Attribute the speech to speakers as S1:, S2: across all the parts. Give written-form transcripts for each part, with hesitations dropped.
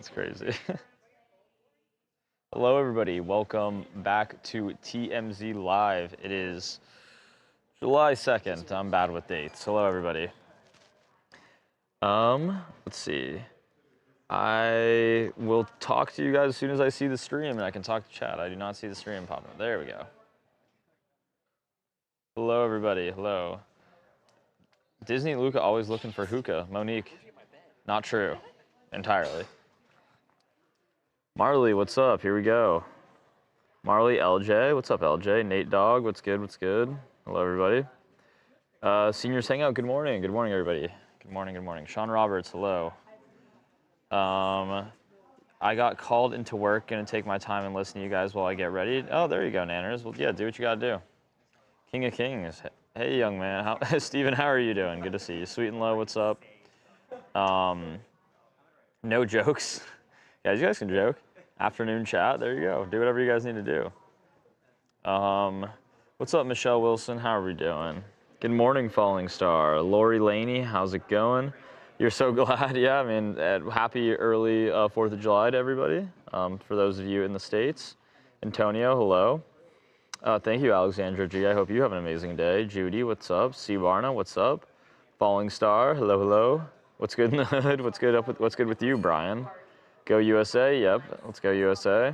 S1: That's crazy. Hello, everybody. Welcome back to TMZ Live. It is July 2nd. I'm bad with dates. Hello, everybody. Let's see. I will talk to you guys as soon as I see the stream, and I can talk to chat. I do not see the stream popping up. There we go. Hello, everybody. Hello. Disney Luca always looking for hookah. Monique. Not true. Entirely. Marley, what's up? Here we go. Marley, LJ, what's up, LJ? Nate Dog, what's good? What's good? Hello, everybody. Seniors Hangout, good morning. Good morning, everybody. Good morning, good morning. Sean Roberts, hello. I got called into work, gonna take my time and listen to you guys while I get ready. Oh, there you go, Nanners. Well, yeah, do what you gotta do. King of Kings. Hey, young man. Steven, how are you doing? Good to see you. Sweet and Low, what's up? No jokes. Yeah, you guys can joke. Afternoon chat, there you go. Do whatever you guys need to do. What's up, Michelle Wilson? How are we doing? Good morning, Falling Star. Lori Laney, how's it going? You're so glad. Yeah, I mean, happy early 4th of July to everybody. For those of you in the States. Antonio, hello. Thank you, Alexandra G. I hope you have an amazing day. Judy, what's up? C. Barna, what's up? Falling Star, hello, hello. What's good in the hood? What's good with you, Brian? Go USA, yep. Let's go USA.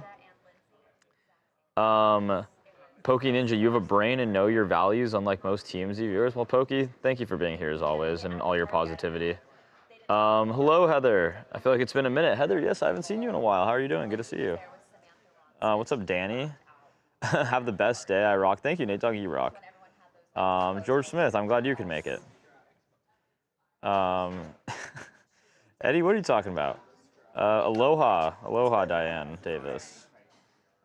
S1: Pokey Ninja, you have a brain and know your values, unlike most TMZ viewers. Well, Pokey, thank you for being here as always and all your positivity. Hello, Heather. I feel like it's been a minute. Heather, yes, I haven't seen you in a while. How are you doing? Good to see you. What's up, Danny? Have the best day. I rock. Thank you, Nate Dogg. You rock. George Smith, I'm glad you could make it. Eddie, what are you talking about? Aloha. Aloha, Diane Davis.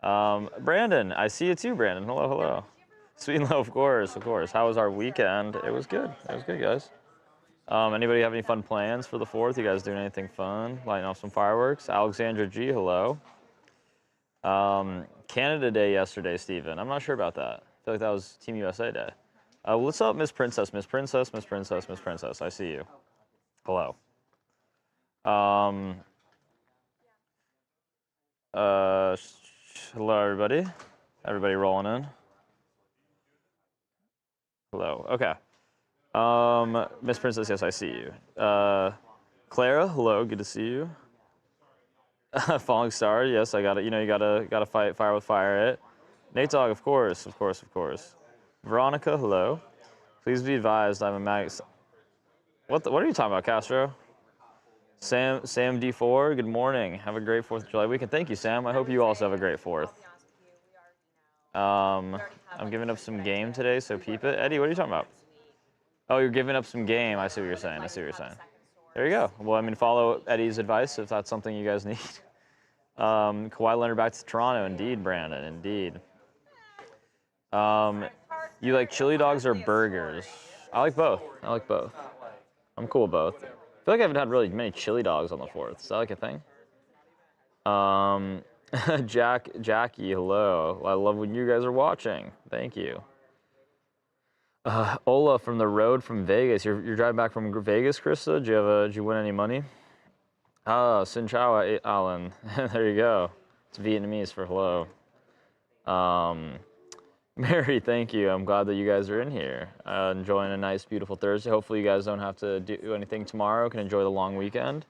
S1: Brandon, I see you too, Brandon. Hello, hello. Sweet and Low, of course, of course. How was our weekend? It was good. It was good, guys. Anybody have any fun plans for the 4th? You guys doing anything fun? Lighting off some fireworks? Alexandra G, hello. Canada Day yesterday, Steven. I'm not sure about that. I feel like that was Team USA Day. What's up, Miss Princess? Miss Princess, Miss Princess, Miss Princess. I see you. Hello. Hello, everybody. Everybody rolling in. Hello. Okay. Miss Princess, yes, I see you. Clara, hello. Good to see you. Falling Star, yes, I got it. You know, you gotta fight fire with fire. It. Nate Dogg, of course, of course, of course. Veronica, hello. Please be advised, I'm a mag. What are you talking about, Castro? Sam D4, good morning. Have a great 4th of July weekend. Thank you, Sam. I hope you also have a great 4th. I'm giving up some game today, so peep it. Eddie, what are you talking about? Oh, you're giving up some game. I see what you're saying. I see what you're saying. There you go. Well, I mean, follow Eddie's advice if that's something you guys need. Kawhi Leonard back to Toronto. Indeed, Brandon. Indeed. You like chili dogs or burgers? I like both. I like both. I'm cool with both. I feel like I haven't had really many chili dogs on the 4th. Is that like a thing? Jackie, hello. I love when you guys are watching. Thank you. Ola from the road from Vegas. You're driving back from Vegas, Krista? Did you win any money? Xin Chao, Alan. There you go. It's Vietnamese for hello. Mary, thank you. I'm glad that you guys are in here. Enjoying a nice, beautiful Thursday. Hopefully you guys don't have to do anything tomorrow. Can enjoy the long weekend.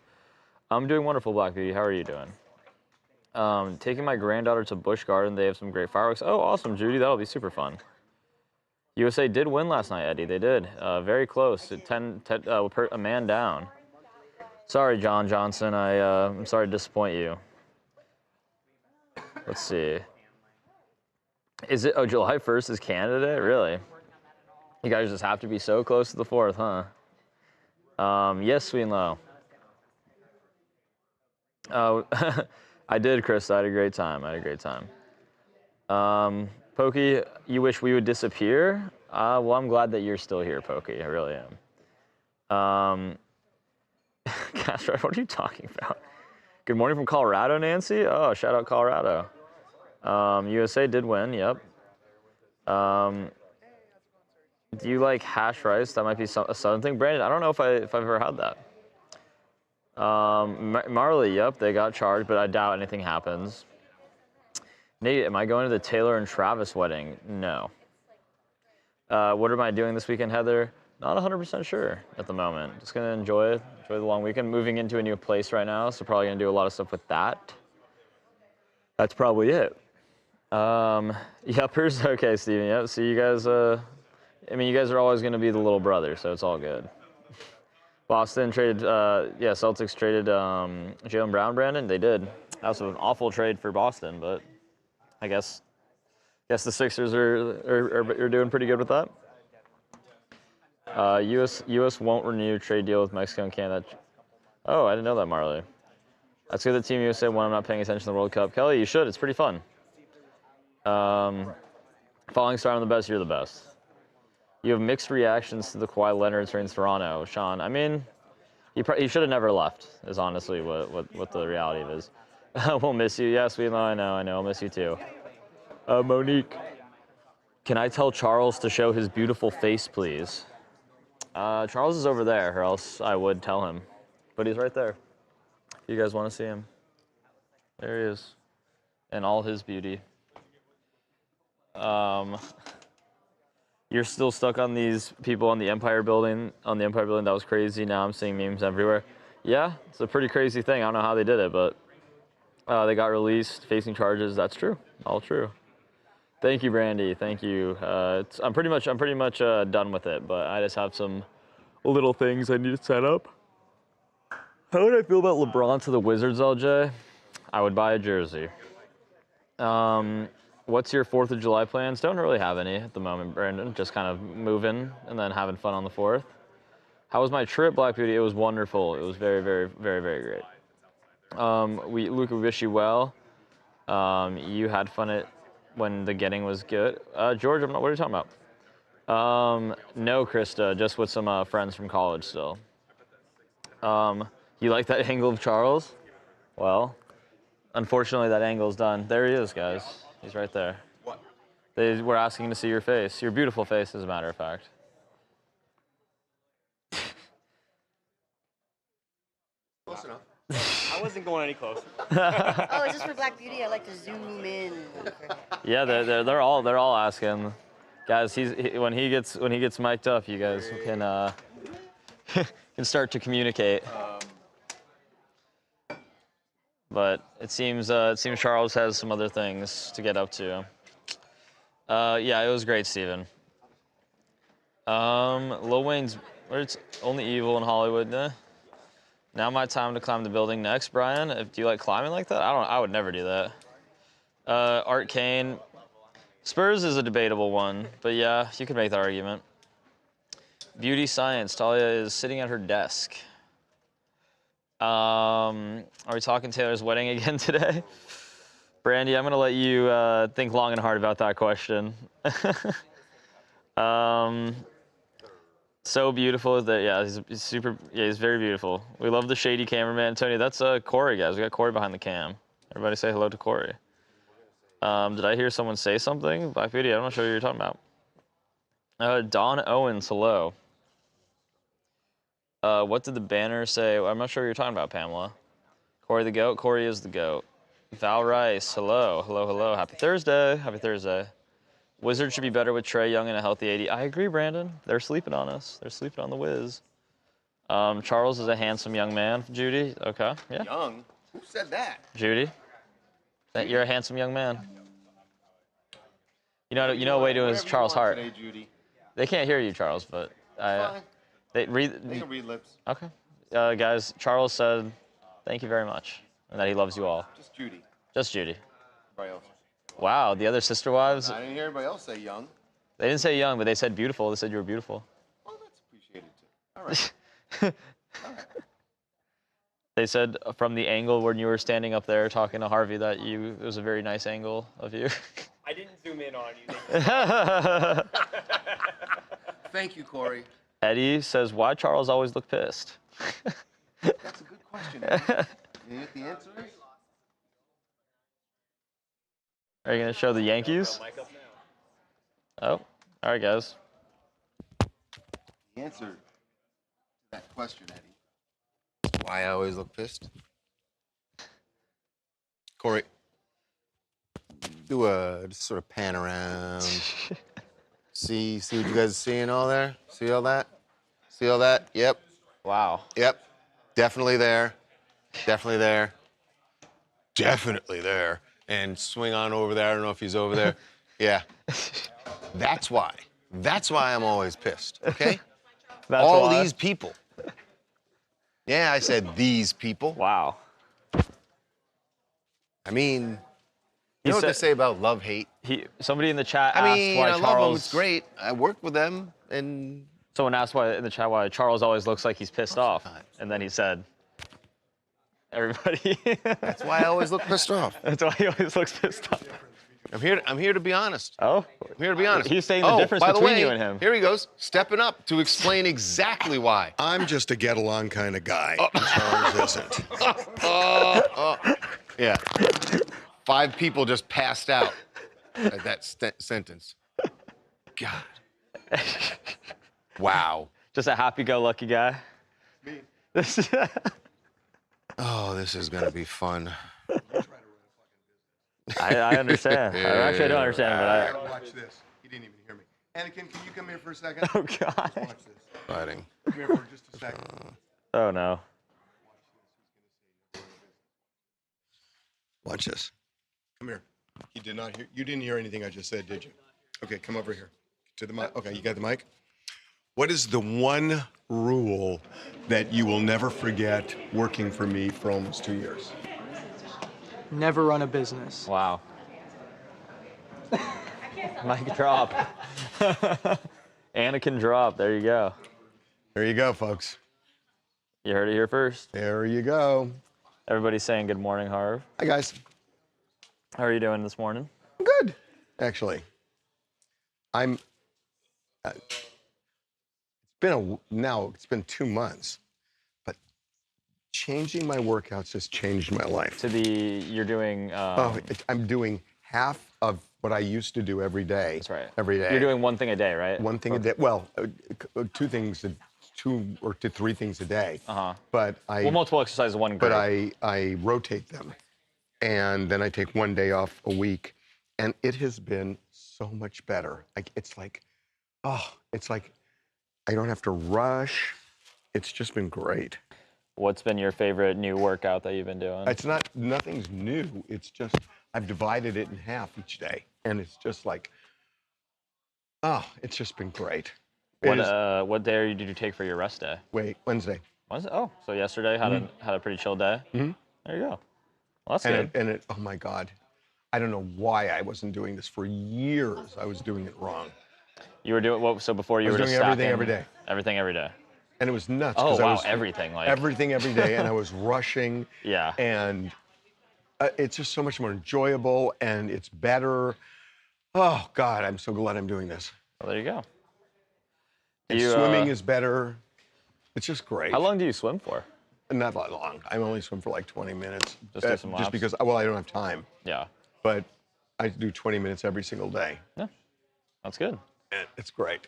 S1: I'm doing wonderful, Black Beauty. How are you doing? Taking my granddaughter to Busch Garden. They have some great fireworks. Oh, awesome, Judy. That'll be super fun. USA did win last night, Eddie. They did. Very close. A man down. Sorry, John Johnson. I'm sorry to disappoint you. Let's see. Is it? Oh, July 1st is Canada Day? Really? You guys just have to be so close to the 4th, huh? Yes, Sweet and Low. Oh, I did, Chris. I had a great time. Pokey, you wish we would disappear? Well, I'm glad that you're still here, Pokey. I really am. Castro, what are you talking about? Good morning from Colorado, Nancy. Oh, shout out Colorado. USA did win, yep. Do you like hash rice? That might be a southern thing. Brandon, I don't know if I've ever had that. Marley, yep, they got charged, but I doubt anything happens. Nate, am I going to the Taylor and Travis wedding? No. What am I doing this weekend, Heather? Not 100% sure at the moment. Just gonna enjoy the long weekend. Moving into a new place right now, so probably gonna do a lot of stuff with that. That's probably it. Yuppers, okay, Steven. Yep. So you guys, I mean, you guys are always gonna be the little brother, so it's all good. Boston traded, Celtics traded Jaylen Brown, Brandon. They did. That was an awful trade for Boston, but I guess the Sixers are doing pretty good with that. U.S. won't renew trade deal with Mexico and Canada. Oh, I didn't know that, Marley. That's good that Team USA won. I'm not paying attention to the World Cup. Kelly, you should. It's pretty fun. Falling star, I'm the best. You're the best. You have mixed reactions to the Kawhi Leonard return to Toronto, Sean. I mean, he should have never left. Is honestly what the reality of is. We'll miss you. Yes, we know. I know. I'll miss you too. Monique, can I tell Charles to show his beautiful face, please? Charles is over there, or else I would tell him. But he's right there. If you guys want to see him. There he is. In all his beauty. You're still stuck on these people on the Empire Building. That was crazy. Now I'm seeing memes everywhere. Yeah, it's a pretty crazy thing. I don't know how they did it, but they got released, facing charges. That's true. All true. Thank you, Brandy. Thank you. I'm pretty much done with it, but I just have some little things I need to set up. How would I feel about LeBron to the Wizards, LJ? I would buy a jersey. What's your 4th of July plans? Don't really have any at the moment, Brandon. Just kind of moving and then having fun on the 4th. How was my trip, Black Beauty? It was wonderful. It was very, very, very, very great. Luke, we wish you well. You had fun when the getting was good. George, what are you talking about? No, Krista, just with some friends from college still. You like that angle of Charles? Well, unfortunately, that angle's done. There he is, guys. He's right there.
S2: What?
S1: They were asking to see your face. Your beautiful face, as a matter of fact.
S2: Close enough.
S3: I wasn't going any closer.
S4: Oh, is this for Black Beauty? I like to zoom in.
S1: Yeah, they're all asking. Guys, when he gets mic'd up, you guys can can start to communicate. But it seems Charles has some other things to get up to. Yeah, it was great, Steven. Lil Wayne's, it's only evil in Hollywood. Now my time to climb the building next, Brian. Do you like climbing like that? I would never do that. Art Kane, Spurs is a debatable one, but yeah, you could make the argument. Beauty Science, Talia is sitting at her desk. Are we talking Taylor's wedding again today? Brandy, I'm gonna let you think long and hard about that question. So beautiful that, yeah, he's super, yeah, he's very beautiful. We love the shady cameraman. Tony, that's Corey, guys. We got Corey behind the cam. Everybody say hello to Corey. Did I hear someone say something? Black Beauty, I'm not sure what you're talking about. Don Owens, hello. What did the banner say? I'm not sure what you're talking about, Pamela. Corey the GOAT? Corey is the GOAT. Val Rice, hello, hello, hello. Happy Thursday, happy Thursday. Wizards should be better with Trae Young and a healthy 80. I agree, Brandon. They're sleeping on us. They're sleeping on the Wiz. Charles is a handsome young man. Judy, okay, yeah.
S2: Young? Who said that?
S1: Judy, you're a handsome young man. You know a way to his Charles Hart.
S2: Today, Judy.
S1: They can't hear you, Charles, but they
S2: can read lips.
S1: Okay, guys. Charles said, "Thank you very much," and that he loves you all.
S2: Just Judy.
S1: Just Judy.
S2: Everybody else.
S1: Wow, the other sister wives.
S2: I didn't hear everybody else say young.
S1: They didn't say young, but they said beautiful. They said you were beautiful.
S2: Well, that's appreciated too. All right. All right.
S1: They said from the angle when you were standing up there talking to Harvey that it was a very nice angle of you.
S3: I didn't zoom in on you.
S2: Thank you, Corey.
S1: Eddie says, why Charles always look pissed?
S2: That's a good question, Eddie. You know what the answer is?
S1: Are you going to show the Yankees? Oh, all right, guys.
S2: The answer to that question, Eddie, why I always look pissed? Corey, do a just sort of pan around. See what you guys are seeing all there? See all that? See all that? Yep.
S1: Wow.
S2: Yep. Definitely there. Definitely there. Definitely there. And swing on over there. I don't know if he's over there. Yeah. That's why. That's why I'm always pissed, okay?
S1: That's
S2: all
S1: why?
S2: these people. Yeah, I said these people.
S1: Wow.
S2: I mean, you
S1: He
S2: know what they
S1: said-
S2: say about love, hate?
S1: Somebody in the chat
S2: I
S1: asked
S2: mean,
S1: why
S2: I love them,
S1: Charles.
S2: it's great. I work with them, and
S1: Someone asked why in the chat why Charles always looks like he's pissed off,
S2: Sometimes.
S1: and then he said, "Everybody."
S2: that's why I always look pissed off.
S1: That's why he always looks pissed off.
S2: I'm here to be honest.
S1: Oh.
S2: I'm here to be honest.
S1: He's saying the difference
S2: by the
S1: between
S2: way,
S1: you and him.
S2: Here he goes, stepping up to explain exactly why.
S5: I'm just a get along kind of guy. Charles isn't.
S2: Yeah. 5 people just passed out at that sentence. God. Wow.
S1: Just a happy-go-lucky guy.
S5: Me.
S2: Oh, this is gonna be fun.
S1: I understand. Actually, I don't understand, but
S5: Watch this. He didn't even hear me. Anakin, can you come here for a second?
S1: Oh, God.
S5: Watch this.
S2: Fighting.
S5: Come here for just a second.
S1: Oh, no.
S5: Watch this. Come here. He did not hear. You didn't hear anything I just said, did you? Okay, come over here to the mic. Okay, you got the mic. What is the one rule that you will never forget working for me for almost 2 years?
S6: Never run a business.
S1: Wow. Mic drop. Anakin drop. There you go.
S5: There you go, folks.
S1: You heard it here first.
S5: There you go.
S1: Everybody's saying good morning, Harv.
S5: Hi, guys.
S1: How are you doing this morning?
S5: Good, actually. I'm. It's been 2 months, but changing my workouts has changed my life.
S1: You're doing.
S5: I'm doing half of what I used to do every day.
S1: That's right.
S5: Every day.
S1: You're doing one thing a day, right?
S5: One thing a day. Well, 2 or 3 things a day.
S1: Uh-huh.
S5: But I.
S1: Well, multiple exercises, one
S5: But
S1: group.
S5: I rotate them, and then I take 1 day off a week, and it has been so much better. It's like I don't have to rush. It's just been great.
S1: What's been your favorite new workout that you've been doing?
S5: Nothing's new. It's just I've divided it in half each day, and it's just like, it's just been great.
S1: What day did you take for your rest day?
S5: Wednesday.
S1: Was it? Oh, so yesterday had a pretty chill day.
S5: Mm-hmm.
S1: There you go. Well, that's good.
S5: Oh my God, I don't know why I wasn't doing this for years. I was doing it wrong.
S1: You were doing what? So before you
S5: I
S1: were
S5: was
S1: just
S5: doing everything
S1: stacking-
S5: every day.
S1: Everything every day.
S5: And it was nuts.
S1: Oh
S5: 'cause I
S1: wow,
S5: was
S1: everything like.
S5: everything every day, and I was rushing.
S1: Yeah.
S5: And it's just so much more enjoyable, and it's better. Oh God, I'm so glad I'm doing this.
S1: Well, there you go.
S5: And swimming is better. It's just great.
S1: How long do you swim for?
S5: Not that long. I only swim for like 20 minutes.
S1: Just do some laps?
S5: Just because, well, I don't have time.
S1: Yeah.
S5: But I do 20 minutes every single day.
S1: Yeah. That's good.
S5: And it's great.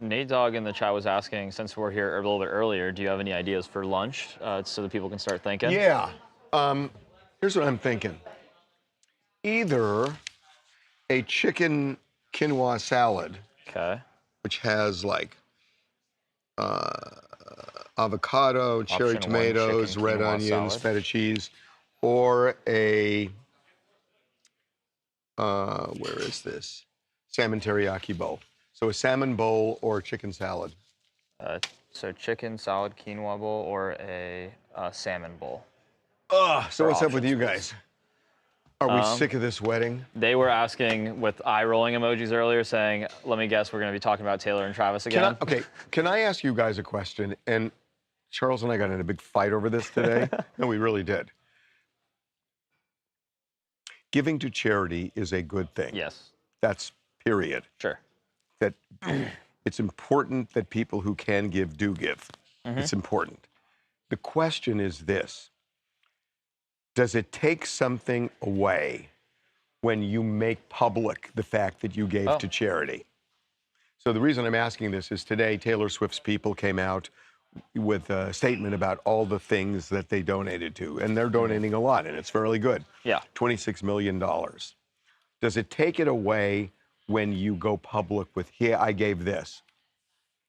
S1: Nate Dogg in the chat was asking, since we're here a little bit earlier, do you have any ideas for lunch so that people can start thinking?
S5: Yeah. Here's what I'm thinking. Either a chicken quinoa salad,
S1: Okay.
S5: which has like avocado, cherry
S1: Option one,
S5: tomatoes,
S1: chicken
S5: red
S1: quinoa
S5: onions,
S1: salad.
S5: feta cheese, or a where is this? Salmon teriyaki bowl. So a salmon bowl or a chicken salad.
S1: So chicken, salad, quinoa bowl, or a salmon bowl.
S5: So what's up with
S1: options,
S5: you guys? Are we sick of this wedding?
S1: They were asking with eye rolling emojis earlier, saying, "Let me guess, we're going to be talking about Taylor and Travis again."
S5: Can I ask you guys a question? And Charles and I got in a big fight over this today. No, we really did. Giving to charity is a good thing.
S1: Yes.
S5: That's period.
S1: Sure.
S5: That it's important that people who can give do give. It's important. The question is this: does it take something away when you make public the fact that you gave to charity? So the reason I'm asking this is today Taylor Swift's people came out with a statement about all the things that they donated to, and they're donating a lot, and it's fairly good.
S1: Yeah.
S5: $26 million. Does it take it away when you go public with, here, I gave this?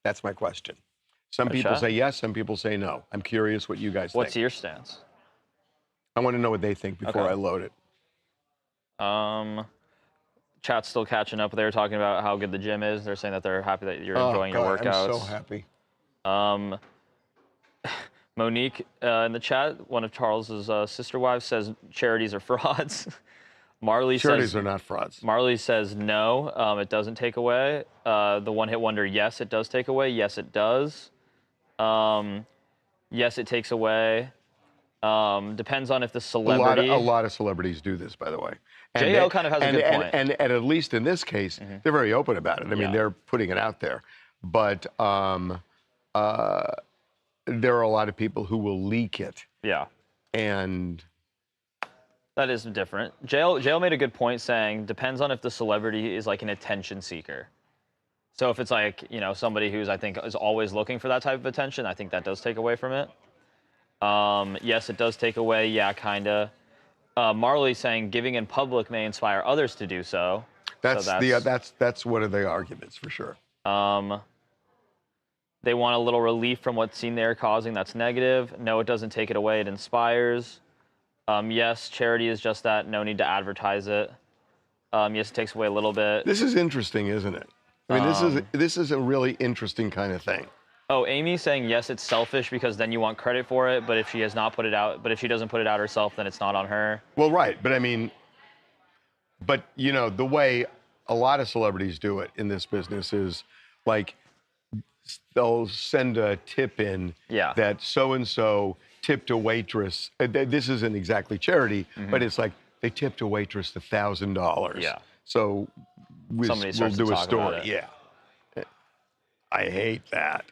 S5: That's my question. Some people say yes, some people say no. I'm curious what you guys
S1: What's
S5: think.
S1: your stance?
S5: I want to know what they think before I load it.
S1: Chat's still catching up. They were talking about how good the gym is. They're saying that they're happy that you're enjoying your workouts.
S5: I'm so happy.
S1: Monique in the chat, one of Charles's sister wives, says charities are frauds. Marley
S5: Charities
S1: says
S5: are not frauds.
S1: Marley says no, it doesn't take away. The one hit wonder, yes, it does take away. Yes, it does. Yes, it takes away. Depends on if the celebrity.
S5: A lot of celebrities do this, by the way. And
S1: JL kind of has a good point.
S5: And at least in this case, they're very open about it. I mean, they're putting it out there. But there are a lot of people who will leak it.
S1: Yeah.
S5: And
S1: that is different. JL made a good point saying, depends on if the celebrity is like an attention seeker. So if it's like, you know, somebody who's, I think, is always looking for that type of attention, I think that does take away from it. Yes, it does take away. Yeah, kind of. Marley saying giving in public may inspire others to do so.
S5: That's one of the arguments for sure.
S1: They want a little relief from what scene they're causing. That's negative. No, it doesn't take it away. It inspires. Yes, charity is just that. No need to advertise it. Yes, it takes away a little bit.
S5: This is interesting, isn't it? I mean, this is a really interesting kind of thing.
S1: Oh, Amy's saying yes, it's selfish because then you want credit for it. But if she has not put it out, but if she doesn't put it out herself, then it's not on her.
S5: Well, right, but I mean, but you know, the way a lot of celebrities do it in this business is like they'll send a tip in that so-and-so tipped a waitress. This isn't exactly charity, but it's like they tipped a waitress $1,000.
S1: Yeah.
S5: So we'll do a story. Yeah. I hate that.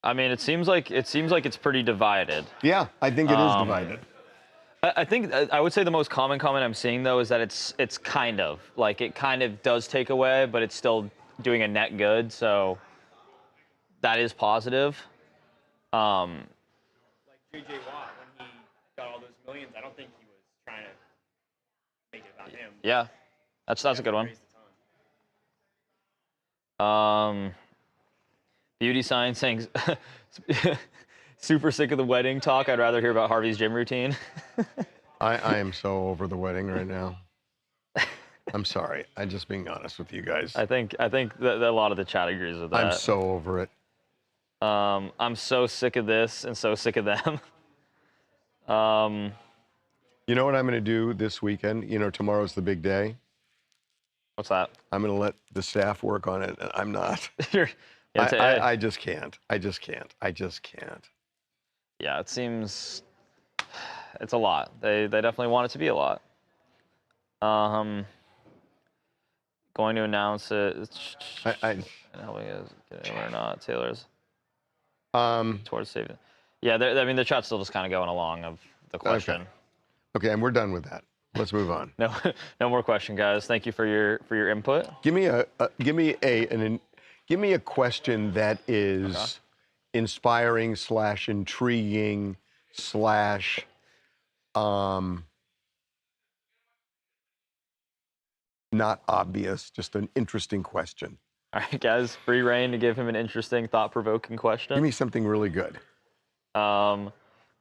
S1: I mean, it seems like it's pretty divided.
S5: Yeah, I think it is divided.
S1: I think I would say the most common comment I'm seeing though is that it's kind of like it kind of does take away, but it's still doing a net good. So that is positive.
S3: Like J.J. Watt, when he got all those millions, I don't think he was trying to make it about him.
S1: Yeah, that's a good one.
S3: Raised a ton.
S1: Beauty Science saying, super sick of the wedding talk. I'd rather hear about Harvey's gym routine.
S5: I am so over the wedding right now. I'm sorry. I'm just being honest with you guys.
S1: I think that a lot of the chat agrees with that.
S5: I'm so over it.
S1: I'm so sick of this and so sick of them.
S5: You know what I'm going to do this weekend? You know, tomorrow's the big day.
S1: What's that?
S5: I'm going to let the staff work on it, and I'm not. I just can't. I just can't.
S1: Yeah, it seems it's a lot. They definitely want it to be a lot. Going to announce it. And helping us get it or not, Taylor's. Towards saving. Yeah, I mean the chat's still just kind of going along of the question.
S5: Okay, and we're done with that. Let's move on.
S1: No more question, guys. Thank you for your input.
S5: Give me a question that is inspiring / intriguing / not obvious, just an interesting question.
S1: All right, guys, free reign to give him an interesting, thought-provoking question.
S5: Give me something really good.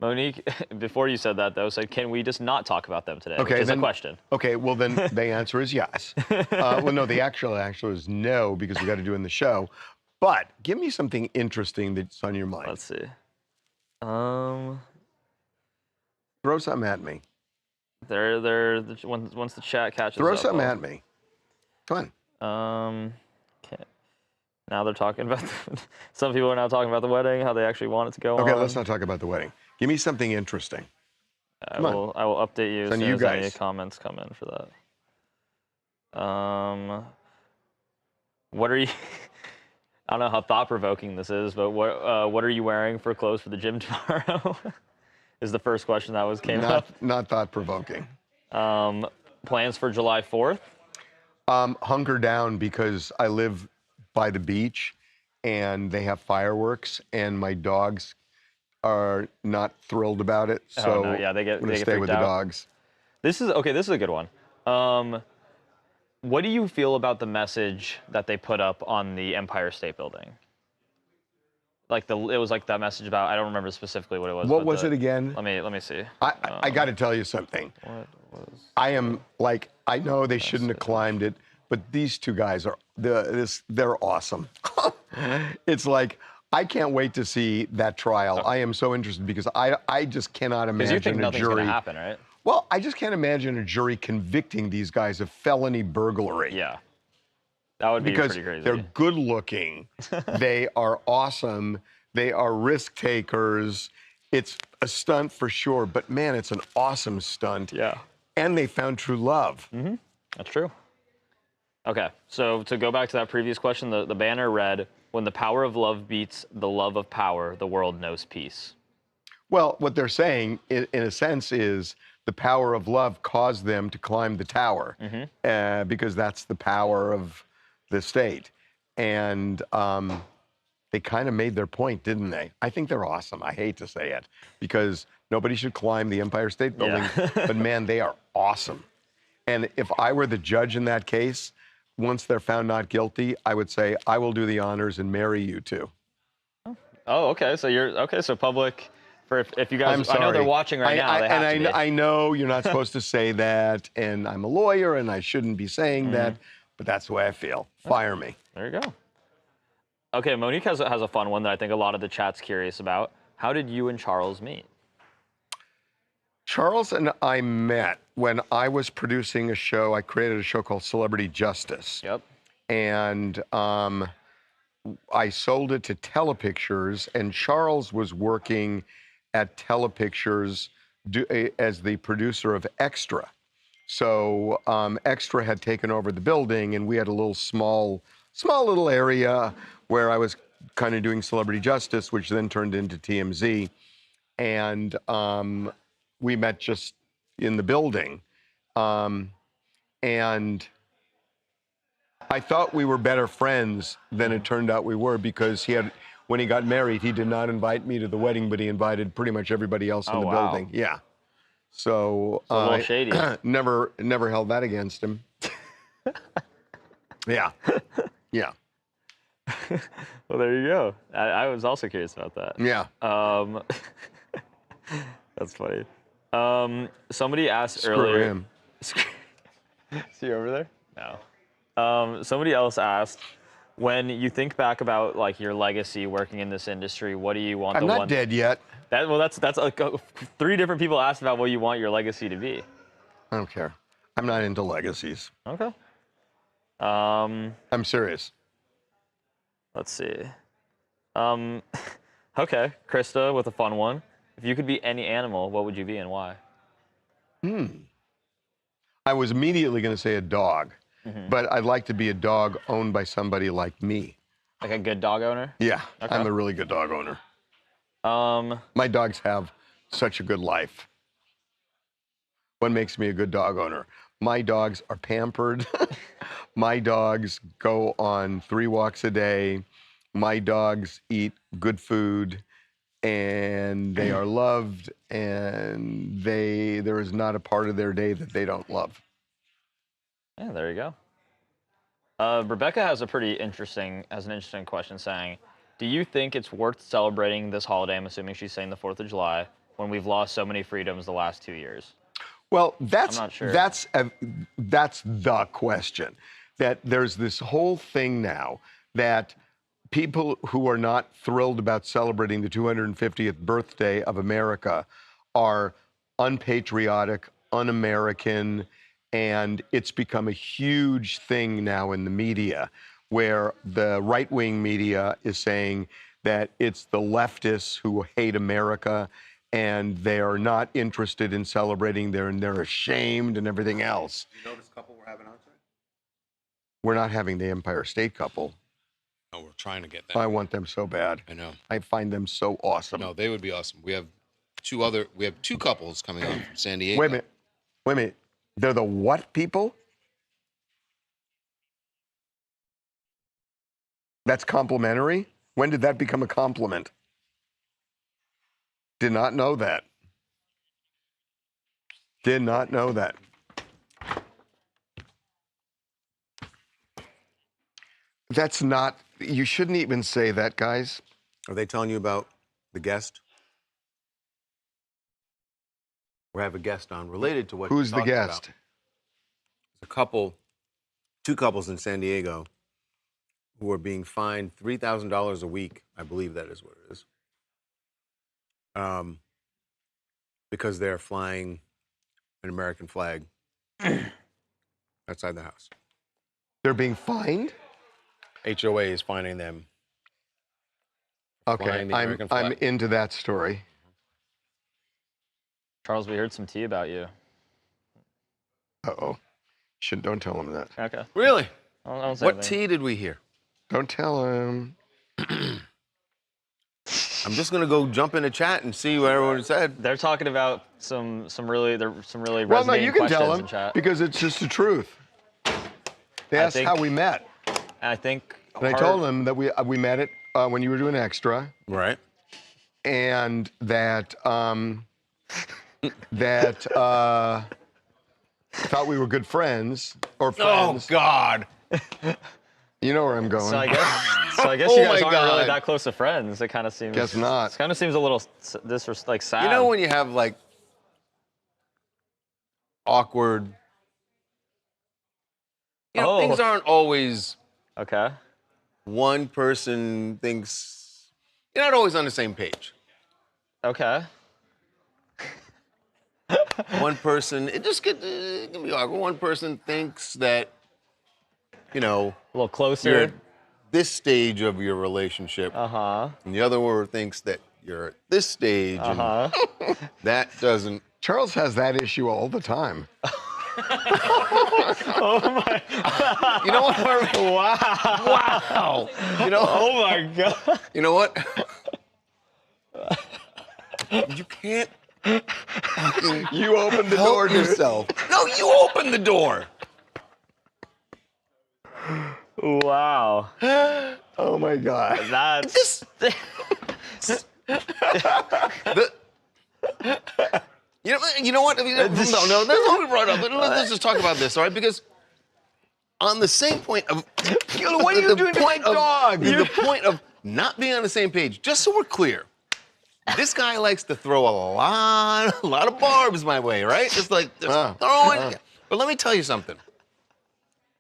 S1: Monique, before you said that, though, said, can we just not talk about them today?
S5: Okay,
S1: which is a question.
S5: Okay, well, then the answer is yes. Well, no, the actual answer is no, because we got to do it in the show. But give me something interesting that's on your mind.
S1: Let's see.
S5: Throw something at me.
S1: Once the chat catches
S5: Throw
S1: up.
S5: something at me. Come
S1: on. Okay. Now they're talking about some people are now talking about the wedding, how they actually want it to go on.
S5: Okay, let's not talk about the wedding. Give me something interesting.
S1: I will update you as soon as any comments come in for that. What are you? I don't know how thought-provoking this is, but what are you wearing for clothes for the gym tomorrow? Is the first question that came up.
S5: Not thought-provoking.
S1: Plans for July 4th?
S5: Hunker down because I live by the beach, and they have fireworks, and my dogs are not thrilled about it. So
S1: no, yeah, they get
S5: I'm gonna
S1: they get
S5: stay
S1: freaked
S5: with the
S1: out.
S5: dogs.
S1: This is okay. This is a good one. What do you feel about the message that they put up on the Empire State Building? Like it was like that message about, I don't remember specifically what it was.
S5: What
S1: but
S5: was it again?
S1: Let me see.
S5: I got to tell you something.
S1: What was
S5: I am like, I know they shouldn't have climbed it, but these two guys are they're awesome. It's like, I can't wait to see that trial. I am so interested because I just cannot
S1: Because you think
S5: imagine a
S1: nothing's gonna
S5: jury.
S1: happen, right?
S5: Well, I just can't imagine a jury convicting these guys of felony burglary.
S1: Yeah. That would be
S5: Because
S1: pretty crazy.
S5: they're good looking, they are awesome, they are risk takers. It's a stunt for sure, but man, it's an awesome stunt.
S1: Yeah.
S5: And they found true love.
S1: That's true. Okay, so to go back to that previous question, the banner read, "When the power of love beats the love of power, the world knows peace."
S5: Well, what they're saying, in a sense, is the power of love caused them to climb the tower because that's the power of the state. And they kind of made their point, didn't they? I think they're awesome. I hate to say it because nobody should climb the Empire State Building, but man, they are awesome. And if I were the judge in that case, once they're found not guilty, I would say, I will do the honors and marry you two.
S1: Oh, okay. So so public, for if you guys,
S5: I'm sorry.
S1: I know they're watching right now. They have to be.
S5: I know you're not supposed to say that, and I'm a lawyer, and I shouldn't be saying that, but that's the way I feel. Fire me.
S1: There you go. Okay, Monique has a fun one that I think a lot of the chat's curious about. How did you and Charles meet?
S5: Charles and I met when I was producing a show. I created a show called Celebrity Justice.
S1: Yep.
S5: And I sold it to Telepictures, and Charles was working at Telepictures as the producer of Extra. So Extra had taken over the building, and we had a little small little area where I was kind of doing Celebrity Justice, which then turned into TMZ. And we met just in the building. And I thought we were better friends than it turned out we were, because when he got married, he did not invite me to the wedding, but he invited pretty much everybody else in the building. Yeah. So
S1: It's a little shady.
S5: never held that against him. Yeah. Yeah.
S1: Well, there you go. I was also curious about that.
S5: Yeah.
S1: That's funny. Somebody asked
S5: Screw
S1: earlier.
S5: him.
S1: Is he over there? No. Somebody else asked, when you think back about like your legacy working in this industry, what do you want?
S5: I'm not dead yet.
S1: That's like 3 different people asked about what you want your legacy to be.
S5: I don't care. I'm not into legacies.
S1: Okay.
S5: I'm serious.
S1: Let's see. Okay, Krista with a fun one. If you could be any animal, what would you be and why?
S5: I was immediately going to say a dog, but I'd like to be a dog owned by somebody like me.
S1: Like a good dog owner?
S5: Yeah,
S1: Okay.
S5: I'm a really good dog owner. My dogs have such a good life. What makes me a good dog owner? My dogs are pampered. My dogs go on 3 walks a day. My dogs eat good food, and they are loved, and there is not a part of their day that they don't love.
S1: Yeah, there you go. Rebecca has an interesting question saying, do you think it's worth celebrating this holiday, I'm assuming she's saying the 4th of July, when we've lost so many freedoms the last 2 years?
S5: Well,
S1: I'm not sure.
S5: that's the question. That there's this whole thing now that people who are not thrilled about celebrating the 250th birthday of America are unpatriotic, un-American, and it's become a huge thing now in the media, where the right-wing media is saying that it's the leftists who hate America, and they are not interested in celebrating, and they're ashamed and everything else.
S2: You know this couple we're having on tonight?
S5: We're not having the Empire State couple.
S2: No, we're trying to get them.
S5: I want them so bad.
S2: I know.
S5: I find them so awesome.
S2: No, they would be awesome. We have 2 couples coming on from San Diego.
S5: Wait a minute. They're the what people? That's complimentary? When did that become a compliment? Did not know that. Did not know that. That's not, you shouldn't even say that, guys.
S2: Are they telling you about the guest? We have a guest on related to what
S5: Who's
S2: you're
S5: the
S2: talking
S5: guest?
S2: about. There's two couples in San Diego who are being fined $3,000 a week. I believe that is what it is. Because they're flying an American flag outside the house.
S5: They're being fined?
S2: HOA is fining them.
S5: Okay,
S2: Flying the American
S5: I'm
S2: flag.
S5: into that story.
S1: Charles, we heard some tea about you.
S5: Uh-oh. Don't tell him that.
S1: Okay.
S2: Really?
S1: I don't say
S2: What
S1: anything.
S2: tea did we hear?
S5: Don't tell him.
S2: I'm just gonna go jump in the chat and see what everyone said.
S1: They're talking about some really
S5: Well, no,
S1: resonating
S5: you can
S1: questions
S5: tell
S1: in
S5: him
S1: chat.
S5: because it's just the truth. They asked
S1: think-
S5: how we met.
S1: I think.
S5: And I told them that we met it when you were doing extra,
S2: Right.
S5: and that thought we were good friends or
S2: Oh
S5: friends.
S2: God.
S5: You know where I'm going.
S1: So I guess
S2: Oh
S1: you guys
S2: my
S1: aren't really
S2: God.
S1: that close of friends. It kind of seems.
S5: Guess not.
S1: It kind of seems a little like sad.
S2: You know when you have like awkward.
S1: Oh.
S2: Things aren't always
S1: Okay.
S2: one person thinks. You're not always on the same page.
S1: Okay.
S2: One person, it can be awkward. One person thinks that,
S1: A little closer.
S2: you're at this stage of your relationship,
S1: Uh-huh.
S2: and the other one thinks that you're at this stage, and
S1: Uh-huh.
S2: that doesn't.
S5: Charles has that issue all the time.
S1: Oh my.
S2: You know what, Harvey?
S1: Wow.
S2: You know,
S1: Oh my God.
S2: you know what? You can't
S5: You opened the
S2: help
S5: door, dude.
S2: yourself. No, you opened the door.
S1: Wow.
S5: Oh my God.
S1: That's.
S2: You know what? I mean, no, that's what we brought up. Let's just talk about this, all right? Because on the same point of
S5: What are you doing to my dog?
S2: The point of not being on the same page, just so we're clear, this guy likes to throw a lot of barbs my way, right? Just throwing. But let me tell you something.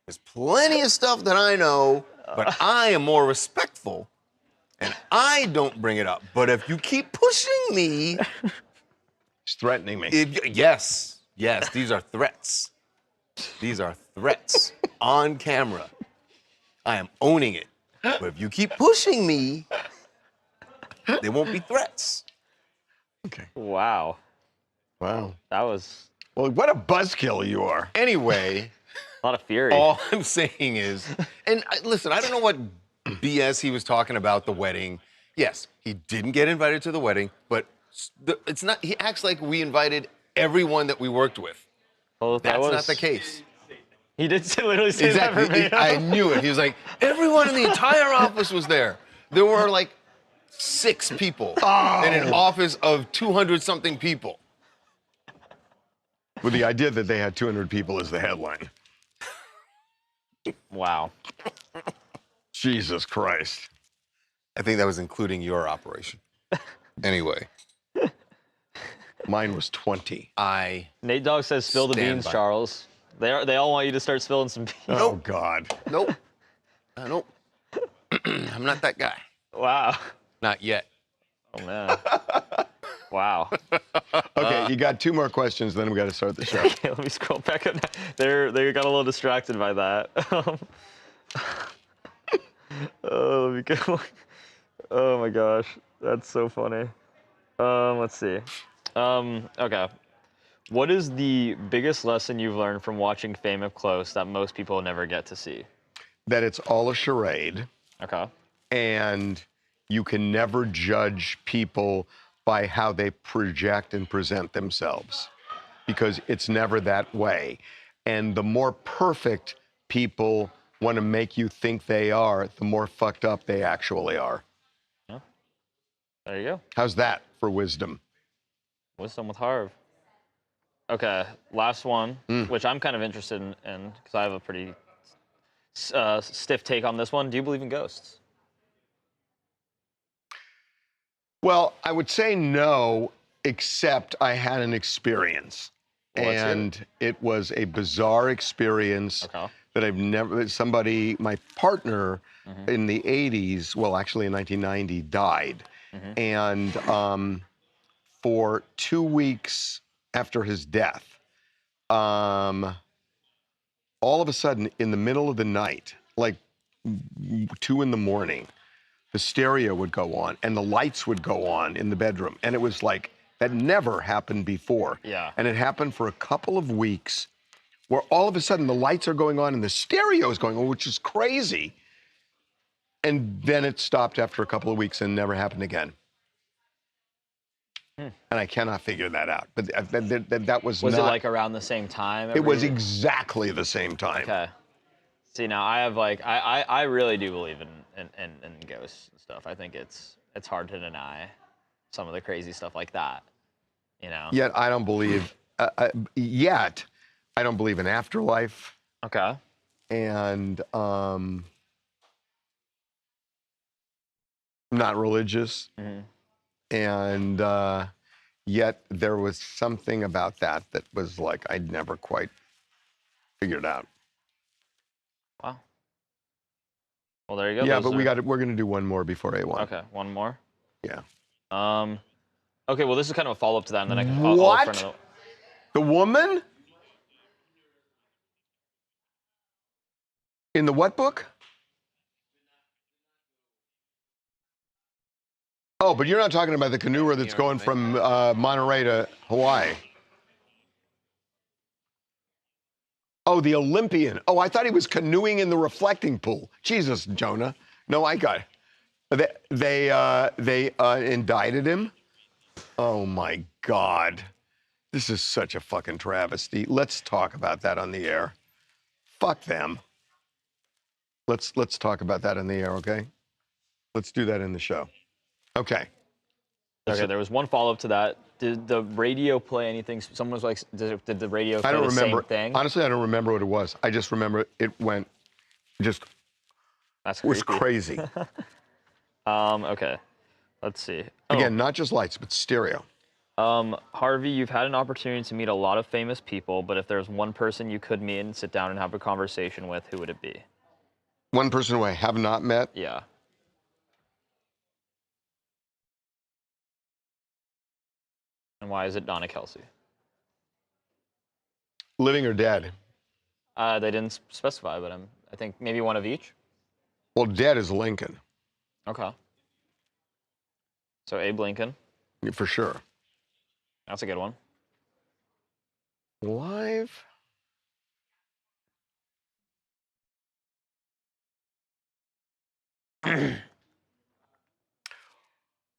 S2: There's plenty of stuff that I know, but I am more respectful, and I don't bring it up. But if you keep pushing me,
S5: He's threatening me.
S2: yes, these are threats. These are threats on camera. I am owning it. But if you keep pushing me, they won't be threats.
S5: Okay.
S1: Wow.
S5: Wow.
S1: That was
S5: Well, what a buzzkill you are.
S2: Anyway,
S1: a lot of fury.
S2: all I'm saying is, listen, I don't know what BS he was talking about the wedding. Yes, he didn't get invited to the wedding, but it's not. He acts like we invited everyone that we worked with.
S1: Well, that
S2: That's
S1: was,
S2: not the case.
S1: He did literally say that verbatim.
S2: I knew it. He was like, everyone in the entire office was there. There were like 6 people in an office of 200-something people.
S5: With the idea that they had 200 people as the headline.
S1: Wow.
S5: Jesus Christ.
S2: I think that was including your operation. Anyway,
S5: Mine was 20.
S1: Nate Dogg says spill the
S2: Stand
S1: beans,
S2: by.
S1: Charles. They all want you to start spilling some beans.
S5: Oh, God.
S2: nope. Nope. I'm not that guy.
S1: Wow.
S2: Not yet.
S1: Oh man. Wow.
S5: Okay, you got 2 more questions, then we got to start the show.
S1: Okay, let me scroll back up. They got a little distracted by that. Oh, let me go. Oh my gosh, that's so funny. Let's see. Okay. What is the biggest lesson you've learned from watching Fame Up Close that most people never get to see?
S5: That it's all a charade,
S1: Okay.
S5: and you can never judge people by how they project and present themselves, because it's never that way. And the more perfect people want to make you think they are, the more fucked up they actually are.
S1: There you go.
S5: How's that for wisdom?
S1: Wisdom with Harv. Okay, last one, which I'm kind of interested in because I have a pretty stiff take on this one. Do you believe in ghosts?
S5: Well, I would say no, except I had an experience.
S1: Well, let's hear it.
S5: And it was a bizarre experience
S1: Okay.
S5: that I've never, my partner in the 80s, well, actually in 1990, died. And for 2 weeks after his death, all of a sudden, in the middle of the night, like 2 in the morning, the stereo would go on and the lights would go on in the bedroom. And it was like, that never happened before.
S1: Yeah.
S5: And it happened for a couple of weeks where all of a sudden the lights are going on and the stereo is going on, which is crazy. And then it stopped after a couple of weeks and never happened again. And I cannot figure that out. But that was
S1: Was
S5: not...
S1: it like around the same time?
S5: It was exactly the same time.
S1: Okay. See, now I have like I really do believe in ghosts and stuff. I think it's hard to deny some of the crazy stuff like that. You know.
S5: Yet I don't believe. I don't believe in afterlife.
S1: Okay.
S5: And I'm not religious. And yet there was something about that was like I'd never quite figured out.
S1: Wow. Well, there you go.
S5: Yeah,
S1: Those
S5: but
S1: are-
S5: we're gonna do one more before A1.
S1: Okay, one more.
S5: Yeah.
S1: Okay, well, this is kind of a follow-up to that, and then I'll
S5: What?
S1: look for another-
S5: The woman? In the what book? Oh, but you're not talking about the canoer that's going from Monterey to Hawaii. Oh, the Olympian. Oh, I thought he was canoeing in the reflecting pool. Jesus, Jonah. No, I got it. They indicted him. Oh, my God. This is such a fucking travesty. Let's talk about that on the air. Fuck them. Let's talk about that on the air, okay? Let's do that in the show. Okay.
S1: Okay, there was one follow-up to that. Did the radio play anything? Someone was like, did the radio play
S5: I don't
S1: the
S5: remember.
S1: same thing?
S5: Honestly, I don't remember what it was. I just remember it went just
S1: That's
S5: was
S1: creepy.
S5: crazy.
S1: Okay, let's see.
S5: Again, not just lights, but stereo.
S1: Harvey, you've had an opportunity to meet a lot of famous people, but if there's one person you could meet and sit down and have a conversation with, who would it be?
S5: One person who I have not met.
S1: Yeah. And why is it Donna Kelsey?
S5: Living or dead?
S1: They didn't specify, but I think maybe one of each.
S5: Well, dead is Lincoln,
S1: Okay. So Abe Lincoln.
S5: for sure.
S1: That's a good one.
S5: Live?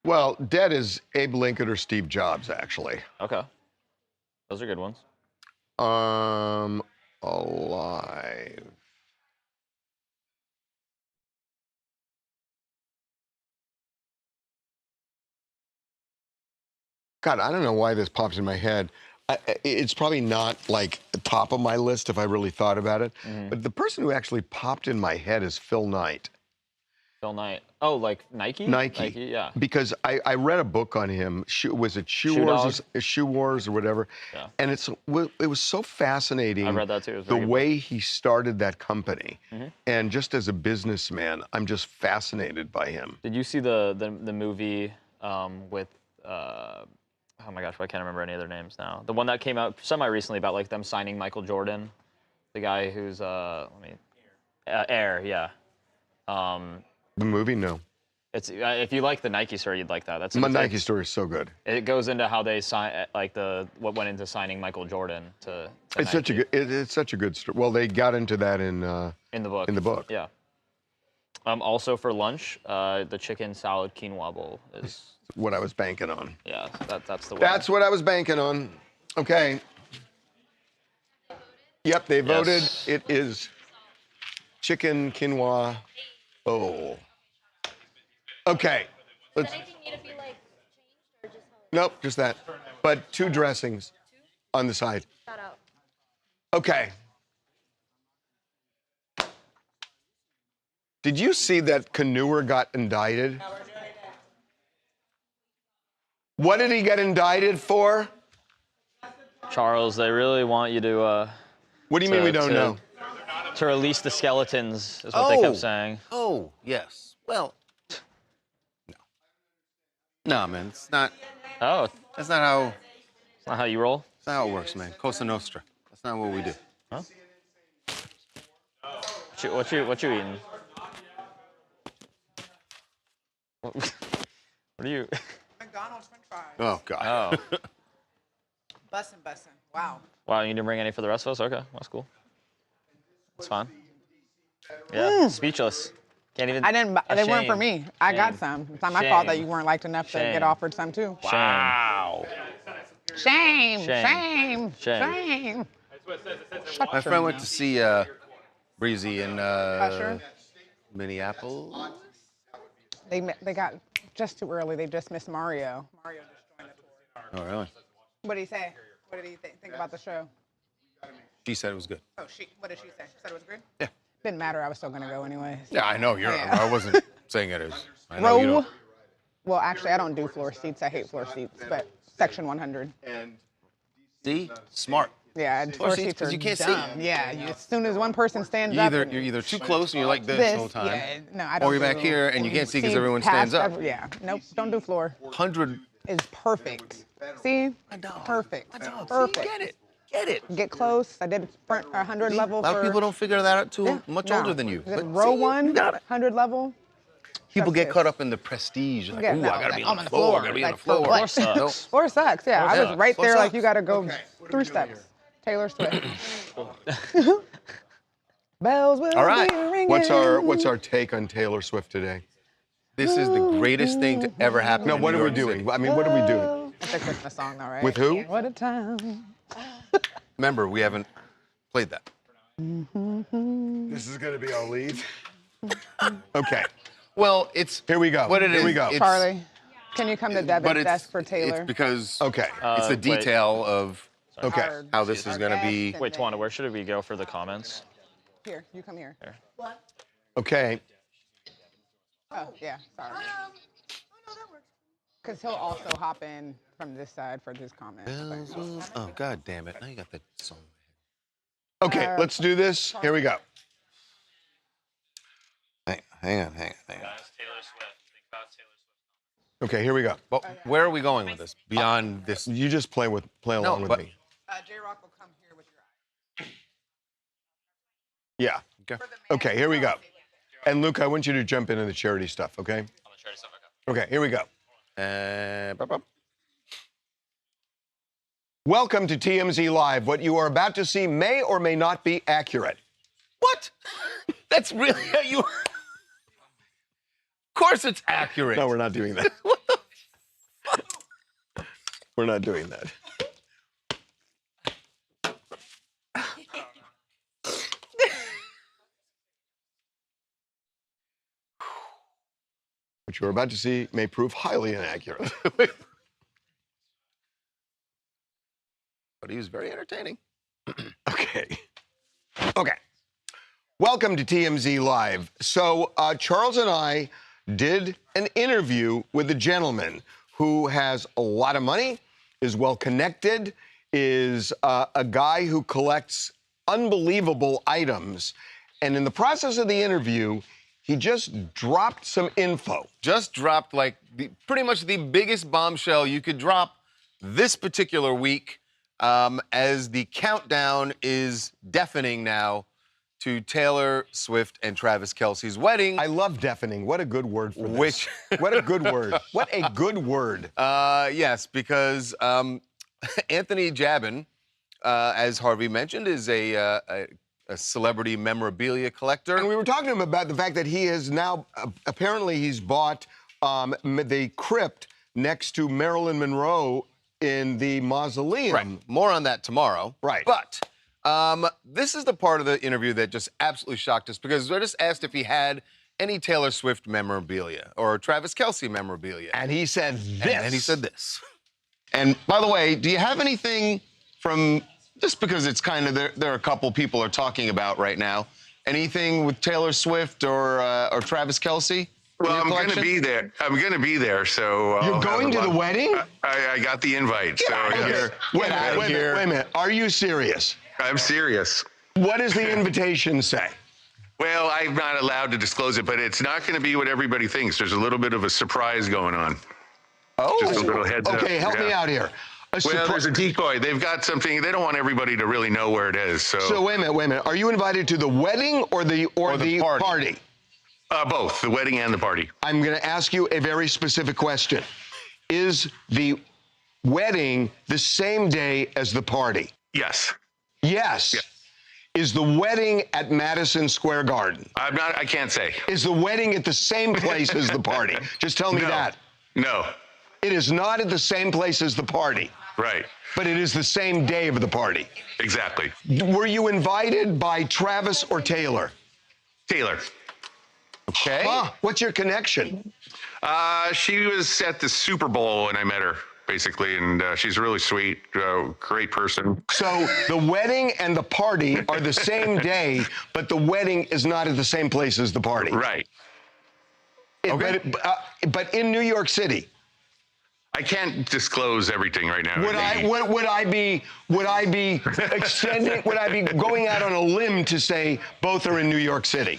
S5: Well, dead is Abe Lincoln or Steve Jobs, actually.
S1: Okay. Those are good ones.
S5: Alive. God, I don't know why this pops in my head. It's probably not like the top of my list if I really thought about it. But the person who actually popped in my head is Phil Knight.
S1: Phil Knight. Oh, like Nike?
S5: Nike.
S1: Yeah.
S5: Because I read a book on him. Was it Shoe
S1: Shoe
S5: Wars?
S1: Dog?
S5: Shoe Wars or whatever.
S1: Yeah.
S5: And it was so fascinating.
S1: I read that too. It was
S5: The
S1: very good.
S5: way he started that company. And just as a businessman, I'm just fascinated by him.
S1: Did you see the movie with oh my gosh, I can't remember any of their names now. The one that came out semi-recently about like them signing Michael Jordan, the guy who's Air, yeah.
S5: The movie? No.
S1: It's if you like the Nike story, you'd like that. That's
S5: My
S1: it's
S5: Nike
S1: like-
S5: story is so good.
S1: It goes into how they sign like what went into signing Michael Jordan to
S5: It's such a
S1: Nike.
S5: good. It's such a good story. Well, they got into that in
S1: in the book.
S5: in the book.
S1: Yeah. Also for lunch, the chicken salad quinoa bowl is
S5: what I was banking on.
S1: yeah. That's the way.
S5: That's what I was banking on. Okay. Yep, they voted.
S1: Yes.
S5: It is chicken quinoa bowl. Okay. let's.
S7: Does anything need to be like changed or just how?
S5: Nope, just that. But 2 dressings on the side.
S7: Shout out.
S5: Okay. Did you see that Canoer got indicted? What did he get indicted for?
S1: Charles, they really want you to.
S5: What do you mean we don't know?
S1: To release the skeletons, is what they kept saying.
S2: Oh, yes. Well, no. No, man, it's not.
S1: Oh,
S2: That's not how.
S1: it's not how you roll?
S2: That's not how it works, man. Cosa Nostra. That's not what we do.
S1: Huh? What you eating? What are you?
S8: McDonald's French fries.
S2: Oh God.
S1: Oh.
S8: Bussin'. Wow.
S1: Wow, you didn't bring any for the rest of us? Okay, that's cool. That's fine. Yeah, speechless. Can't even.
S9: I didn't. They weren't for
S1: Shame.
S9: me. I got
S1: Shame.
S9: some. It's not my fault that
S1: Shame.
S9: you weren't liked enough to
S1: Shame.
S9: get offered some too.
S1: Wow.
S9: Shame.
S1: Shame.
S9: Shame.
S2: My friend went to see Breezy in
S9: Usher.
S2: Minneapolis.
S9: They got just too early. They just missed Mario. Mario just joined the tour.
S2: Oh, really?
S9: What did he say? What did he think about the show?
S2: She said it was good.
S9: Oh, what did she say? She said it was good?
S2: Yeah.
S9: Didn't matter. I was still gonna go anyway.
S2: Yeah, I know.
S9: Yeah.
S2: I wasn't saying it as. I know you
S9: Row.
S2: don't.
S9: Well, actually, I don't do floor seats. I hate floor seats. But section 100.
S2: See, smart.
S9: Yeah, floor
S2: seats,
S9: seats
S2: 'cause
S9: are
S2: you can't see.
S9: dumb. Yeah, as soon as one person stands up.
S2: You're either too close and you're like this the whole time,
S9: Yeah, no, I don't.
S2: or you're back
S9: do-
S2: here and you can't see because everyone stands
S9: past
S2: up.
S9: Yeah, nope, don't do floor.
S2: 100.
S9: Is perfect. See? Perfect. Perfect.
S2: Get it.
S9: Get close. I did front 100 level
S2: A lot
S9: for.
S2: of people don't figure that out too
S9: Yeah,
S2: much
S9: no.
S2: older than you.
S9: Is it
S2: But
S9: row
S2: see,
S9: one,
S2: you got it.
S9: 100 level.
S2: People get
S9: Justice.
S2: caught up in the prestige. Like,
S9: Yeah,
S2: ooh,
S9: no,
S2: I gotta be
S9: like,
S2: on
S9: I'm
S2: the floor. I gotta be on
S9: like,
S2: the floor.
S9: for what?
S1: Floor sucks.
S2: Nope.
S9: Floor sucks. Yeah, I
S2: sucks.
S9: was right
S2: Floor
S9: there. Like
S2: sucks.
S9: you got to go 3 steps. Taylor Swift. Bells will
S2: All right.
S9: be ringing.
S5: What's our take on Taylor Swift today?
S2: This is the greatest thing to ever happen.
S5: No,
S2: in
S5: what
S2: New
S5: are we
S2: York
S5: doing?
S2: City.
S5: I mean, what are we doing?
S9: It's a Christmas song, though, right?
S5: With who?
S9: What a time.
S2: Remember, we haven't played that.
S5: This is going to be our lead. Okay,
S2: Well, it's
S5: here we go.
S2: what it
S5: Here
S2: is.
S5: we go.
S2: It's,
S9: Charlie, can you come to
S2: but
S9: Devin's
S2: it's
S9: desk for Taylor?
S2: It's because
S5: Okay.
S2: it's the
S1: wait.
S2: detail of
S5: Okay.
S9: Our-
S2: how this is gonna be.
S9: our
S1: Wait,
S9: guest
S1: Tawana,
S9: and
S1: where should we go for the comments?
S9: Here, you come here.
S5: Okay.
S9: Oh, yeah, sorry. Because he'll also hop in from this side for his comment.
S2: Oh, God damn it! Now you got that song.
S5: Okay, let's do this. Here we go.
S2: Hang on.
S1: Taylor Swift. Think about Taylor Swift.
S5: Okay, here we go.
S2: But where are we going with this? Beyond this?
S5: You just play along with
S2: but-
S5: me.
S9: J-Rock will come here with your eye.
S5: Yeah.
S2: Okay.
S5: Okay, here we go. And Luke, I want you to jump into the charity stuff, okay?
S1: On the charity stuff, okay.
S5: Okay, here we go.
S2: Bop, bop.
S5: Welcome to TMZ Live. What you are about to see may or may not be accurate.
S2: What? That's really how you. Of course, it's accurate.
S5: No, we're not doing that.
S2: What the?
S5: We're not doing that. What you're about to see may prove highly inaccurate.
S2: But he was very entertaining.
S5: Okay. Okay. Welcome to TMZ Live. So, Charles and I did an interview with a gentleman who has a lot of money, is well connected, is a guy who collects unbelievable items. And in the process of the interview, he just dropped some info.
S2: Just dropped like pretty much the biggest bombshell you could drop this particular week, as the countdown is deafening now to Taylor Swift and Travis Kelce's wedding.
S5: I love deafening. What a good word for this.
S2: Which-
S5: What a good word. What a good word.
S2: Yes, because Anthony Jabin, as Harvey mentioned, is a celebrity memorabilia collector.
S5: And we were talking to him about the fact that he has now, apparently he's bought the crypt next to Marilyn Monroe in the mausoleum.
S2: Right. More on that tomorrow.
S5: Right.
S2: But this is the part of the interview that just absolutely shocked us, because I just asked if he had any Taylor Swift memorabilia or Travis Kelce memorabilia.
S5: And he said this.
S2: And then he said this. And by the way, do you have anything from, just because it's kind of, there are a couple people are talking about right now, anything with Taylor Swift or Travis Kelce?
S10: Well, I'm going to be there. I'm going to be there, so
S5: You're going to the wedding?
S10: I got the invite.
S5: Get out of here. Wait a minute. Are you serious?
S10: I'm serious.
S5: What does the invitation say?
S10: Well, I'm not allowed to disclose it, but it's not going to be what everybody thinks. There's a little bit of a surprise going on.
S5: Oh,
S10: just a little heads up.
S5: Okay, help me out here.
S10: Well, there's a decoy. They've got something. They don't want everybody to really know where it is. So
S5: wait a minute. Are you invited to the wedding or the party?
S10: Both, the wedding and the party.
S5: I'm going to ask you a very specific question. Is the wedding the same day as the party?
S10: Yes.
S5: Yes.
S10: Yeah.
S5: Is the wedding at Madison Square Garden?
S10: I can't say.
S5: Is the wedding at the same place as the party? Just tell me that.
S10: No.
S5: It is not at the same place as the party.
S10: Right.
S5: But it is the same day of the party.
S10: Exactly.
S5: Were you invited by Travis or Taylor?
S10: Taylor.
S5: Okay. Huh. What's your connection?
S10: She was at the Super Bowl and I met her, basically, and she's really sweet, great person.
S5: So the wedding and the party are the same day, but the wedding is not at the same place as the party.
S10: Right.
S5: Okay. But in New York City.
S10: I can't disclose everything right now.
S5: Would I be extending? Would I be going out on a limb to say both are in New York City?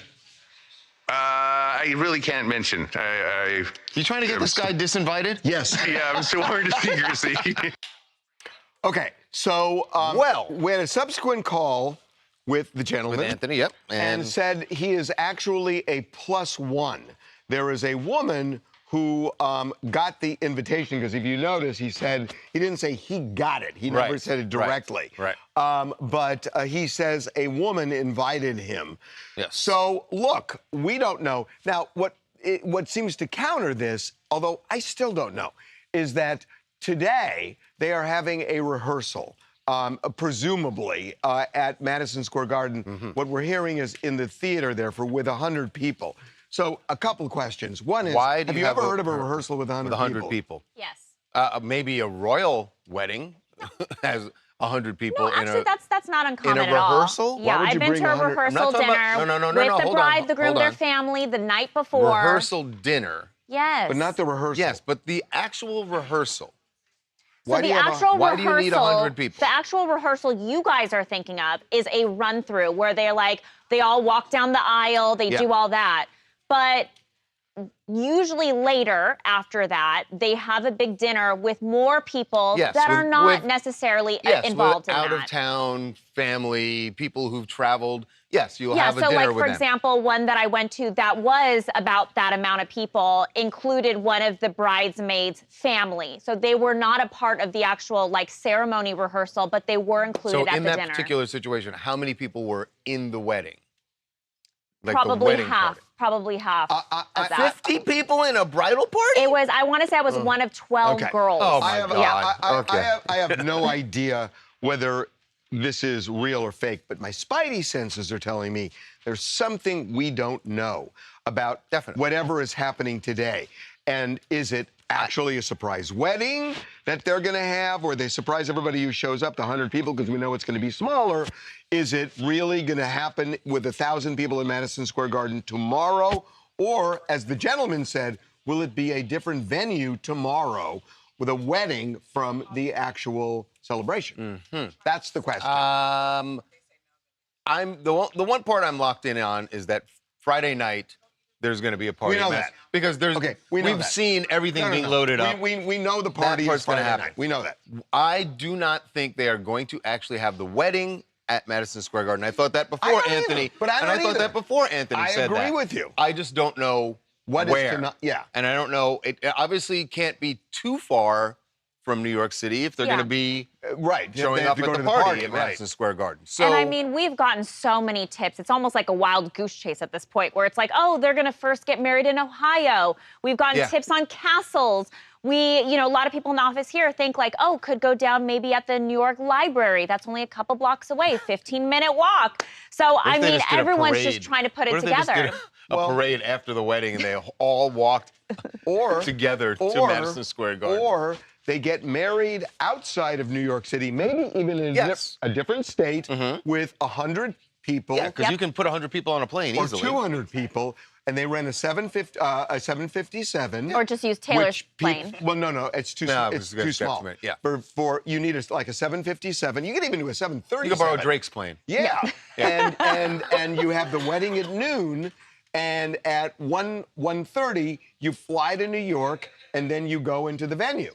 S10: I really can't mention.
S2: You trying to get this guy disinvited?
S5: Yes.
S10: Yeah, I'm sworn to secrecy.
S5: Okay, so we had a subsequent call with the gentleman.
S2: With Anthony, yep.
S5: And said he is actually a +1. There is a woman who got the invitation, because if you notice, he didn't say he got it. He never said it directly.
S2: Right.
S5: But he says a woman invited him.
S2: Yes.
S5: So look, we don't know. Now, what seems to counter this, although I still don't know, is that today they are having a rehearsal, presumably at Madison Square Garden. Mm-hmm. What we're hearing is in the theater there with 100 people. So a couple of questions. One is, have you ever heard of a rehearsal with 100 people?
S7: Yes.
S2: Maybe a royal wedding has 100 people
S7: no, actually, that's not uncommon
S2: in a rehearsal?
S7: At all. Yeah, I've been to a rehearsal dinner with the bride, the groom, their family the night before.
S2: Rehearsal dinner.
S7: Yes.
S5: But not the rehearsal.
S2: Yes, but the actual rehearsal.
S7: So why do you need 100
S2: people?
S7: The actual rehearsal you guys are thinking of is a run-through where they all walk down the aisle, they do all that. But usually later, after that, they have a big dinner with more people that are not necessarily involved in that.
S2: Out-of-town family, people who've traveled. Yes, you'll have a dinner with them.
S7: Yeah, so for example, one that I went to that was about that amount of people included one of the bridesmaids' family. So they were not a part of the actual ceremony rehearsal, but they were included at the dinner.
S2: So in that particular situation, how many people were in the wedding?
S7: Probably half. Probably half of that.
S2: 50 people in a bridal party?
S7: I want to say I was one of 12 girls.
S2: Oh, my God.
S5: I have no idea whether this is real or fake, but my spidey senses are telling me there's something we don't know about whatever is happening today. And is it actually a surprise wedding that they're going to have, or they surprise everybody who shows up, the 100 people, because we know it's going to be smaller? Is it really going to happen with 1,000 people in Madison Square Garden tomorrow? Or, as the gentleman said, will it be a different venue tomorrow with a wedding from the actual celebration? Mm-hmm. That's the question.
S2: The one part I'm locked in on is that Friday night there's going to be a party.
S5: We know that.
S2: Because we've seen everything being loaded up.
S5: We know the party is going to happen. We know that.
S2: I do not think they are going to actually have the wedding at Madison Square Garden. I thought that before Anthony. I thought that before Anthony said that.
S5: I agree with you.
S2: I just don't know where. And I don't know. It obviously can't be too far from New York City if they're going to be showing up at the party at Madison Square Garden. So,
S7: and I mean, we've gotten so many tips. It's almost like a wild goose chase at this point where it's like, oh, they're going to first get married in Ohio. We've gotten tips on castles. A lot of people in the office here think could go down maybe at the New York Library. That's only a couple blocks away, 15-minute walk. So, I mean, everyone's just trying to put it together.
S2: a parade after the wedding, and they all walked together to Madison Square Garden.
S5: Or they get married outside of New York City, maybe even in a different state with 100 people.
S2: Yeah, because you can put 100 people on a plane easily.
S5: Or 200 people, and they rent a 757.
S7: Or just use Taylor's plane.
S5: Well, no, it's too small.
S2: Yeah.
S5: You need like a 757. You can even do a 737.
S2: You can borrow Drake's plane.
S5: Yeah. and you have the wedding at noon, and at 1:30 you fly to New York, and then you go into the venue.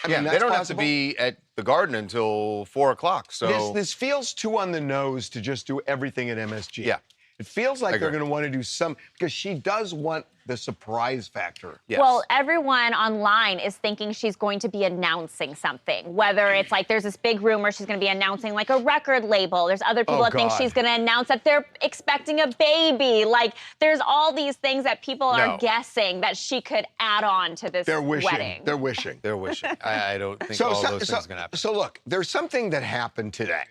S5: I mean,
S2: they don't have to be at the Garden until 4 o'clock. So
S5: this feels too on the nose to just do everything at MSG.
S2: Yeah.
S5: It feels like they're going to want to do some, because she does want the surprise factor.
S2: Yes.
S7: Well, everyone online is thinking she's going to be announcing something, whether it's like there's this big rumor she's going to be announcing like a record label. There's other people that think she's going to announce that they're expecting a baby. Like, there's all these things that people are guessing that she could add on to this wedding.
S5: They're wishing.
S2: They're wishing. I don't think all those things are going to happen.
S5: So look, there's something that happened today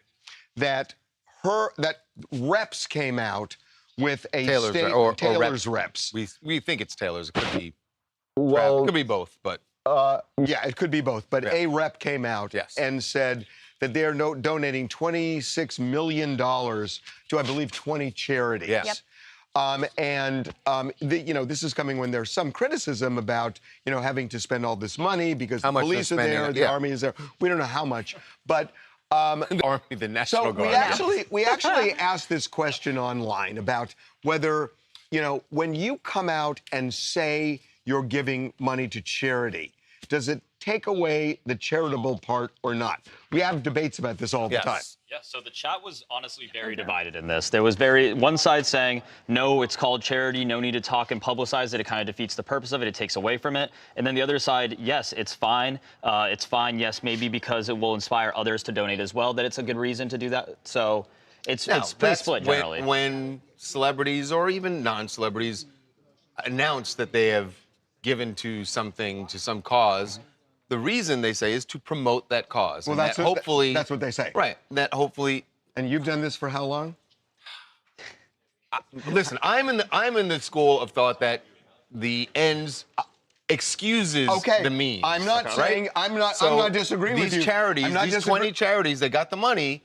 S5: that reps came out with a Taylor's reps.
S2: We think it's Taylor's. It could be.
S5: Well,
S2: it could be both, but.
S5: Yeah, it could be both. But a rep came out and said that they are donating $26 million to, I believe, 20 charities.
S2: Yes.
S5: This is coming when there's some criticism about, having to spend all this money because the police are there, the army is there. We don't know how much, but.
S2: The Army, the National Guard.
S5: We actually asked this question online about whether, when you come out and say you're giving money to charity, does it take away the charitable part or not? We have debates about this all the time.
S1: Yeah, so the chat was honestly very divided in this. There was one side saying, no, it's called charity, no need to talk and publicize it, it kind of defeats the purpose of it, it takes away from it. And then the other side, yes, it's fine, yes, maybe because it will inspire others to donate as well, that it's a good reason to do that. So it's pretty split generally.
S2: When celebrities or even non-celebrities announce that they have given to something, to some cause, the reason they say is to promote that cause.
S5: Well,
S2: and hopefully
S5: that's what they say.
S2: Right. That hopefully.
S5: And you've done this for how long?
S2: Listen, I'm in the school of thought that the ends excuses the means.
S5: I'm not saying I'm not disagreeing with you.
S2: These charities, these 20 charities that got the money,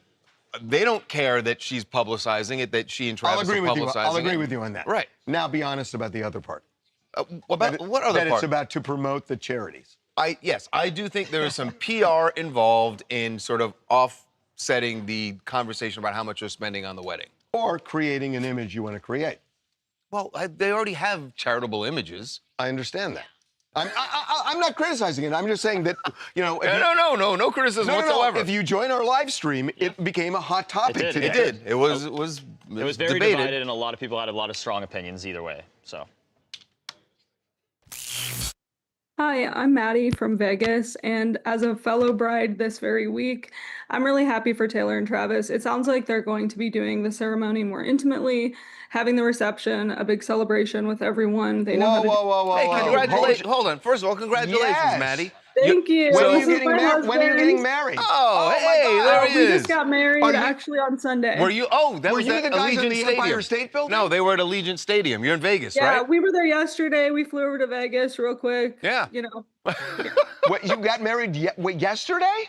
S2: they don't care that she's publicizing it, that she and Travis are publicizing it.
S5: I'll agree with you on that.
S2: Right.
S5: Now be honest about the other part.
S2: What other part?
S5: That it's about to promote the charities.
S2: Yes, I do think there is some PR involved in sort of offsetting the conversation about how much you're spending on the wedding.
S5: Or creating an image you want to create.
S2: Well, they already have charitable images.
S5: I understand that. I'm not criticizing it. I'm just saying that,
S2: No criticism whatsoever.
S5: If you join our live stream, it became a hot topic today.
S2: It did. It was
S1: very divided, and a lot of people had a lot of strong opinions either way. So.
S11: Hi, I'm Maddie from Vegas, and as a fellow bride this very week, I'm really happy for Taylor and Travis. It sounds like they're going to be doing the ceremony more intimately, having the reception, a big celebration with everyone. They know
S2: Whoa. Hey, congratulations. Hold on. First of all, congratulations, Maddie.
S11: Thank you.
S5: When are you getting married?
S2: Oh, hey, there he is.
S11: We just got married actually on Sunday.
S2: Were you? Oh, that was
S5: you the guys in the Empire State Building?
S2: No, they were at Allegiant Stadium. You're in Vegas, right?
S11: Yeah, we were there yesterday. We flew over to Vegas real quick.
S2: Yeah.
S5: What, you got married yesterday?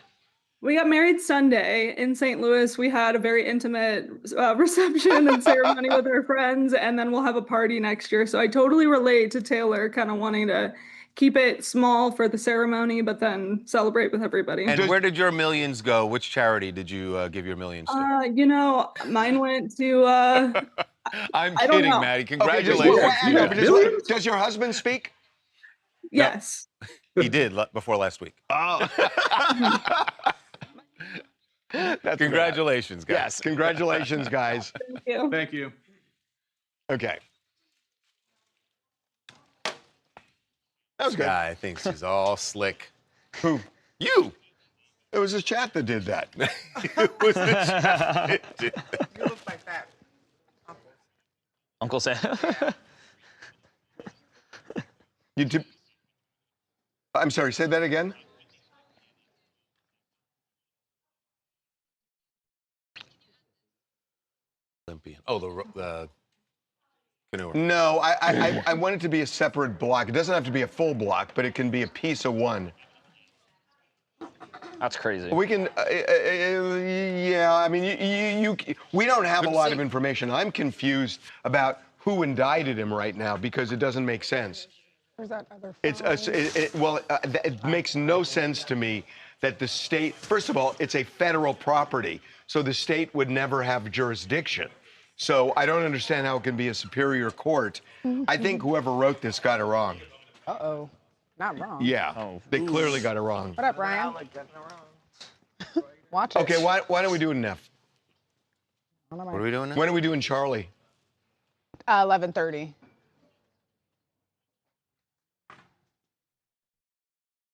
S11: We got married Sunday in St. Louis. We had a very intimate reception and ceremony with our friends, and then we'll have a party next year. So I totally relate to Taylor kind of wanting to keep it small for the ceremony, but then celebrate with everybody.
S2: And where did your millions go? Which charity did you give your millions to?
S11: Mine went to...
S2: I'm kidding, Maddie. Congratulations.
S5: Okay, does your husband speak?
S11: Yes.
S2: No. He did before last week.
S5: Oh.
S2: Congratulations, guys.
S5: Yes, congratulations, guys.
S11: Thank you.
S6: Thank you.
S5: Okay. That was good.
S2: Guy thinks he's all slick.
S5: Who?
S2: You.
S5: It was his chat that did that.
S2: It was the chat that did that.
S8: You look like that.
S1: Uncle Sam.
S5: I'm sorry, say that again?
S2: Olympian. Oh, the
S5: No, I want it to be a separate block. It doesn't have to be a full block, but it can be a piece of one.
S1: That's crazy.
S5: We can, yeah, I mean, we don't have a lot of information. I'm confused about who indicted him right now because it doesn't make sense.
S9: Where's that other phone?
S5: It makes no sense to me that the state, first of all, it's a federal property, so the state would never have jurisdiction. So I don't understand how it can be a superior court. I think whoever wrote this got it wrong.
S9: Uh-oh. Not wrong.
S5: Yeah, they clearly got it wrong.
S9: What up, Ryan? Watch it.
S5: Okay, why don't we do an F?
S2: What are we doing now?
S5: When are we doing Charlie?
S9: 11:30.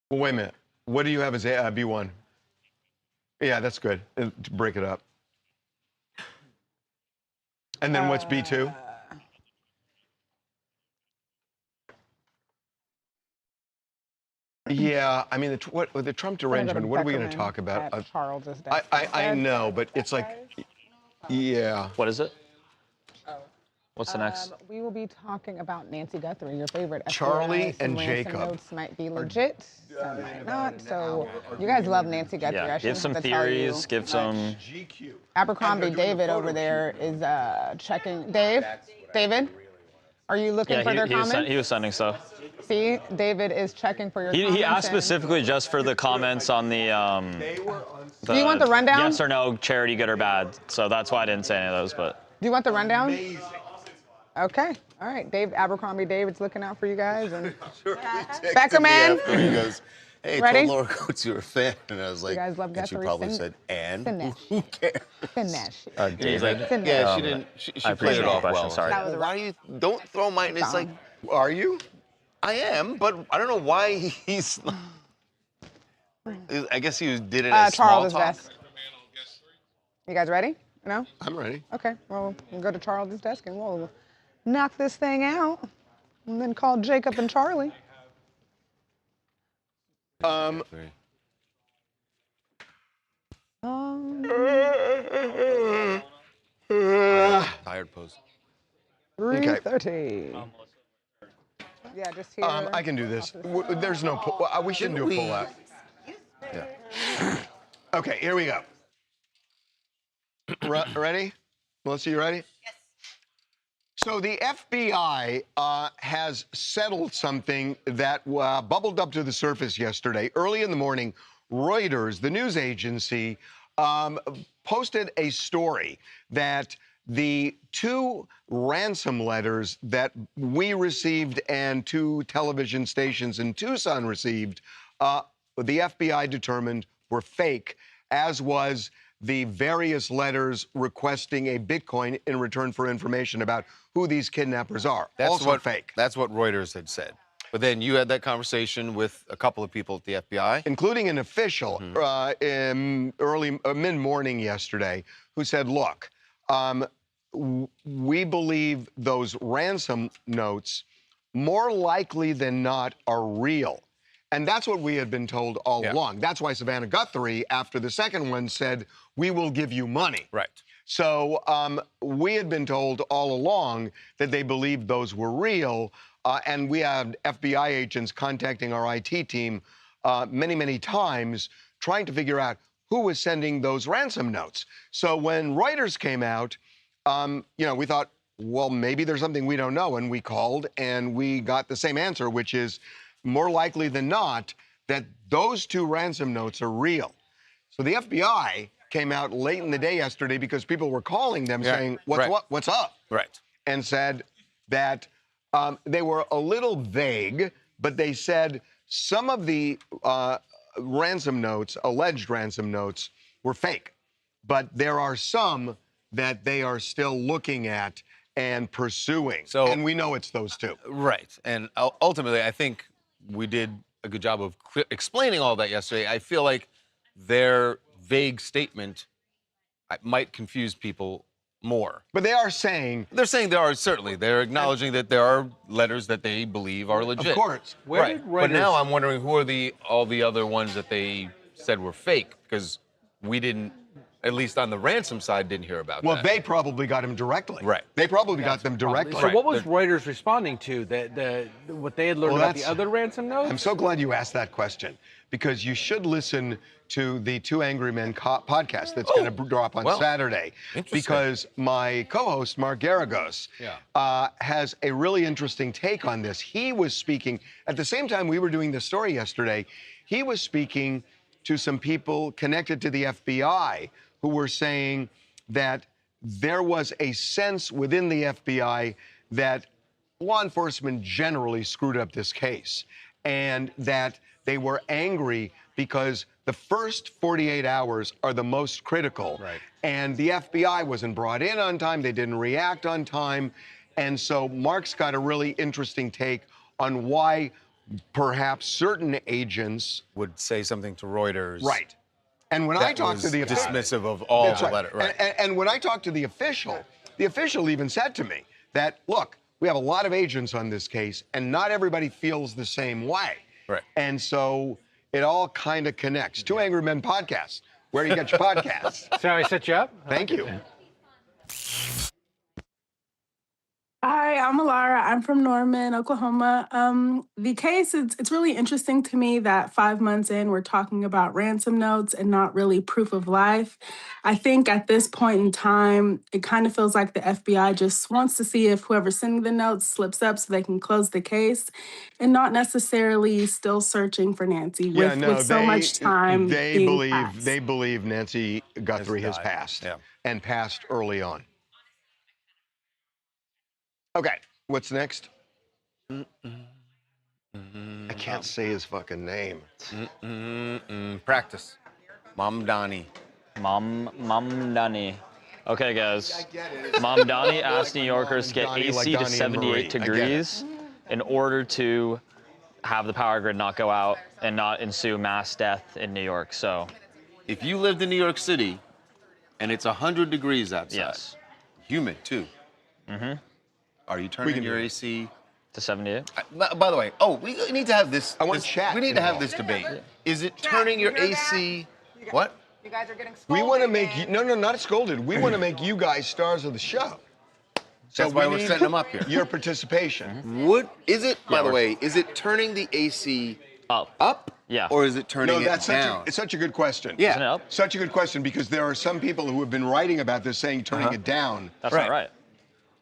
S5: Well, wait a minute. What do you have as B1? Yeah, that's good. Break it up. And then what's B2? Yeah, I mean, the Trump derangement, what are we going to talk about?
S9: Charles's
S5: I know, but it's like, yeah.
S1: What is it? What's the next?
S9: We will be talking about Nancy Guthrie, your favorite.
S5: Charlie
S9: Some
S5: and
S9: ransom
S5: Jacob.
S9: notes might be legit, some might not. So you guys love Nancy Guthrie.
S1: Yeah,
S9: I
S1: give
S9: shouldn't
S1: some
S9: have to tell you.
S1: theories, give some.
S9: Abercrombie David over there is checking. David, are you looking for their comments?
S1: He was sending stuff.
S9: See, David is checking for your comments.
S1: He asked specifically just for the comments on the.
S9: Do you want the rundown?
S1: Yes or no, charity, good or bad. So that's why I didn't say any of those, but.
S9: Do you want the rundown? Okay. All right. Abercrombie David's looking out for you guys. And Beckerman.
S2: He goes, hey,
S9: Ready?
S2: told Laura Coates you were a fan. And I was like,
S9: You guys love
S2: and she
S9: Guthrie.
S2: probably said, and?
S9: Finish.
S2: Who cares?
S9: Finish.
S2: He's like,
S9: Finish.
S2: yeah, she didn't, she
S1: I
S2: played it
S1: appreciate the
S2: off
S1: question,
S2: well.
S1: sorry.
S9: That was
S2: Why do you, don't throw mine. It's like,
S5: Are you?
S2: I am, but I don't know why he's, I guess he did it as small
S9: Charles is
S2: talk.
S9: best. You guys ready? No?
S5: I'm ready.
S9: Okay. Well, we'll go to Charles' desk and we'll knock this thing out and then call Jacob and Charlie.
S2: Tired pose.
S9: 3:30. Yeah, just here.
S5: I can do this. There's no pull. We shouldn't do a pull out.
S2: Yeah.
S5: Okay, here we go. Ready? Melissa, you ready?
S4: Yes.
S5: So the FBI has settled something that bubbled up to the surface yesterday. Early in the morning, Reuters, the news agency, posted a story that the 2 ransom letters that we received and 2 television stations in Tucson received, the FBI determined were fake, as was the various letters requesting a Bitcoin in return for information about who these kidnappers are. Also fake.
S2: That's what Reuters had said. But then you had that conversation with a couple of people at the FBI.
S5: Including an official in mid-morning yesterday who said, look, we believe those ransom notes more likely than not are real. And that's what we had been told all along. That's why Savannah Guthrie, after the second one, said, we will give you money.
S2: Right.
S5: So we had been told all along that they believed those were real. And we had FBI agents contacting our IT team many, many times trying to figure out who was sending those ransom notes. So when Reuters came out, we thought, well, maybe there's something we don't know. And we called and we got the same answer, which is more likely than not that those 2 ransom notes are real. So the FBI came out late in the day yesterday because people were calling them saying, what's up?
S2: Right.
S5: And said that they were a little vague, but they said some of the ransom notes, alleged ransom notes, were fake. But there are some that they are still looking at and pursuing. And we know it's those 2.
S2: Right. And ultimately, I think we did a good job of explaining all that yesterday. I feel like their vague statement might confuse people more.
S5: But they are saying...
S2: They're saying there are, certainly. They're acknowledging that there are letters that they believe are legit.
S5: Of course.
S2: But now I'm wondering who are all the other ones that they said were fake, because we didn't at least on the ransom side, didn't hear about
S5: Well,
S2: that.
S5: they probably got him directly.
S2: Right.
S5: They probably got them directly.
S12: So what was Reuters responding to? What they had learned about the other ransom notes?
S5: I'm so glad you asked that question because you should listen to the Two Angry Men podcast that's going to drop on Saturday. Because my co-host, Mark Garagos, has a really interesting take on this. He was speaking, at the same time we were doing the story yesterday, he was speaking to some people connected to the FBI who were saying that there was a sense within the FBI that law enforcement generally screwed up this case and that they were angry because the first 48 hours are the most critical.
S2: Right.
S5: And the FBI wasn't brought in on time, they didn't react on time. And so Mark's got a really interesting take on why perhaps certain agents
S2: would say something to Reuters.
S5: Right. And when I talked to the official,
S2: dismissive of all
S5: That's
S2: the
S5: right.
S2: letter. Right.
S5: And when I talked to the official even said to me that, look, we have a lot of agents on this case, and not everybody feels the same way.
S2: Right.
S5: And so it all kind of connects. Two Angry Men podcast, where you get your podcasts.
S12: So I set you up?
S5: Thank you.
S13: Hi, I'm Alara. I'm from Norman, Oklahoma. The case, it's really interesting to me that 5 months in, we're talking about ransom notes and not really proof of life. I think at this point in time, it kind of feels like the FBI just wants to see if whoever's sending the notes slips up so they can close the case and not necessarily still searching for Nancy with so much time being passed.
S5: They believe Nancy Guthrie has passed and passed early on. Okay, what's next? I can't say his fucking name.
S2: Practice. Mamdani.
S1: Mamdani. Okay, guys. Mamdani asked New Yorkers to get AC to 78 degrees in order to have the power grid not go out and not ensue mass death in New York. So,
S14: if you lived in New York City and it's 100 degrees outside, humid too. Are you turning your AC
S1: to 78?
S14: By the way, we need to have this.
S5: I want chat.
S14: We need to have this debate. Is it turning your AC? What?
S9: You guys are getting scolded.
S5: We want to make you, no, not scolded. We want to make you guys stars of the show. So
S14: That's why we're setting them up here.
S5: Your participation.
S14: Is it, by the way, is it turning the AC up?
S1: Yeah.
S14: Or is it turning it down?
S5: It's such a good question.
S14: Yeah.
S1: Isn't it up?
S5: Such a good question because there are some people who have been writing about this saying turning it down.
S1: That's not right.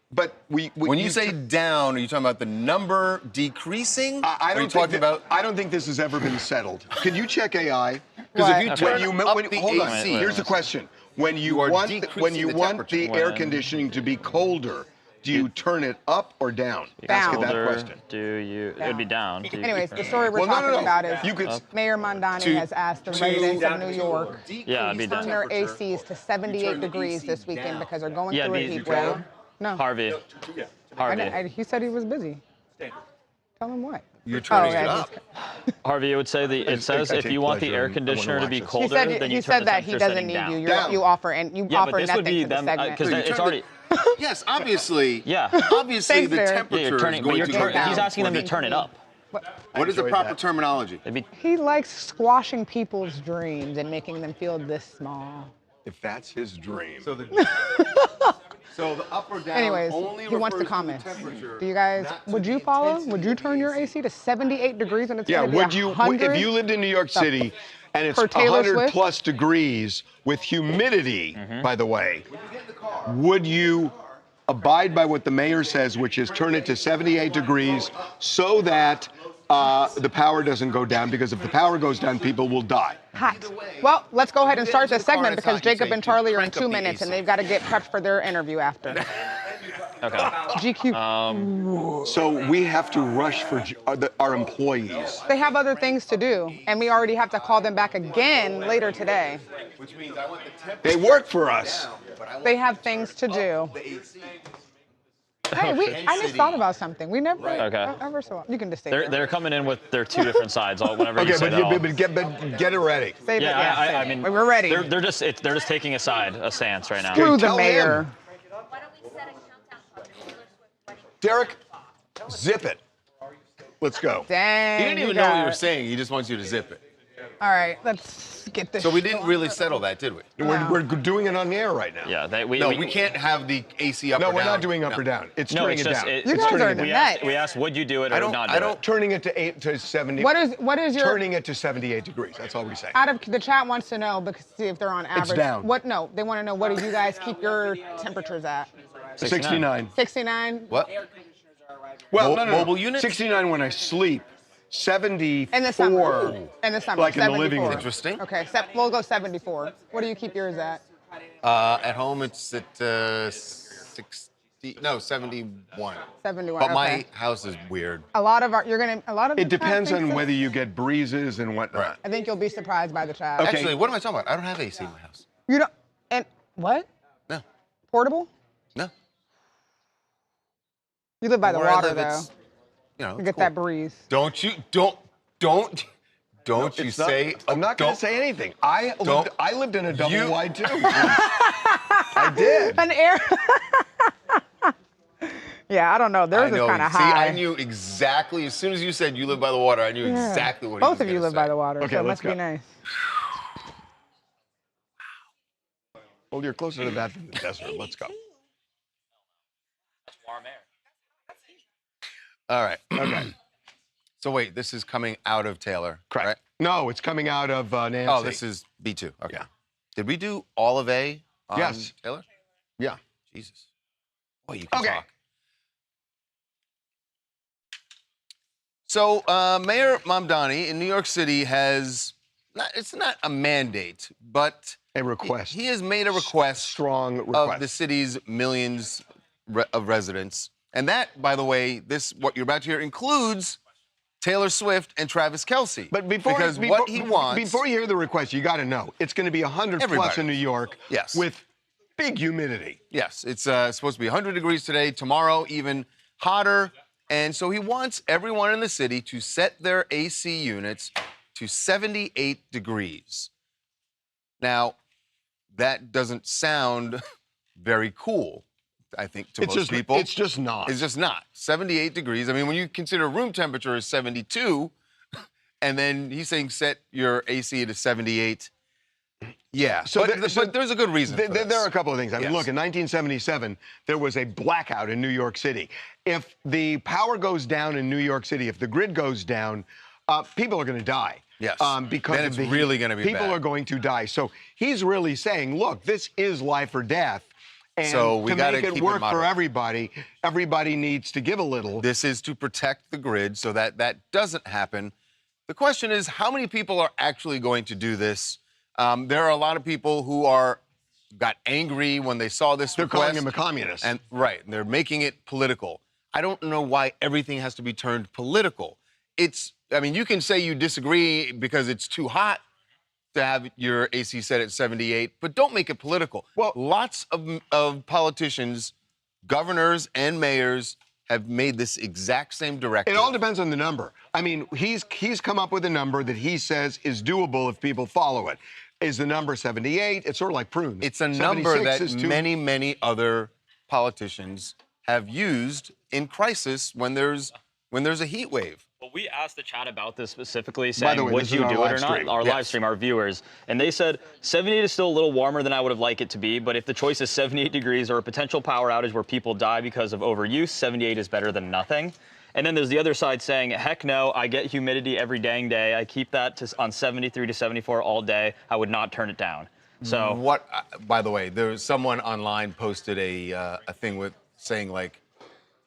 S5: But
S14: when you say down, are you talking about the number decreasing?
S5: I don't think this has ever been settled. Can you check AI?
S14: Because if you turn up the
S5: hold on.
S14: AC,
S5: Here's the question: When you want the air conditioning to be colder, do you turn it up or down? Ask that question.
S1: It'd be down.
S9: Anyways, the story we're talking about is Mayor Mamdani has asked the residents of New York to turn their ACs to 78 degrees this weekend because they're going through a heat wave. No.
S1: Harvey.
S9: He said he was busy. Tell him what?
S14: You're turning it up.
S1: Harvey, it would say it says if you want the air conditioner to be colder, then you
S9: he
S1: turn
S9: said
S1: the
S9: that he
S1: temperature
S9: doesn't
S1: setting
S9: need
S1: down.
S9: you. You offer offer
S1: this would
S9: nothing
S1: be
S9: to the
S1: them
S9: segment.
S1: because it's already.
S14: Yes, obviously.
S1: Yeah.
S14: Obviously,
S9: Thanks,
S14: the
S9: Derek.
S14: temperature is going to go down.
S1: He's asking them to turn it up.
S14: What is the proper terminology?
S9: He likes squashing people's dreams and making them feel this small.
S5: If that's his dream.
S14: So the up or down
S9: Anyways,
S14: only
S9: he wants the
S14: refers to
S9: comments.
S14: temperature,
S9: Do you guys,
S14: not to
S9: would you
S14: the
S9: follow?
S14: intensity
S9: Would you turn your AC to 78 degrees and it's
S5: Yeah,
S9: going to be
S5: would you,
S9: 100?
S5: if you lived in New York City and it's
S9: For Taylor
S5: 100
S9: Swift?
S5: plus degrees with humidity, by the way, would you abide by what the mayor says, which is turn it to 78 degrees so that the power doesn't go down? Because if the power goes down, people will die.
S9: Hot. Well, let's go ahead and start this segment because Jacob and Charlie are in 2 minutes and they've got to get prepped for their interview after.
S1: Okay.
S9: GQ.
S5: So we have to rush for our employees.
S9: They have other things to do, and we already have to call them back again later today.
S14: Which means I want the temperature.
S5: They work for us.
S9: They have things to do. Hey, I just thought about something. We never ever saw. You can just say
S1: They're coming in with their two different sides. Whenever you say
S5: but get it ready.
S9: Save it.
S1: I mean,
S9: we're ready.
S1: They're just taking a stance right now.
S9: Screw the mayor.
S5: Derek, zip it. Let's go.
S9: Dang.
S14: He didn't even know what you were saying. He just wants you to zip it.
S9: All right, let's get this.
S2: So we didn't really settle that, did we?
S5: We're doing it on the air right now.
S1: Yeah,
S2: we can't have the AC up or
S5: No,
S2: down.
S5: we're not doing up or down. It's turning it down.
S9: You guys are nuts.
S1: We asked, would you do it or not do it?
S5: Turning it to 70.
S9: What is your
S5: turning it to 78 degrees? That's all we say.
S9: out of the chat wants to know because see if they're on average.
S5: It's down.
S9: What? No, they want to know what do you guys keep your temperatures at?
S5: 69.
S9: 69.
S2: What?
S5: Well,
S2: mobile units?
S5: 69 when I sleep. 74.
S9: In the summer. In the summer.
S5: Like in the
S9: 74.
S5: living room.
S2: Interesting.
S9: Okay, we'll go 74. What do you keep yours at?
S2: At home, it's at 60. No, 71.
S9: 71.
S2: But
S9: okay.
S2: my house is weird.
S9: A lot of
S5: It depends on
S9: so.
S5: whether you get breezes and whatnot.
S2: Right.
S9: I think you'll be surprised by the chat.
S5: Okay.
S2: Actually, what am I talking about? I don't have AC in my house.
S9: You don't. And what?
S2: No.
S9: Portable?
S2: No.
S9: You live by the
S2: Where I
S9: water,
S2: live,
S9: though.
S2: it's, you know,
S9: You
S2: it's
S9: get
S2: cool.
S9: that breeze.
S2: Don't you say.
S5: I'm not going to say anything. I lived in a double wide too.
S9: I
S5: did.
S9: An air. Yeah, I don't know. Theirs is kind of high.
S2: See, I knew exactly. As soon as you said you live by the water, I knew exactly what.
S9: Both
S2: he was
S9: of you
S2: gonna
S9: live
S2: say.
S9: by the water,
S5: Okay,
S9: so it
S5: let's
S9: must be
S5: go.
S9: nice.
S5: Well, you're closer to that than the desert. Let's go.
S3: Warm air.
S2: All right.
S5: Okay.
S2: So wait, this is coming out of Taylor,
S5: Correct.
S2: right?
S5: No, it's coming out of Nancy.
S2: Oh, this is B2. Okay.
S5: Yeah.
S2: Did we do all of A on
S5: Yes.
S2: Taylor?
S5: Yeah.
S2: Jesus. Boy, you can talk. So Mayor Mamdani in New York City has, it's not a mandate, but
S5: a request.
S2: He has made a request
S5: strong request
S2: of the city's millions of residents. And that, by the way, what you're about to hear includes Taylor Swift and Travis Kelce.
S5: But
S2: what he wants.
S5: Before you hear the request, you got to know it's going to be 100 plus in New York.
S2: Yes.
S5: With big humidity.
S2: Yes, it's supposed to be 100 degrees today. Tomorrow, even hotter. And so he wants everyone in the city to set their AC units to 78 degrees. Now, that doesn't sound very cool, I think, to most people.
S5: It's just not.
S2: It's just not. 78 degrees. I mean, when you consider room temperature is 72, and then he's saying set your AC to 78. Yeah, but there's a good reason for this.
S5: There are a couple of things. I mean, look, in 1977, there was a blackout in New York City. If the power goes down in New York City, if the grid goes down, people are going to die.
S2: Yes.
S5: Because
S2: then it's really going to be
S5: people
S2: bad.
S5: are going to die. So he's really saying, look, this is life or death. And
S2: so we
S5: to
S2: gotta
S5: make it
S2: keep
S5: work
S2: moderate.
S5: for everybody needs to give a little.
S2: This is to protect the grid so that that doesn't happen. The question is, how many people are actually going to do this? There are a lot of people who got angry when they saw this request.
S5: They're calling him a communist.
S2: And right, they're making it political. I don't know why everything has to be turned political. I mean, you can say you disagree because it's too hot to have your AC set at 78, but don't make it political. Well, lots of politicians, governors and mayors have made this exact same directive.
S5: It all depends on the number. I mean, he's come up with a number that he says is doable if people follow it. Is the number 78? It's sort of like prunes.
S2: It's a number that
S5: many
S2: many other politicians have used in crisis when there's a heat wave.
S1: Well, we asked the chat about this specifically,
S5: By
S1: saying,
S5: the way,
S1: would
S5: this
S1: you
S5: is our
S1: do it or
S5: live
S1: not?
S5: stream.
S1: Our
S5: Yes.
S1: live stream, our viewers. And they said 78 is still a little warmer than I would have liked it to be, but if the choice is 78 degrees or a potential power outage where people die because of overuse, 78 is better than nothing. And then there's the other side saying, heck no, I get humidity every dang day. I keep that on 73 to 74 all day. I would not turn it down. So
S2: By the way, there was someone online posted a thing with saying like,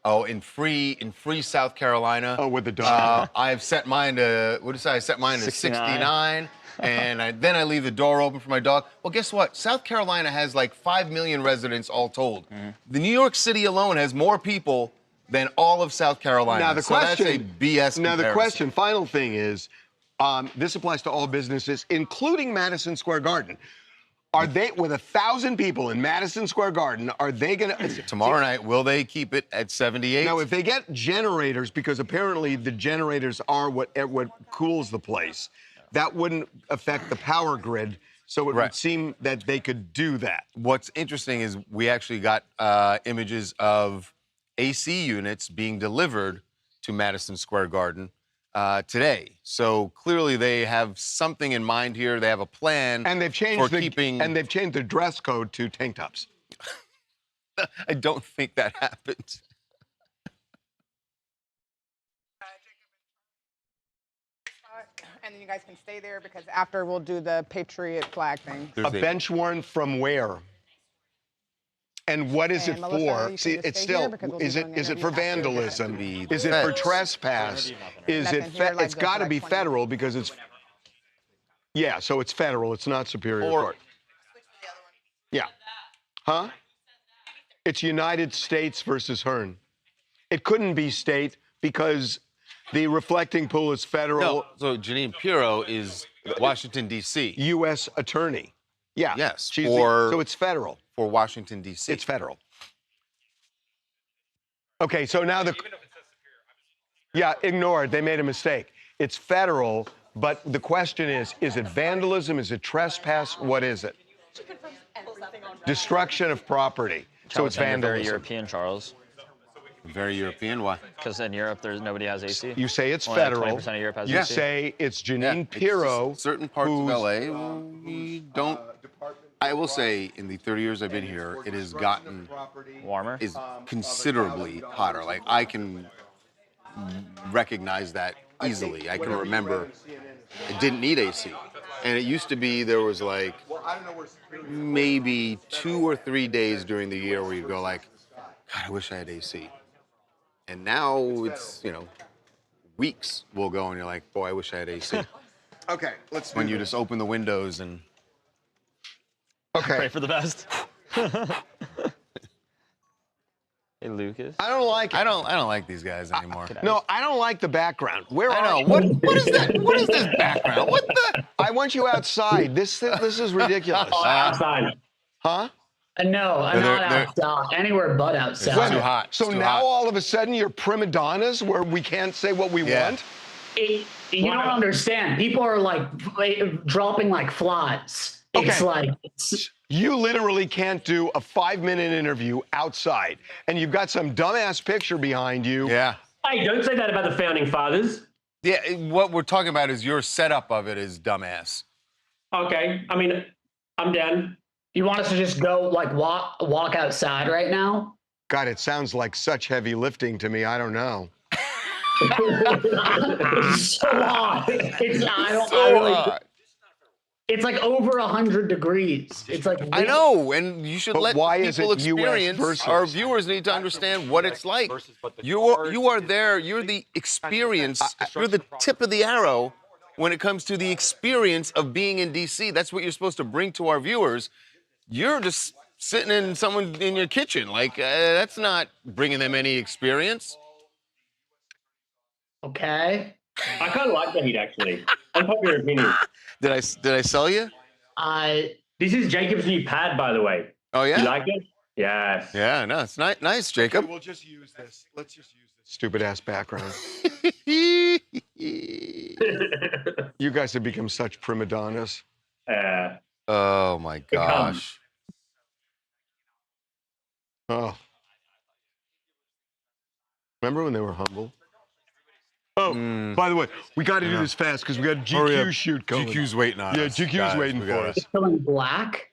S2: oh, in free South Carolina.
S5: Oh, with the dog.
S2: I've set mine to, what did I say? I set mine to 69. And then I leave the door open for my dog. Well, guess what? South Carolina has like 5 million residents all told. The New York City alone has more people than all of South Carolina.
S5: Now the
S2: so
S5: question,
S2: that's a BS
S5: Now the
S2: comparison.
S5: final thing is, this applies to all businesses, including Madison Square Garden. Are they, with 1,000 people in Madison Square Garden, are they going to...
S2: Tomorrow night, will they keep it at 78?
S5: Now, if they get generators, because apparently the generators are what cools the place, that wouldn't affect the power grid, so it would seem that they could do that.
S2: What's interesting is we actually got images of AC units being delivered to Madison Square Garden. today. So clearly they have something in mind here. They have a plan.
S5: And they've changed the dress code to tank tops.
S2: I don't think that happened.
S9: And then you guys can stay there because after we'll do the Patriot flag thing.
S5: A bench warrant from where? And what is it for? See, it's still, is it for vandalism? Is it for trespass? Is it, it's got to be federal because it's, yeah, so it's federal, it's not Superior Court. Yeah. Huh? It's United States versus Hearn. It couldn't be state because the reflecting pool is federal.
S2: No, so Jeanine Pirro is Washington, D.C.
S5: U.S. attorney. Yeah.
S2: Yes.
S5: So it's federal.
S2: For Washington, D.C.
S5: It's federal. Okay, so now yeah, ignore it. They made a mistake. It's federal, but the question is it vandalism? Is it trespass? What is it? Destruction of property. So it's vandalism.
S1: Very European, Charles.
S2: Very European? Why?
S1: Because in Europe, nobody has AC.
S5: You say it's
S1: Only
S5: federal.
S1: 20% of Europe has
S5: you
S1: AC.
S5: say it's Jeanine Pirro.
S2: Certain parts of LA, we don't. I will say, in the 30 years I've been here, it has gotten
S1: warmer.
S2: Is considerably hotter. Like I can recognize that easily. I can remember it didn't need AC, and it used to be there was like maybe 2 or 3 days during the year where you go like, God, I wish I had AC. And now it's, weeks will go and you're like, boy, I wish I had AC.
S5: Okay, let's
S2: when you just open the windows and
S1: pray for the best. Hey, Lucas.
S5: I don't like it.
S2: I don't like these guys anymore.
S5: No, I don't like the background. Where
S2: I know.
S5: are
S2: What is that? What is this background? What the?
S5: I want you outside. This is ridiculous.
S15: Outside.
S5: Huh?
S15: No, I'm not outside. Anywhere but outside.
S2: It's too hot.
S5: So now all of a sudden you're prima donnas where we can't say what we want?
S15: You don't understand. People are like dropping like flies.
S5: Okay.
S15: It's like
S5: you literally can't do a 5-minute interview outside, and you've got some dumbass picture behind you.
S2: Yeah.
S15: Hey, don't say that about the founding fathers.
S2: Yeah, what we're talking about is your setup of it is dumbass.
S15: Okay, I mean, I'm down. You want us to just go like walk outside right now?
S5: God, it sounds like such heavy lifting to me. I don't know.
S15: It's so hot. It's like over 100 degrees. It's like
S2: I know, and you should let
S5: why
S2: people
S5: is it
S2: experience.
S5: US versus?
S2: Our viewers need to understand what it's like. You are there. You're the experience. You're the tip of the arrow when it comes to the experience of being in D.C. That's what you're supposed to bring to our viewers. You're just sitting in your kitchen. Like that's not bringing them any experience.
S15: Okay. I kind of like the heat, actually. Unpopular opinion.
S2: Did I sell you?
S15: This is Jacob's new pad, by the way.
S2: Oh yeah.
S15: You like it? Yes.
S2: Yeah. No, it's nice, Jacob.
S5: Okay, we'll just use this. Let's just use this stupid ass background. You guys have become such prima donnas.
S2: Oh my gosh.
S5: Oh. Remember when they were humble? Oh, by the way, we got to do this fast because we got a GQ shoot coming.
S2: GQ's waiting on us.
S5: Yeah, GQ's waiting for us.
S15: Feeling black?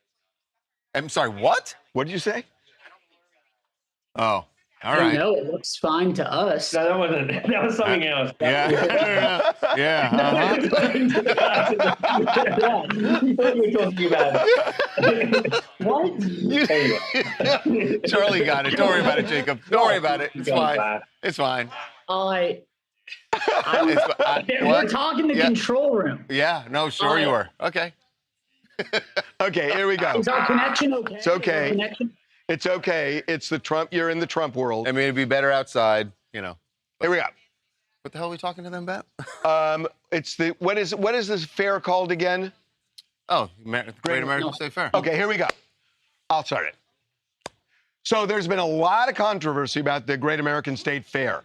S2: I'm sorry, what?
S5: What did you say?
S2: Oh, all right.
S15: No, it looks fine to us. No, that wasn't. That was something else.
S2: Yeah. Yeah.
S15: You thought you were talking about what?
S2: Charlie got it. Don't worry about it, Jacob. Don't worry about it. It's fine. It's fine.
S15: We're talking the control room.
S2: Yeah. No, sure you were. Okay.
S5: Okay, here we go.
S15: Is our connection okay?
S5: It's okay. It's okay. It's the Trump. You're in the Trump world.
S2: I mean, it'd be better outside, Here
S5: we go.
S2: What the hell are we talking to them about?
S5: It's the what is this fair called again?
S2: Oh, Great American State Fair.
S5: Okay, here we go. I'll start it. So there's been a lot of controversy about the Great American State Fair.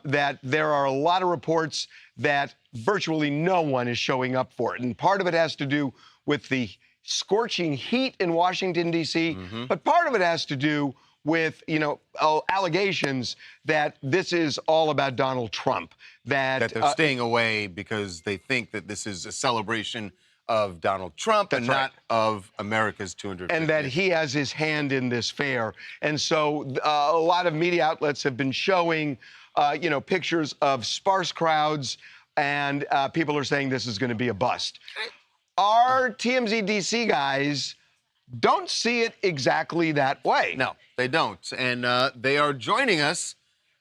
S5: That there are a lot of reports that virtually no one is showing up for it, and part of it has to do with the scorching heat in Washington, D.C., but part of it has to do with, allegations that this is all about Donald Trump.
S2: That they're staying away because they think that this is a celebration of Donald Trump and not of America's 250th.
S5: And that he has his hand in this fair. And so a lot of media outlets have been showing, pictures of sparse crowds, and people are saying this is going to be a bust. Our TMZ DC guys don't see it exactly that way.
S2: No, they don't. And they are joining us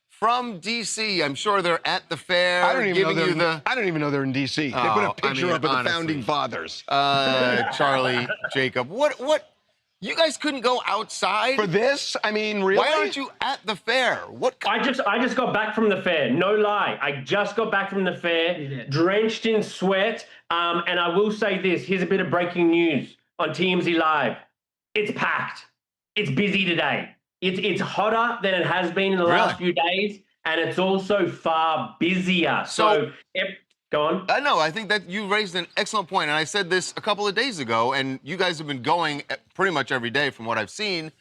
S2: from D.C. I'm sure they're at the fair.
S5: I don't even know they're in D.C. They put a picture up of the founding fathers.
S2: Charlie, Jacob, what? You guys couldn't go outside
S5: for this? I mean, really?
S2: Why aren't you at the fair?
S16: I just got back from the fair. No lie, I just got back from the fair, drenched in sweat. And I will say this: here's a bit of breaking news on TMZ Live. It's packed. It's busy today. It's hotter than it has been in the last few days, and it's also far busier. So go on.
S2: No, I think that you raised an excellent point, and I said this a couple of days ago, and you guys have been going pretty much every day from what I've seen.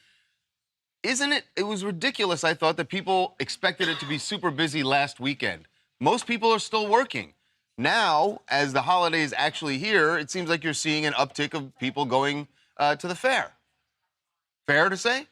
S2: Isn't it? It was ridiculous, I thought, that people expected it to be super busy last weekend. Most people are still working. Now, as the holiday is actually here, it seems like you're seeing an uptick of people going to the fair. Fair to say?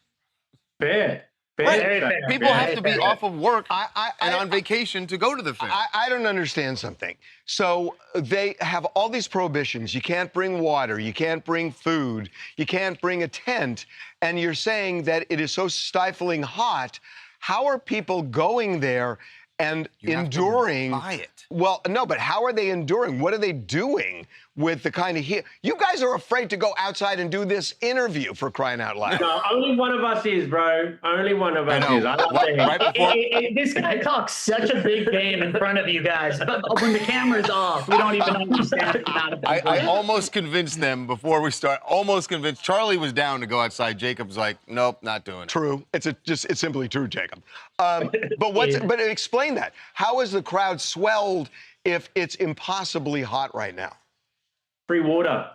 S16: Fair.
S2: Right. People have to be off of work and on vacation to go to the fair.
S5: I don't understand something. So they have all these prohibitions. You can't bring water. You can't bring food. You can't bring a tent. And you're saying that it is so stifling hot. How are people going there and enduring?
S2: Buy it.
S5: Well, no, but how are they enduring? What are they doing with the kind of heat? You guys are afraid to go outside and do this interview, for crying out loud.
S16: No, only one of us is, bro. Only one of us is.
S15: This guy talks such a big game in front of you guys, but when the camera's off, we don't even understand the amount of
S2: I almost convinced them before we start. Almost convinced. Charlie was down to go outside. Jacob's like, nope, not doing it.
S5: True. It's simply true, Jacob. But explain that. How is the crowd swelled if it's impossibly hot right now?
S16: Free water.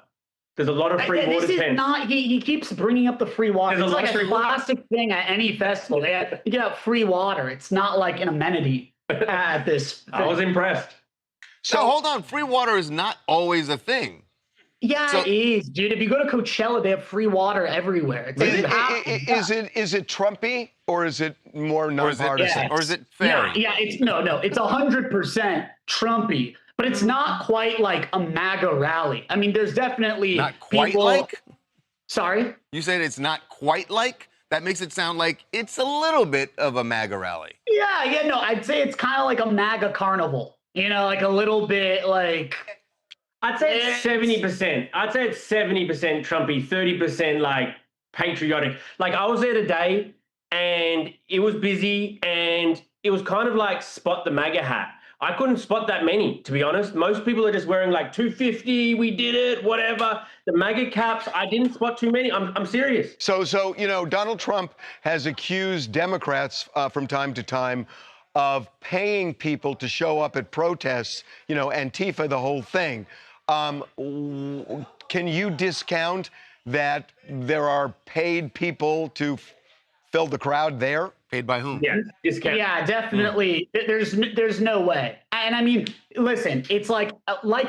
S16: There's a lot of free water.
S15: This is not. He keeps bringing up the free water. It's like a classic thing at any festival. They have to get out free water. It's not like an amenity at this.
S16: I was impressed.
S2: So hold on. Free water is not always a thing.
S15: Yeah, it is, dude. If you go to Coachella, they have free water everywhere.
S5: Is it Trumpy or is it more nonpartisan?
S2: Or is it fairy?
S15: Yeah. It's no. It's 100% Trumpy. But it's not quite like a MAGA rally. I mean, there's definitely
S2: not quite
S15: people...
S2: like.
S15: Sorry?
S2: You said it's not quite like? That makes it sound like it's a little bit of a MAGA rally.
S15: Yeah, no, I'd say it's kind of like a MAGA carnival. Like a little bit like...
S16: I'd say it's 70%. I'd say it's 70% Trumpy, 30% like patriotic. Like I was there today and it was busy and it was kind of like spot the MAGA hat. I couldn't spot that many, to be honest. Most people are just wearing like 250, we did it, whatever. The MAGA caps, I didn't spot too many. I'm serious.
S5: So Donald Trump has accused Democrats from time to time of paying people to show up at protests, Antifa, the whole thing. Can you discount that there are paid people to fill the crowd there?
S2: Paid by whom?
S16: Yeah, discount.
S15: Yeah, definitely. There's no way. And I mean, listen, it's like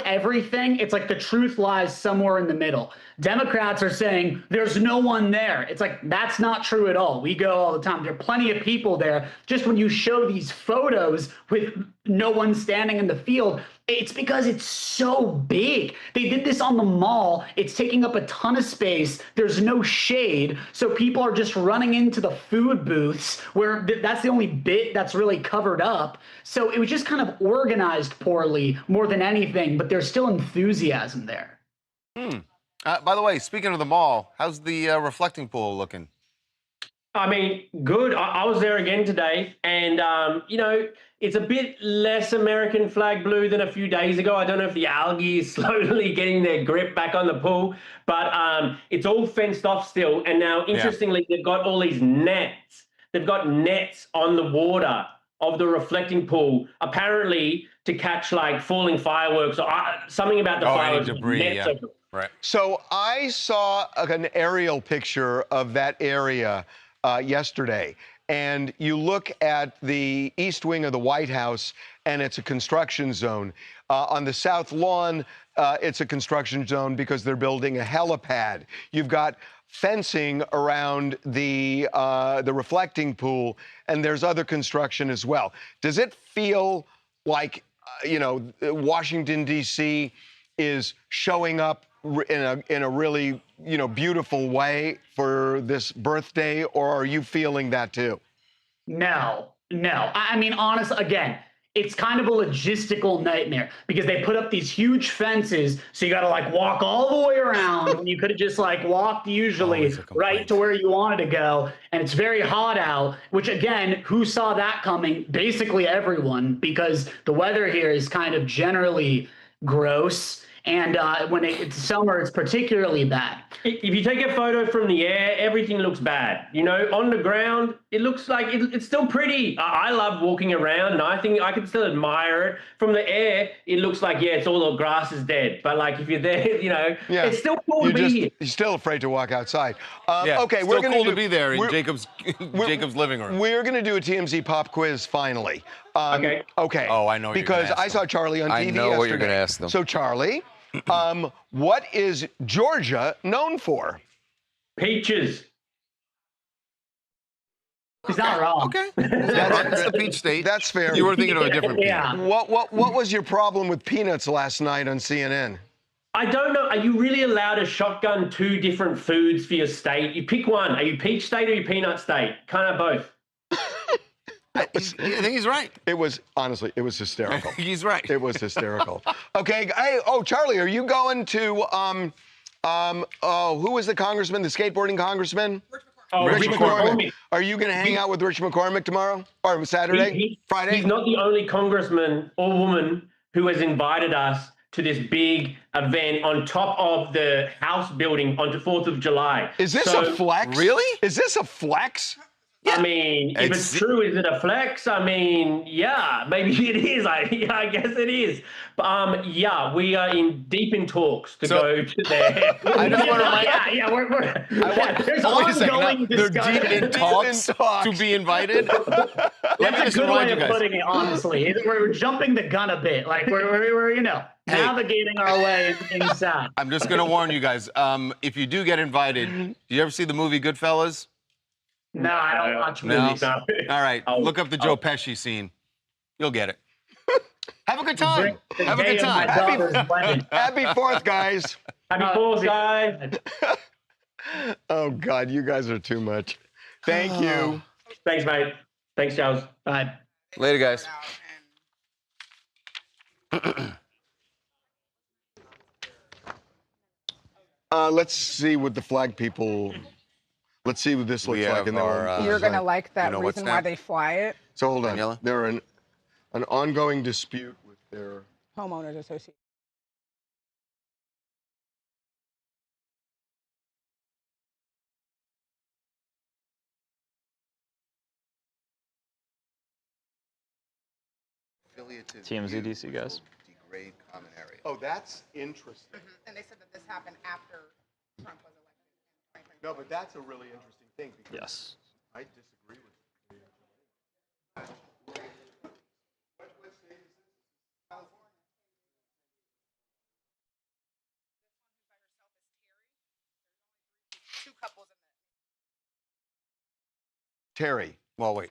S15: everything, it's like the truth lies somewhere in the middle. Democrats are saying there's no one there. It's like, that's not true at all. We go all the time. There are plenty of people there. Just when you show these photos with no one standing in the field, it's because it's so big. They did this on the mall. It's taking up a ton of space. There's no shade. So people are just running into the food booths where that's the only bit that's really covered up. So it was just kind of organized poorly more than anything, but there's still enthusiasm there.
S2: By the way, speaking of the mall, how's the reflecting pool looking?
S16: I mean, good. I was there again today, and, it's a bit less American flag blue than a few days ago. I don't know if the algae is slowly getting their grip back on the pool, but it's all fenced off still. And now, interestingly, they've got all these nets. They've got nets on the water of the reflecting pool, apparently to catch like falling fireworks or something about the fireworks.
S2: Debris, Right.
S5: So I saw an aerial picture of that area yesterday, and you look at the east wing of the White House, and it's a construction zone. On the South Lawn, it's a construction zone because they're building a helipad. You've got fencing around the reflecting pool, and there's other construction as well. Does it feel like, Washington, D.C. is showing up in a really, beautiful way for this birthday, or are you feeling that too?
S15: No. I mean, honestly, again, it's kind of a logistical nightmare because they put up these huge fences, so you got to like walk all the way around when you could have just like walked usually right to where you wanted to go. And it's very hot out, which again, who saw that coming? Basically everyone, because the weather here is kind of generally gross. And when it's summer, it's particularly bad.
S16: If you take a photo from the air, everything looks bad. On the ground, it looks like it's still pretty. I love walking around, and I think I can still admire it. From the air, it looks like, it's all the grass is dead. But like if you're there, it's still cool to be here.
S5: You're still afraid to walk outside.
S14: Okay,
S5: we're
S14: still
S5: going
S14: cool to be there in Jacob's living room.
S5: We're going to do a TMZ pop quiz finally.
S14: Okay.
S5: Oh,
S14: I know what you're
S5: because
S14: gonna ask
S5: I saw Charlie on TV yesterday.
S14: I know what you're going to ask them.
S5: So, Charlie, what is Georgia known for?
S16: Peaches.
S15: He's not wrong.
S14: Okay. That's the peach state.
S5: That's fair.
S14: You were thinking of a different
S15: Yeah.
S14: peach.
S5: What was your problem with peanuts last night on CNN?
S16: I don't know. Are you really allowed to shotgun two different foods for your state? You pick one. Are you peach state or you peanut state? Can't have both.
S14: I think he's right.
S5: It was, honestly, it was hysterical.
S14: He's right.
S5: It was hysterical. Okay, Charlie, are you going to, who was the congressman, the skateboarding congressman? Rich McCormick. Are you going to hang out with Rich McCormick tomorrow? Or Saturday? Friday?
S16: He's not the only congressman or woman who has invited us to this big event on top of the House building on the 4th of July.
S5: Is this a flex?
S14: Really?
S5: Is this a flex?
S16: I mean, if it's true, is it a flex? I mean, yeah, maybe it is. I guess it is. But yeah, we are deep in talks to go to there.
S14: I just want to remind
S15: There's ongoing
S14: they're
S15: discussion.
S14: deep in talks to be invited.
S15: That's a good way of putting it, honestly. We're jumping the gun a bit. Like we're navigating our way inside.
S14: I'm just going to warn you guys. If you do get invited, do you ever see the movie Goodfellas?
S15: No, I don't watch
S14: No?
S15: movies.
S14: All right, look up the Joe Pesci scene. You'll get it. Have a good time. Have a good time.
S5: Happy 4th, guys.
S16: Happy 4th, guys.
S5: Oh, God, you guys are too much. Thank you.
S16: Thanks, mate. Thanks, Charles.
S15: Bye.
S14: Later, guys.
S5: Let's see what the flag people... Let's see what this looks like.
S9: You're going to like that reason why they fly it?
S5: So hold on. They're in an ongoing dispute with their...
S9: Homeowners Association.
S1: TMZ DC, guys.
S14: Degrade common area.
S5: Oh, that's interesting.
S9: And they said that this happened after Trump was elected.
S5: No, but that's a really interesting thing. Because
S1: yes.
S5: I disagree with you. What state is this? California.
S9: Two couples in
S5: Terry.
S14: Well, wait.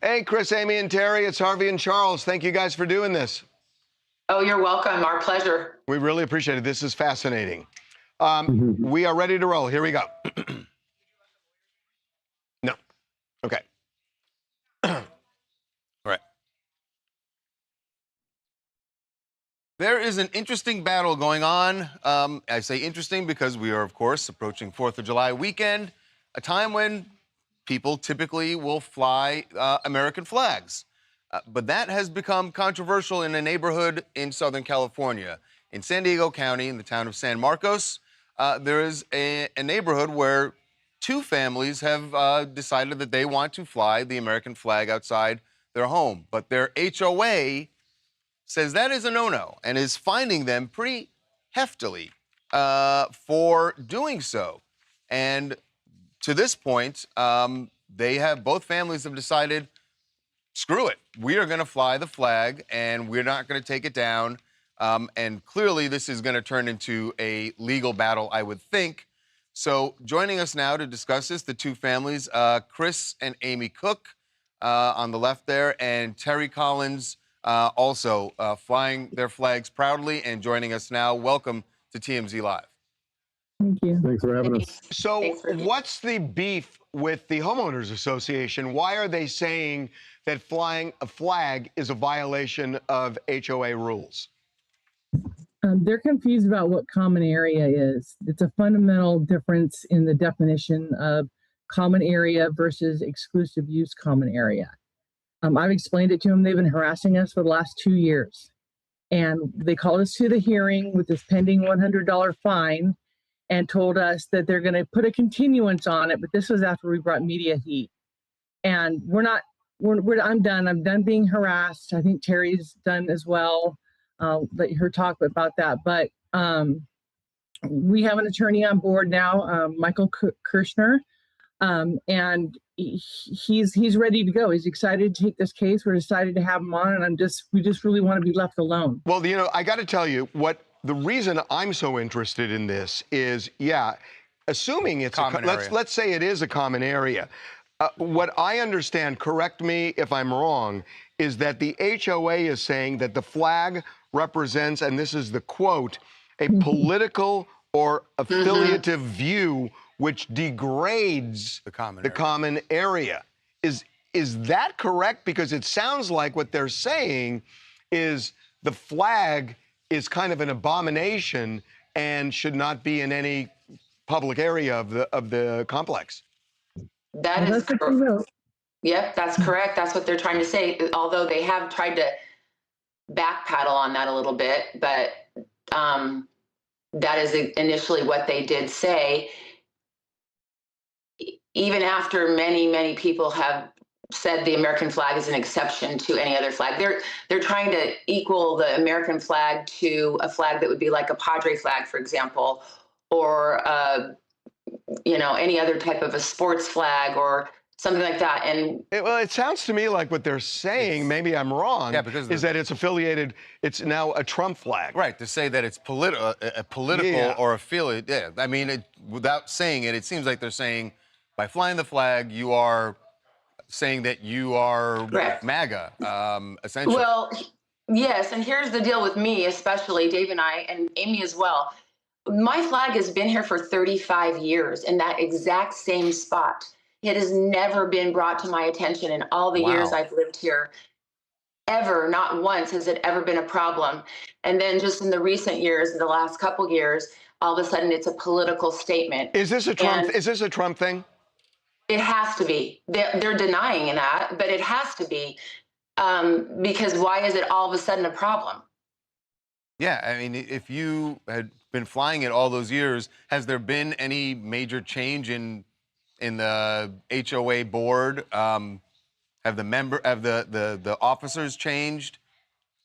S5: Hey, Chris, Amy, and Terry, it's Harvey and Charles. Thank you guys for doing this.
S17: Oh, you're welcome. Our pleasure.
S5: We really appreciate it. This is fascinating. We are ready to roll. Here we go. No. Okay. All right.
S2: There is an interesting battle going on. I say interesting because we are, of course, approaching 4th of July weekend, a time when people typically will fly American flags. But that has become controversial in a neighborhood in Southern California. In San Diego County, in the town of San Marcos, there is a neighborhood where two families have decided that they want to fly the American flag outside their home. But their HOA says that is a no-no and is fining them pretty heftily for doing so. And to this point, both families have decided, screw it. We are going to fly the flag, and we're not going to take it down. And clearly, this is going to turn into a legal battle, I would think. So joining us now to discuss this, the two families, Chris and Amy Cook on the left there, and Terry Collins also flying their flags proudly and joining us now. Welcome to TMZ Live.
S18: Thank you. Thanks for having us.
S5: So what's the beef with the Homeowners Association? Why are they saying that flying a flag is a violation of HOA rules?
S18: They're confused about what common area is. It's a fundamental difference in the definition of common area versus exclusive use common area. I've explained it to them. They've been harassing us for the last 2 years. And they called us to the hearing with this pending $100 fine and told us that they're going to put a continuance on it. But this was after we brought media heat. And I'm done. I'm done being harassed. I think Terry's done as well. Let her talk about that. But we have an attorney on board now, Michael Kirshner, and he's ready to go. He's excited to take this case. We're excited to have him on, and we just really want to be left alone.
S5: Well, I got to tell you the reason I'm so interested in this is, assuming it's let's say it is a common area. What I understand, correct me if I'm wrong, is that the HOA is saying that the flag represents, and this is the quote, a political or affiliative view which degrades the common area. Is that correct? Because it sounds like what they're saying is the flag is kind of an abomination and should not be in any public area of the complex.
S17: That is correct. Yep, that's correct. That's what they're trying to say, although they have tried to backpedal on that a little bit, but that is initially what they did say. Even after many, many people have said the American flag is an exception to any other flag, they're trying to equal the American flag to a flag that would be like a Padre flag, for example, or any other type of a sports flag or something like that. And
S5: it sounds to me like what they're saying, maybe I'm wrong, is that it's affiliated, it's now a Trump flag.
S2: Right, to say that it's political or affiliate. Yeah, I mean, without saying it, it seems like they're saying by flying the flag, you are saying that you are MAGA, essentially.
S17: Well, yes, and here's the deal with me, especially Dave and I, and Amy as well. My flag has been here for 35 years in that exact same spot. It has never been brought to my attention in all the years I've lived here. Ever, not once has it ever been a problem. And then just in the recent years, in the last couple years, all of a sudden it's a political statement.
S5: Is this a Trump thing?
S17: It has to be. They're denying that, but it has to be. Because why is it all of a sudden a problem?
S2: Yeah, I mean, if you had been flying it all those years, has there been any major change in the HOA board? Have the officers changed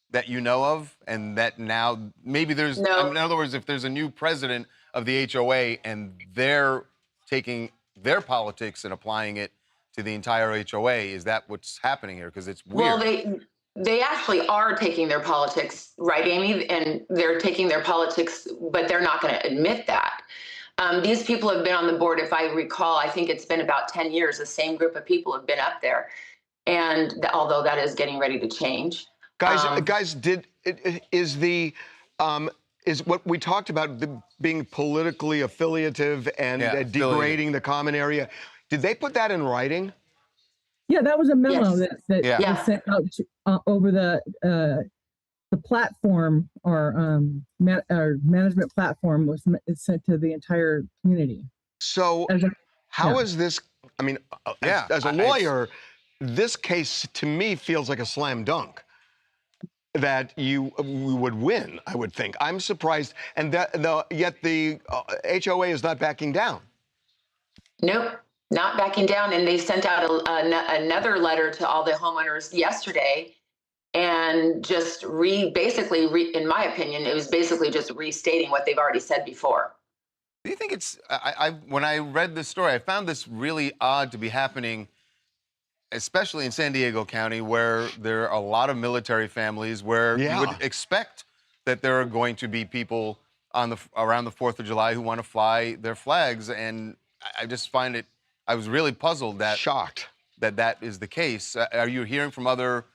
S2: that you know of, and that now maybe there's in other words, if there's a new president of the HOA and they're taking their politics and applying it to the entire HOA, is that what's happening here? Because it's weird.
S17: Well, they actually are taking their politics, right, Amy? And they're taking their politics, but they're not going to admit that. These people have been on the board, if I recall, I think it's been about 10 years. The same group of people have been up there. And although that is getting ready to change.
S5: Guys, is what we talked about being politically affiliative and degrading the common area? Did they put that in writing?
S18: Yeah, that was a memo
S17: Yes.
S18: that
S17: Yeah.
S18: was sent out to, over the platform or management platform was sent to the entire community.
S5: So how is this? I mean, as a lawyer, this case to me feels like a slam dunk that you would win, I would think. I'm surprised, and yet the HOA is not backing down.
S17: Nope, not backing down. And they sent out another letter to all the homeowners yesterday, and just basically, in my opinion, it was basically just restating what they've already said before.
S14: Do you think it's, when I read this story, I found this really odd to be happening, especially in San Diego County, where there are a lot of military families, where you would expect that there are going to be people around the 4th of July who want to fly their flags. And I just find it, I was really puzzled
S5: shocked
S14: that is the case. Are you hearing from other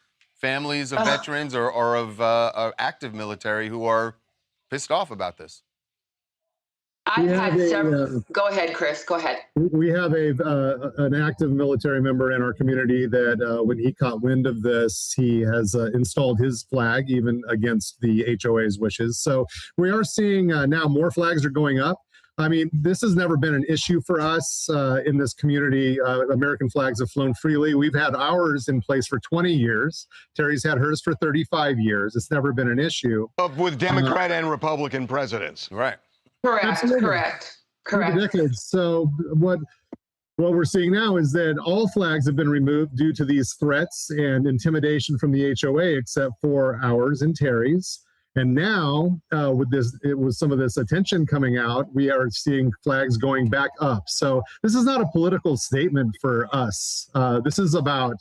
S14: families of veterans or of active military who are pissed off about this?
S17: I've had several. Go ahead, Chris. Go ahead.
S19: We have an active military member in our community that when he caught wind of this, he has installed his flag even against the HOA's wishes. So we are seeing now more flags are going up. I mean, this has never been an issue for us in this community. American flags have flown freely. We've had ours in place for 20 years. Terry's had hers for 35 years. It's never been an issue.
S5: With Democrat and Republican presidents.
S14: Right.
S17: Correct,
S19: Absolutely.
S17: correct.
S19: Decades. So what we're seeing now is that all flags have been removed due to these threats and intimidation from the HOA, except for ours and Terry's. And now, with some of this attention coming out, we are seeing flags going back up. So this is not a political statement for us. This is about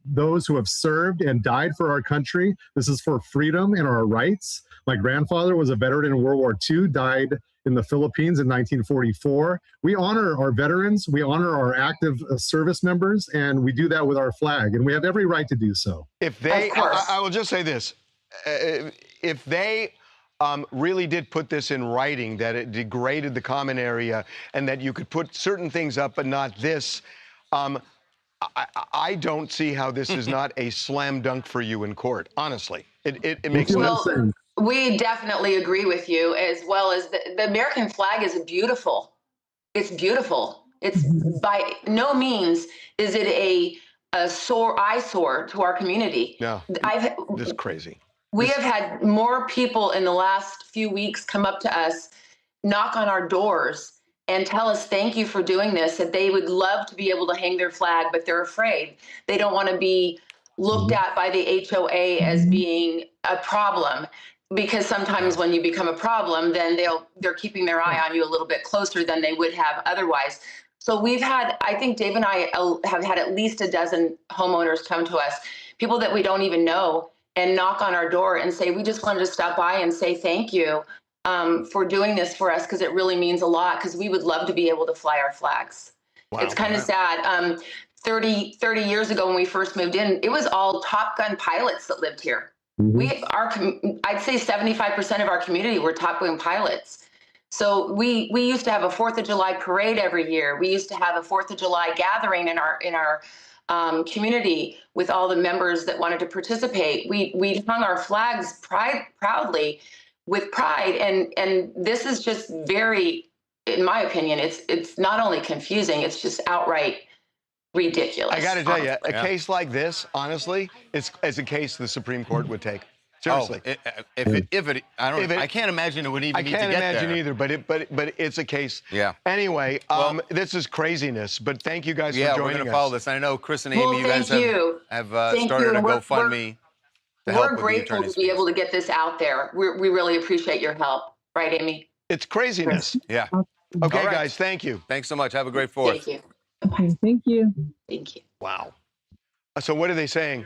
S19: those who have served and died for our country. This is for freedom and our rights. My grandfather was a veteran in World War II, died in the Philippines in 1944. We honor our veterans, we honor our active service members, and we do that with our flag, and we have every right to do so.
S5: If they, I will just say this, if they really did put this in writing, that it degraded the common area and that you could put certain things up but not this, I don't see how this is not a slam dunk for you in court, honestly. It makes sense.
S17: We definitely agree with you, as well as the American flag is beautiful. It's beautiful. It's by no means is it a eyesore to our community.
S5: No, this is crazy.
S17: We have had more people in the last few weeks come up to us, knock on our doors, and tell us thank you for doing this, that they would love to be able to hang their flag, but they're afraid. They don't want to be looked at by the HOA as being a problem, because sometimes when you become a problem, then they're keeping their eye on you a little bit closer than they would have otherwise. So we've had, I think Dave and I have had at least a dozen homeowners come to us, people that we don't even know, and knock on our door and say, we just wanted to stop by and say thank you for doing this for us, because it really means a lot, because we would love to be able to fly our flags. Wow, it's kind of sad. 30 years ago when we first moved in, it was all Top Gun pilots that lived here. I'd say 75% of our community were Top Gun pilots. So we used to have a 4th of July parade every year. We used to have a 4th of July gathering in our community with all the members that wanted to participate. We hung our flags proudly with pride, and this is just very, in my opinion, it's not only confusing, it's just outright ridiculous.
S5: I got to tell you, a case like this, honestly, is a case the Supreme Court would take. Seriously.
S14: I can't imagine it would even need to get there.
S5: I can't imagine either, but it's a case.
S14: Yeah.
S5: Anyway, this is craziness, but thank you guys for joining us.
S14: Yeah, we're going to follow this. I know Chris and Amy, you guys have started a GoFundMe to help with the attorney's fees.
S17: We're grateful to be able to get this out there. We really appreciate your help. Right, Amy?
S5: It's craziness.
S14: Yeah.
S5: Okay, guys, thank you.
S14: Thanks so much. Have a great 4th.
S17: Thank you.
S18: Okay, thank you.
S17: Thank you.
S5: Wow. So what are they saying?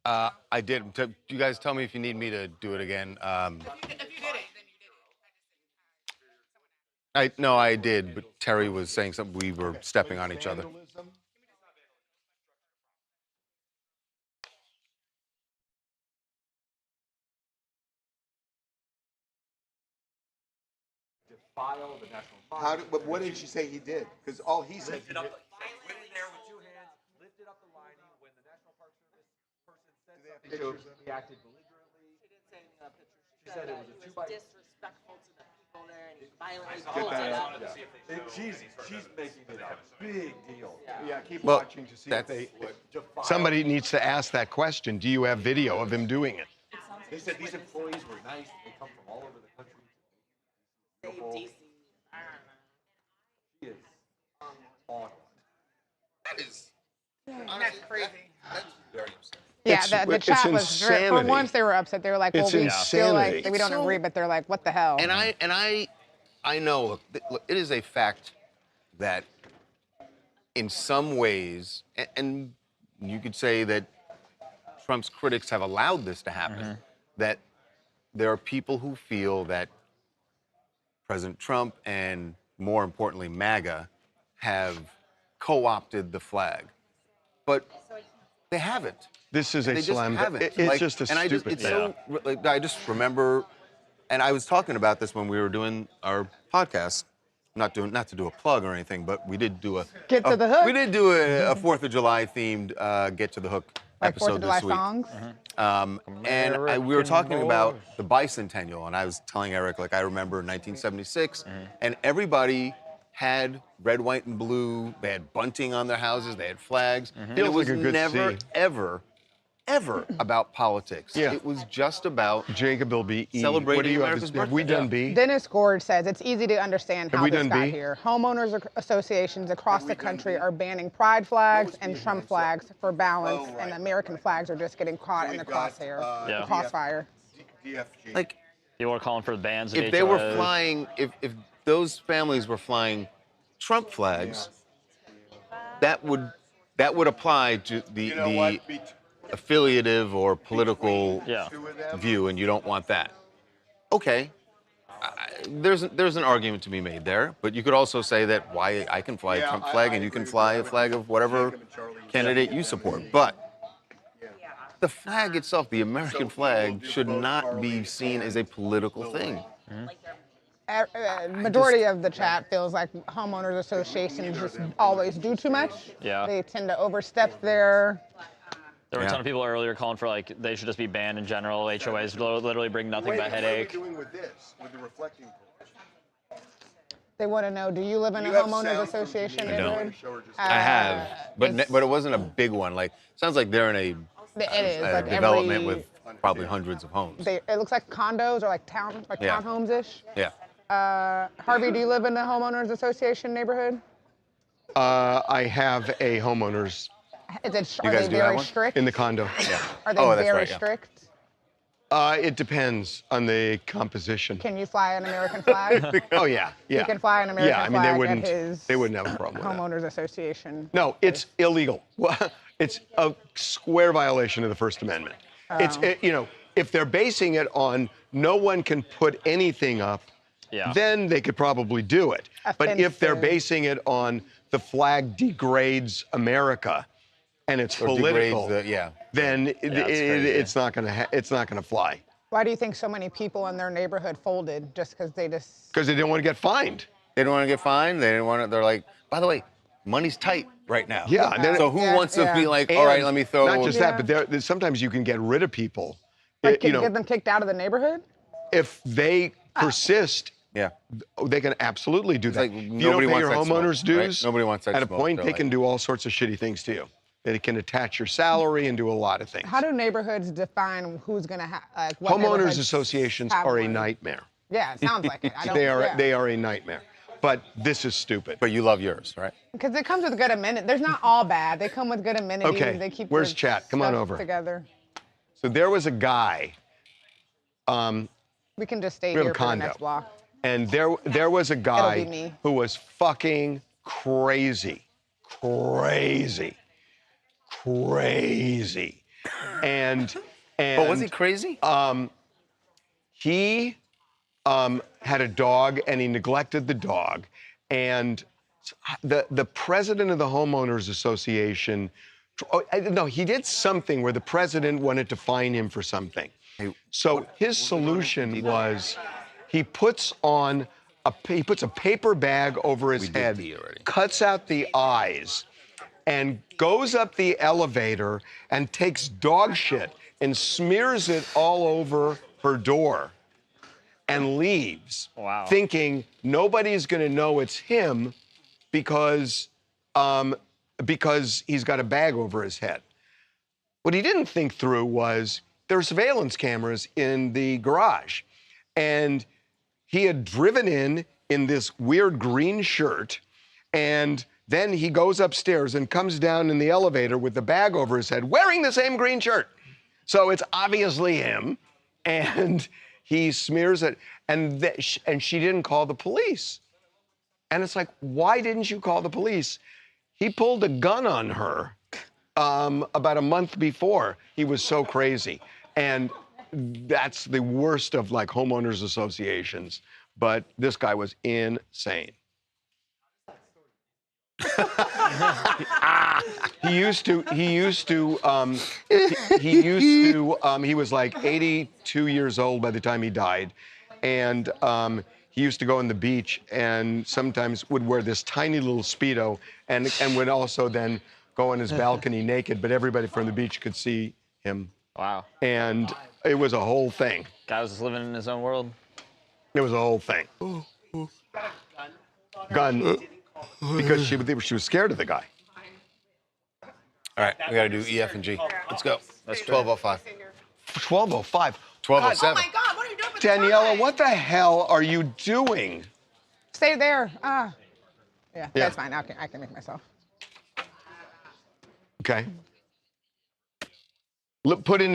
S14: I did. You guys tell me if you need me to do it again. No, I did, but Terry was saying something. We were stepping on each other.
S5: File the national park. But what did she say he did? Because all he said he did.
S12: Went in there with 2 hands, lifted up the lining. When the National Park Service person said something, he acted belligerently. She didn't say anything on pictures. She said it was a 2x.
S20: Disrespectful to the people there, and he violently pulled it up.
S5: She's making it a big deal. Yeah, keep
S14: Well,
S5: watching to see if they. Somebody needs to ask that question. Do you have video of him doing it?
S12: They said these employees were nice. They come from all over the country.
S20: Save DC. I
S12: She is on.
S14: That is.
S8: That's crazy.
S14: That's very upsetting.
S9: Yeah, the chat was very, for once they were upset. They were like, well,
S5: It's
S9: we feel like
S5: insanity.
S9: we don't agree, but they're like, what the hell?
S14: And I know. Look, it is a fact that in some ways, and you could say that Trump's critics have allowed this to happen, that there are people who feel that President Trump and, more importantly, MAGA have co-opted the flag. But they haven't.
S5: This is
S14: They
S5: a
S14: just
S5: slam.
S14: haven't.
S5: It's just a stupid thing.
S14: I just remember, and I was talking about this when we were doing our podcast. Not to do a plug or anything, but we did do
S9: Get to the hook.
S14: We did do a 4th of July themed Get to the Hook
S9: Like 4th
S14: episode
S9: of July
S14: this week.
S9: songs?
S14: And we were talking about the bicentennial, and I was telling Eric, like, I remember 1976, and everybody had red, white, and blue. They had bunting on their houses. They had flags. And it
S5: Feels
S14: was
S5: like a good
S14: never,
S5: scene.
S14: ever about politics.
S5: Yeah.
S14: It was just about
S5: Jacob will be
S14: celebrating America's birthday.
S5: Have we done B?
S9: Dennis Gorge says it's easy to understand
S5: Have
S9: how
S5: we
S9: this
S5: done
S9: got
S5: B?
S9: here. Homeowners associations across the country are banning pride flags and Trump flags for balance, and American flags are just getting caught in the crosshair, the crossfire.
S14: Like,
S1: people are calling for the bans of
S14: if they were
S1: HOAs.
S14: flying, if those families were flying Trump flags, that would apply to the affiliative or political view, and you don't want that. Okay, there's an argument to be made there, but you could also say that why I can fly a Trump flag and you can fly a flag of whatever candidate you support. But the flag itself, the American flag, should not be seen as a political thing.
S9: Majority of the chat feels like homeowners associations just always do too much.
S1: Yeah.
S9: They tend to overstep their.
S1: There were a ton of people earlier calling for, like, they should just be banned in general. HOAs literally bring nothing but headache.
S5: What are we doing with this, with the reflecting poles?
S9: They want to know, do you live in a homeowners association
S14: I don't.
S9: neighborhood?
S14: I have, but it wasn't a big one. Like, sounds like they're in
S9: It is,
S14: a
S9: like
S14: development with probably hundreds of homes.
S9: it looks like condos or like townhomes-ish.
S14: Yeah.
S9: Harvey, do you live in a homeowners association neighborhood?
S5: I have a homeowners
S9: Are they
S14: guys do have
S9: very
S14: one?
S9: strict?
S5: in the condo.
S9: Are they very strict?
S5: It depends on the composition.
S9: Can you fly an American flag?
S5: Oh yeah.
S9: You can fly an American
S5: Yeah, I mean
S9: flag
S5: they wouldn't have a problem with that.
S9: homeowners association.
S5: No, it's illegal. It's a square violation of the First Amendment. It's if they're basing it on no one can put anything up, then they could probably do it. But if they're basing it on the flag degrades America and it's
S14: Or
S5: political,
S14: degrades
S5: then it's not gonna fly.
S9: Why do you think so many people in their neighborhood folded just because they just?
S5: Because they didn't want to get fined.
S14: They didn't want to get fined. They didn't want to. They're like, by the way, money's tight right now.
S5: Yeah. and then-
S14: So who wants to be like, all right,
S5: And
S14: let me throw.
S5: Not just that, but sometimes you can get rid of people.
S9: Like, can you get them kicked out of the neighborhood?
S5: If they persist, they can absolutely do that.
S14: like
S5: If you don't
S14: nobody
S5: pay
S14: wants
S5: your
S14: that smoke,
S5: homeowners
S14: right?
S5: dues,
S14: Nobody wants that
S5: at a
S14: smoke.
S5: point
S14: They're
S5: they
S14: like-
S5: can do all sorts of shitty things to you. They can attach your salary and do a lot of things.
S9: How do neighborhoods define who's going to have?
S5: Homeowners
S9: neighborhoods
S5: associations
S9: have
S5: are a
S9: one?
S5: nightmare.
S9: Yeah, it sounds like it.
S5: They are a nightmare. But this is stupid.
S14: But you love yours, right?
S9: Because it comes with good amenities. There's not all bad. They come with good amenities.
S5: Okay,
S9: They keep
S5: where's
S9: their
S5: chat? Come on
S9: stuff
S5: over.
S9: together.
S5: So there was a guy.
S9: We can just stay
S5: We have
S9: here
S5: a
S9: for the
S5: condo.
S9: next block.
S5: And there was a
S9: be
S5: guy
S9: me.
S5: who was fucking crazy. And
S14: But was he crazy?
S5: He had a dog, and he neglected the dog. And the president of the Homeowners Association, no, he did something where the president wanted to fine him for something. So his solution was he puts a paper bag over his head, cuts out the eyes, and goes up the elevator and takes dog shit and smears it all over her door and leaves, thinking nobody's going to know it's him because he's got a bag over his head. What he didn't think through was there were surveillance cameras in the garage, and he had driven in this weird green shirt, and then he goes upstairs and comes down in the elevator with the bag over his head, wearing the same green shirt. So it's obviously him, and he smears it, and she didn't call the police. And it's like, why didn't you call the police? He pulled a gun on her about a month before. He was so crazy. And that's the worst of like homeowners associations. But this guy was insane. He was like 82 years old by the time he died. And he used to go on the beach and sometimes would wear this tiny little Speedo and would also then go on his balcony naked, but everybody from the beach could see him.
S1: Wow.
S5: And it was a whole thing.
S1: Guy was just living in his own world.
S5: It was a whole thing. Gun. Because she was scared of the guy.
S2: All right, we got to do E, F, and G. Let's go. That's 12:05.
S5: 12:05.
S2: 12:07.
S8: Oh my God, what are you doing with
S5: Daniela, what the hell are you doing?
S9: Stay there. Yeah, that's fine. I can make myself.
S5: Okay. Look, put it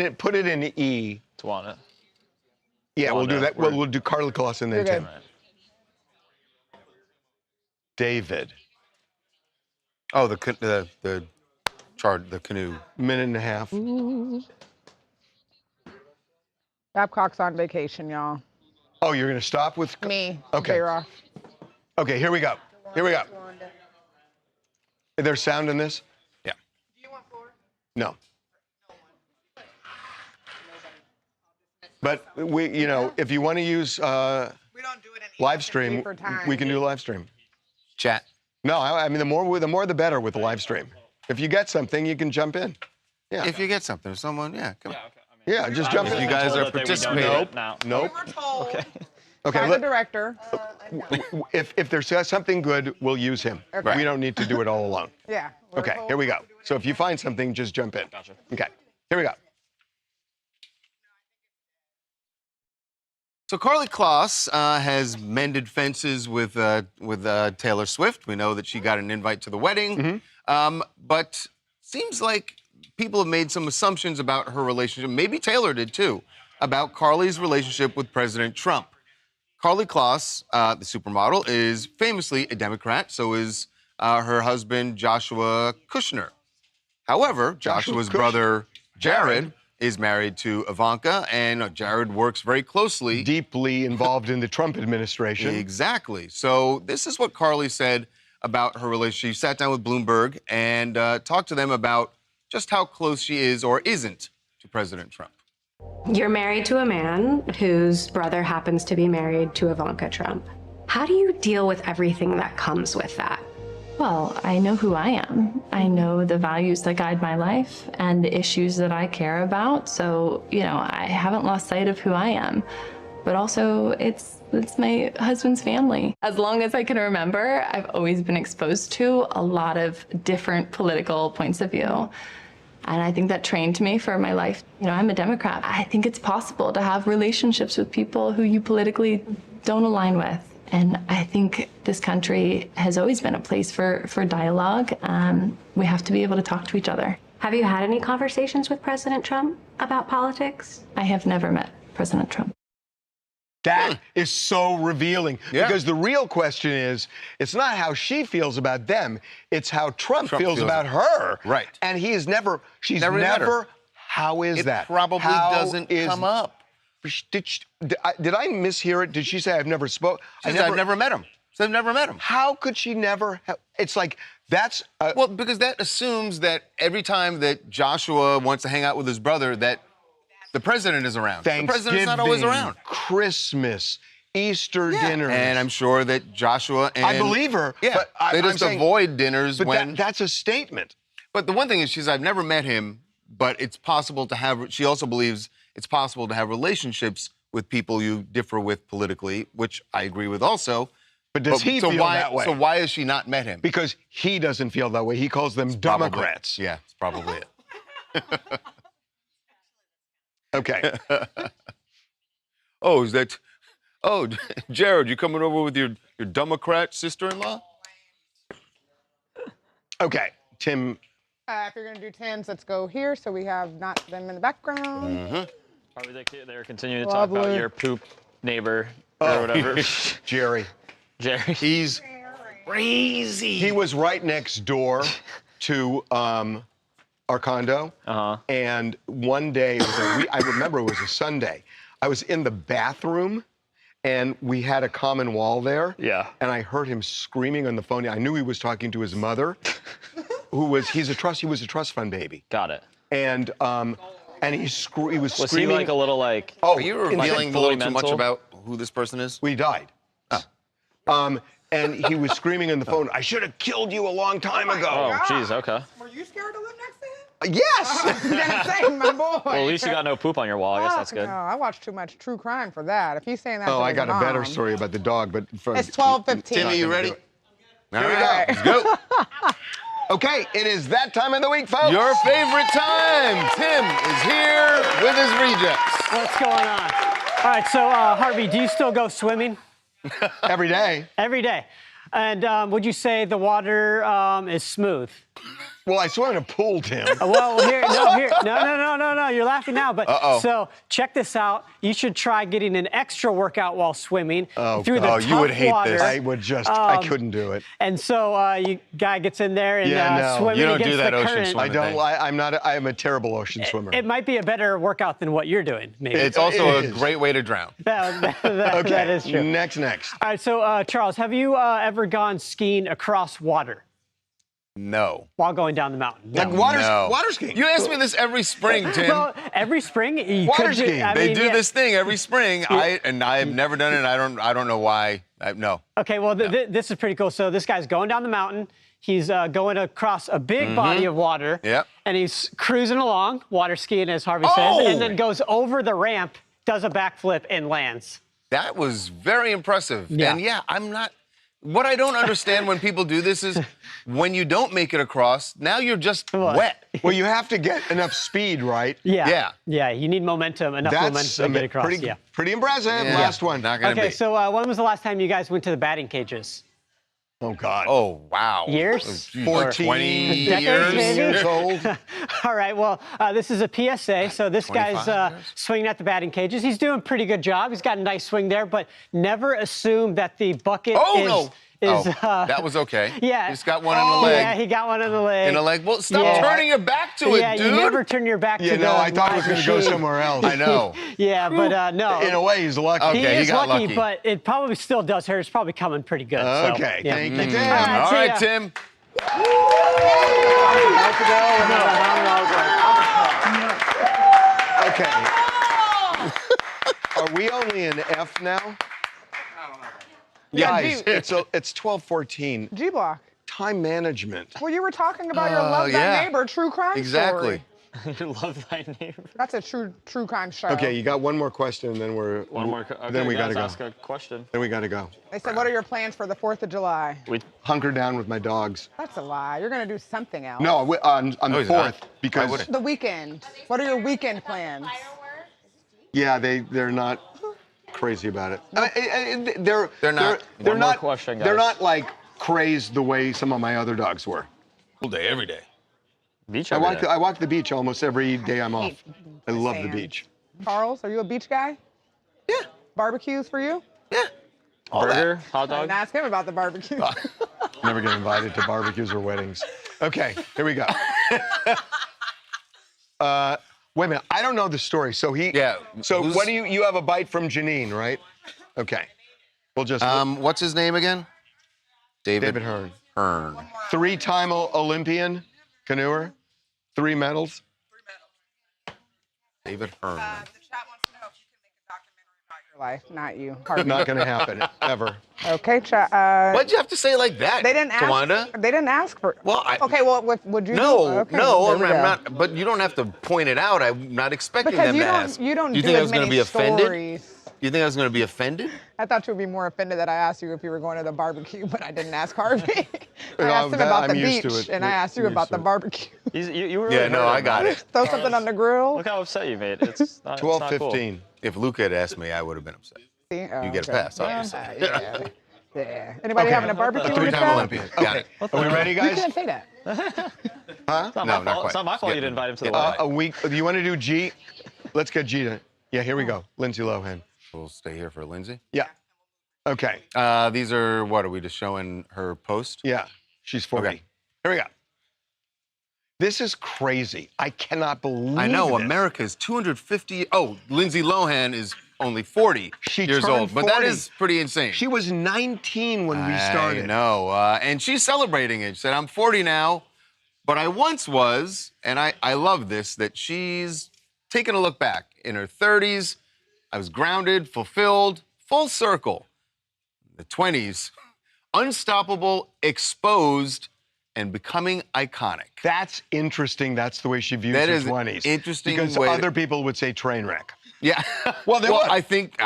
S5: in E.
S1: Tawana.
S5: Yeah, we'll do that. We'll do Carly Kloss and then
S9: You're
S5: Tim.
S9: good.
S5: David.
S14: Oh, the canoe.
S5: Minute and a half.
S9: Babcock's on vacation, y'all.
S5: Oh, you're gonna stop with
S9: Me.
S5: Okay.
S9: J-Rock.
S5: Okay, here we go. Here we go. Is there sound in this?
S2: Yeah.
S5: No. But if you want to use live stream, we can do live stream.
S14: Chat.
S5: No, I mean the more the better with the live stream. If you get something, you can jump in. Yeah.
S14: If you get something, someone, come on.
S5: Yeah, just jump in.
S14: You guys are participating.
S5: Nope.
S9: We were told
S5: Okay.
S9: by the director.
S5: If there's something good, we'll use him.
S9: Okay.
S5: We don't need to do it all alone.
S9: Yeah.
S5: Okay, here we go. So if you find something, just jump in.
S1: Gotcha.
S5: Okay, here we go.
S14: So Carly Kloss has mended fences with Taylor Swift. We know that she got an invite to the wedding, but seems like people have made some assumptions about her relationship. Maybe Taylor did too, about Carly's relationship with President Trump. Carly Kloss, the supermodel, is famously a Democrat. So is her husband Joshua Kushner. However, Joshua's brother Jared is married to Ivanka, and Jared works very closely.
S5: Deeply involved in the Trump administration.
S14: Exactly. So this is what Carly said about her relationship. She sat down with Bloomberg and talked to them about just how close she is or isn't to President Trump.
S21: You're married to a man whose brother happens to be married to Ivanka Trump. How do you deal with everything that comes with that?
S22: Well, I know who I am. I know the values that guide my life and the issues that I care about. So, I haven't lost sight of who I am. But also, it's my husband's family. As long as I can remember, I've always been exposed to a lot of different political points of view. And I think that trained me for my life. I'm a Democrat. I think it's possible to have relationships with people who you politically don't align with. And I think this country has always been a place for dialogue. We have to be able to talk to each other.
S21: Have you had any conversations with President Trump about politics?
S22: I have never met President Trump.
S5: That is so revealing.
S14: Yeah.
S5: Because the real question is, it's not how she feels about them, it's how Trump feels about her.
S14: Right.
S5: And she's
S14: Never met her.
S5: how is that?
S14: It probably doesn't come up.
S5: Did I mishear it? Did she say I've never spoke?
S14: She said, I've never met him. She said, I've never met him.
S5: How could she never have? It's like, that's...
S14: well, because that assumes that every time that Joshua wants to hang out with his brother, that the president is around. The president's not always around.
S5: Christmas, Easter dinners.
S14: And I'm sure that Joshua and...
S5: I believe her.
S14: Yeah,
S5: but
S14: they just avoid dinners
S5: but
S14: when...
S5: that's a statement.
S14: But the one thing is, she says, I've never met him, but it's possible to have... She also believes it's possible to have relationships with people you differ with politically, which I agree with also.
S5: But does he feel that way?
S14: So why has she not met him?
S5: Because he doesn't feel that way. He calls them Democrats.
S14: Yeah, it's probably it.
S5: Okay.
S14: Oh, is that... Oh, Jared, you coming over with your Democrat sister-in-law?
S5: Okay, Tim.
S9: If you're going to do Tim's, let's go here so we have not them in the background.
S1: Probably they're continuing to talk about your poop neighbor or whatever.
S5: Jerry.
S1: Jerry.
S5: He's crazy. He was right next door to our condo. And one day, I remember it was a Sunday, I was in the bathroom and we had a common wall there. Yeah. And I heard him screaming on the phone. I knew he was talking to his mother, he was a trust fund baby.
S1: Got it.
S5: And he was screaming.
S1: Was he like a little like?
S14: Oh, are you revealing a little too much
S1: mental?
S14: about who this person is?
S5: We died. Oh. And he was screaming on the phone, I should have killed you a long time ago.
S1: Oh, jeez, okay.
S9: Were you scared to live next to him?
S5: Yes!
S9: Same, my boy.
S1: Well, at least you got no poop on your wall. I guess that's good.
S9: No, I watch too much true crime for that. If he's saying that,
S5: Oh, I got a better story about the dog, but
S9: it's 12:15.
S14: Timmy, you ready?
S5: Here we go. Let's go. Okay, it is that time of the week, folks.
S14: Your favorite time. Tim is here with his rejects.
S7: What's going on? All right, so Harvey, do you still go swimming?
S5: Every day.
S7: Every day. And would you say the water is smooth?
S5: Well, I swim in a pool, Tim.
S7: No, you're laughing now, but so check this out. You should try getting an extra workout while swimming through the tough
S5: you would hate
S7: water.
S5: this. I would just, I couldn't do it.
S7: And so guy gets in there and swimming
S14: you don't
S7: against
S14: do that
S7: the
S14: ocean
S7: current.
S14: swimming
S5: I'm a terrible ocean swimmer.
S7: It might be a better workout than what you're doing, maybe.
S14: It's also a great way to drown.
S7: That is true.
S5: Next.
S7: All right, so Charles, have you ever gone skiing across water?
S14: No.
S7: While going down the mountain?
S5: Like water skiing.
S14: You ask me this every spring, Tim.
S7: Well, every spring you
S5: water
S7: could do,
S5: skiing.
S7: I mean,
S14: do this thing every spring. I have never done it. And I don't know why. No.
S7: Okay, well this is pretty cool. So this guy's going down the mountain. He's going across a big body of water.
S14: Yep.
S7: And he's cruising along, water skiing, as Harvey says, and then goes over the ramp, does a backflip, and lands.
S14: That was very impressive.
S7: Yeah.
S14: And I'm not. What I don't understand when people do this is when you don't make it across, now you're just wet.
S5: Well, you have to get enough speed, right?
S7: Yeah, you need momentum, enough momentum to get across.
S5: Pretty impressive.
S14: Yeah.
S5: Last one.
S14: Not gonna be.
S7: So when was the last time you guys went to the batting cages?
S5: Oh, God.
S14: Oh, wow.
S7: Years?
S5: 14
S7: years
S5: old.
S7: All right, well, this is a PSA. So this guy's swinging at the batting cages. He's doing a pretty good job. He's got a nice swing there, but never assume that the bucket
S14: that was okay.
S7: Yeah.
S14: He's got one in the leg.
S7: Yeah, he got one in the leg.
S14: In the leg. Well, stop turning your back to it, dude.
S7: Yeah, you never turn your back to the
S5: I thought it was going to go somewhere else.
S14: I know.
S7: Yeah, but no.
S5: In a way, he's lucky.
S14: Okay,
S7: he is
S14: got
S7: lucky, but it probably still does hurt. It's probably coming pretty good.
S5: Okay, thank you, Tim.
S14: All right, Tim.
S5: Okay. Are we only in F now? Guys, it's 12:14.
S9: G Block.
S5: Time management.
S9: Well, you were talking about your Love Thy Neighbor true crime story.
S1: You love thy neighbor.
S9: That's a true crime show.
S5: Okay, you got one more question, and then
S1: one more. Okay,
S5: then we gotta go.
S1: Ask a question.
S5: Then we gotta go.
S9: They said, what are your plans for the 4th of July?
S5: We hunker down with my dogs.
S9: That's a lie. You're gonna do something else.
S5: No, on the 4th because
S9: the weekend. What are your weekend plans?
S5: Yeah, they're not crazy about it.
S14: They're not.
S5: They're not. They're not like crazed the way some of my other dogs were.
S14: All day, every day.
S1: Beach.
S5: I walk the beach almost every day I'm off. I love the beach.
S9: Charles, are you a beach guy?
S14: Yeah.
S9: Barbecues for you?
S14: Yeah.
S1: Burger, hot dog.
S9: And ask him about the barbecue.
S5: Never get invited to barbecues or weddings. Okay, here we go. Wait a minute. I don't know the story. So So what do you have a bite from Janine, right? Okay. We'll just.
S14: What's his name again?
S5: David Hearn.
S14: Hearn.
S5: 3-time Olympian canoer. 3 medals.
S14: David Hearn.
S9: Life, not you.
S5: Not going to happen ever.
S9: Okay,
S14: Why'd you have to say it like that?
S9: They didn't ask.
S14: Tawanda?
S9: They didn't ask for.
S14: Well,
S9: okay. Well, would you?
S14: No,
S9: okay,
S14: no,
S9: there we
S14: I'm
S9: go.
S14: not. But you don't have to point it out. I'm not expecting
S9: Because
S14: them
S9: you
S14: to
S9: don't-
S14: ask.
S9: you don't
S14: You
S9: do
S14: think I
S9: as
S14: was going to
S9: many
S14: be offended?
S9: stories.
S14: You think I was going to be offended?
S9: I thought you would be more offended that I asked you if you were going to the barbecue, but I didn't ask Harvey. I asked him about the beach, and I asked you about the barbecue.
S1: You were
S14: Yeah,
S1: really
S14: no,
S1: hurt
S14: I
S1: him,
S14: got
S1: man.
S14: it.
S9: Throw something on the grill.
S1: Look how upset you made. It's not,
S5: 12:15.
S14: If Luca had asked me, I would have been upset.
S9: See? Oh,
S14: You get a
S9: okay.
S14: pass, obviously.
S9: Yeah. Yeah. Anybody having a barbecue?
S14: A
S9: in the
S14: 3-time
S9: chat?
S14: Olympian. Got it.
S5: Are we ready, guys?
S9: You can't say that.
S5: Huh?
S1: It's not my fault. It's not my fault you didn't invite him to the wedding.
S5: A week. Do you want to do G? Let's get G to. Yeah, here we go. Lindsay Lohan.
S14: We'll stay here for Lindsay.
S5: Yeah. Okay.
S14: These are, what, are we just showing her post?
S5: Yeah. She's 40.
S14: Okay.
S5: Here we go. This is crazy. I cannot believe
S14: I know,
S5: this.
S14: America's 250. Oh, Lindsay Lohan is only 40 years
S5: turned
S14: old. But that
S5: 40.
S14: is pretty insane.
S5: She was 19 when we started.
S14: I know. And she's celebrating it. She said, I'm 40 now, but I once was. And I love this, that she's taking a look back. In her 30s, I was grounded, fulfilled, full circle. The 20s, unstoppable, exposed, and becoming iconic.
S5: That's interesting. That's the way she views
S14: That
S5: her
S14: is
S5: 20s.
S14: interesting
S5: Because
S14: way to-
S5: other people would say train wreck.
S14: Yeah.
S5: Well, they would.
S14: I think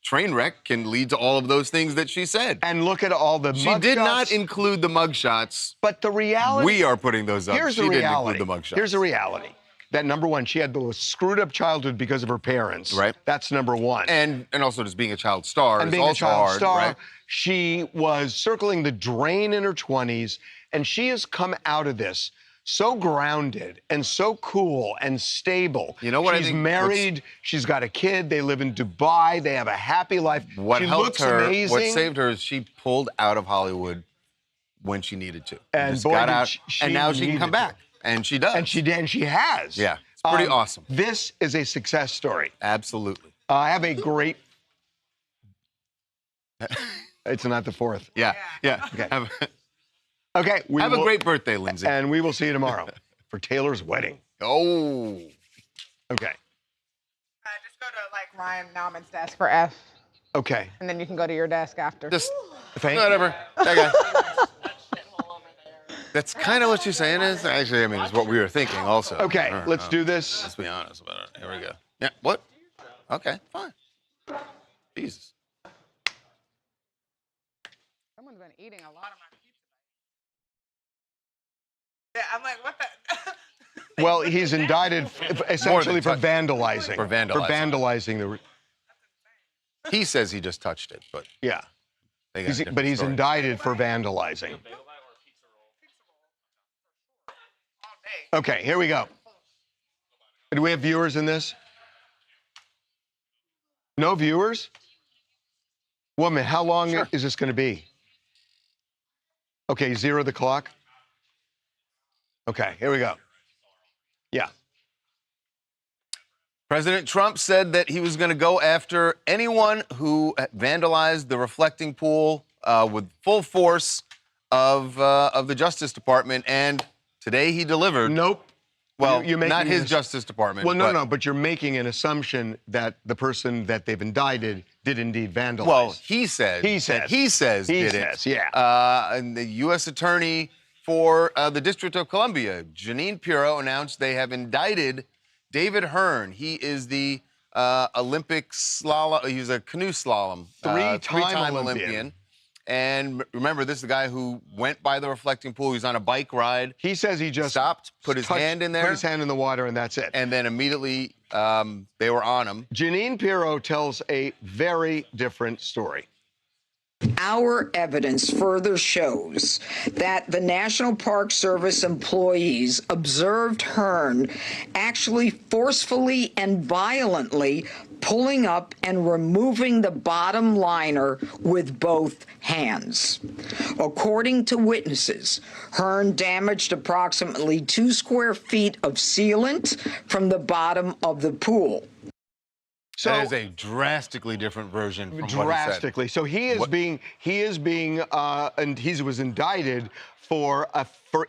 S14: train wreck can lead to all of those things that she said.
S5: And look at all the
S14: She did not include the mugshots.
S5: But the reality.
S14: We are putting those up.
S5: Here's
S14: She
S5: the
S14: didn't
S5: reality.
S14: include the mugshots.
S5: Here's the reality. That number one, she had the screwed up childhood because of her parents.
S14: Right.
S5: That's number one.
S14: And also just being a child star
S5: And
S14: is
S5: being a
S14: also
S5: child
S14: hard,
S5: star,
S14: right?
S5: she was circling the drain in her 20s, and she has come out of this so grounded and so cool and stable.
S14: You know what I
S5: She's
S14: think
S5: married. She's got a kid. They live in Dubai. They have a happy life.
S14: What
S5: she
S14: helped
S5: looks
S14: her,
S5: amazing.
S14: what saved her is she pulled out of Hollywood when she needed to.
S5: And
S14: just
S5: boy,
S14: got
S5: did
S14: out,
S5: she
S14: and now she can
S5: needed
S14: come
S5: to.
S14: back. And she does.
S5: And she did, and she has.
S14: Yeah, it's pretty awesome.
S5: This is a success story.
S14: Absolutely.
S5: I have a great. It's not the 4th.
S14: Yeah.
S5: Okay.
S14: Have a great birthday, Lindsay.
S5: And we will see you tomorrow for Taylor's wedding.
S14: Oh.
S5: Okay.
S9: Just go to like Ryan Nauman's desk for F,
S5: Okay.
S9: and then you can go to your desk after.
S14: Just
S5: Thank
S14: whatever. That guy. That's kind of what she's saying is. Actually, I mean, it's what we were thinking also.
S5: Okay, let's do this.
S14: Let's be honest about it. Here we go. Yeah, what? Okay, fine. Jesus.
S9: Someone's been eating a lot of my pizza. Yeah, I'm like, what the?
S5: Well, he's indicted essentially for vandalizing.
S14: For vandalizing.
S5: For vandalizing the.
S14: He says he just touched it, but
S5: Yeah.
S14: they got a different
S5: But he's
S14: story.
S5: indicted for vandalizing. Okay, here we go. Do we have viewers in this? No viewers? Woman, how long is this going to be? Okay, 0 the clock. Okay, here we go. Yeah.
S14: President Trump said that he was going to go after anyone who vandalized the reflecting pool with full force of the Justice Department, and today he delivered.
S5: Nope.
S14: Well,
S5: You're making
S14: not his
S5: an
S14: Justice Department.
S5: Well,
S14: but,
S5: no, but you're making an assumption that the person that they've indicted did indeed vandalize.
S14: Well, he said.
S5: He says.
S14: He says.
S5: He
S14: did
S5: says,
S14: it.
S5: yeah.
S14: And the U.S. Attorney for the District of Columbia, Janine Pirro, announced they have indicted David Hearn. He is the Olympic slalom. He's a canoe slalom.
S5: Three-time Olympian.
S14: And remember, this is the guy who went by the reflecting pool. He was on a bike ride.
S5: He says he just
S14: stopped, put his hand in there.
S5: Put his hand in the water, and that's it.
S14: And then immediately they were on him.
S5: Janine Pirro tells a very different story.
S10: Our evidence further shows that the National Park Service employees observed Hearn actually forcefully and violently pulling up and removing the bottom liner with both hands. According to witnesses, Hearn damaged approximately 2 square feet of sealant from the bottom of the pool.
S14: So that is a drastically different version from
S5: drastically.
S14: what he said.
S5: So he was indicted for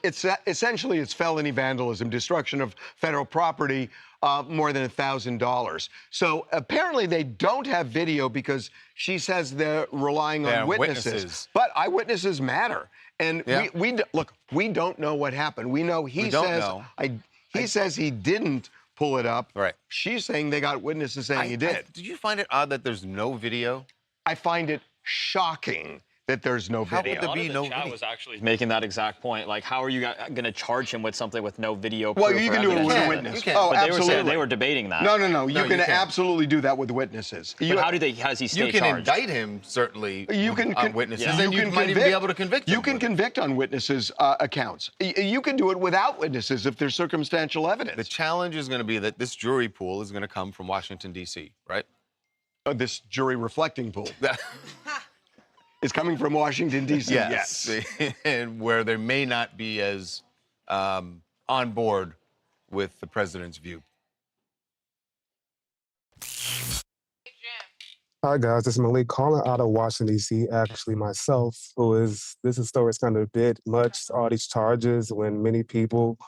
S5: essentially it's felony vandalism, destruction of federal property, more than $1,000. So apparently they don't have video because she says they're relying on witnesses. But eyewitnesses matter. And we don't know what happened. We know he says he didn't pull it up.
S14: Right.
S5: She's saying they got witnesses saying he did.
S14: Did you find it odd that there's no video?
S5: I find it shocking that there's no video.
S14: How would there be no
S1: video? Was actually making that exact point. Like, how are you going to charge him with something with no video?
S5: Well, you can do it with a witness.
S1: Oh, absolutely. They were debating that.
S5: No. You can absolutely do that with witnesses.
S1: But how has he stay charged?
S14: You can indict him, certainly, on witnesses, and you might even be able to convict him.
S5: You can convict on witnesses' accounts. You can do it without witnesses if there's circumstantial evidence.
S14: The challenge is going to be that this jury pool is going to come from Washington, D.C., right?
S5: This jury reflecting pool. Is coming from Washington, D.C., yes.
S14: And where they may not be as on board with the president's view.
S6: Hi, guys. This is Malik calling out of Washington, D.C., actually myself, this story is kind of a bit much, all these charges when many people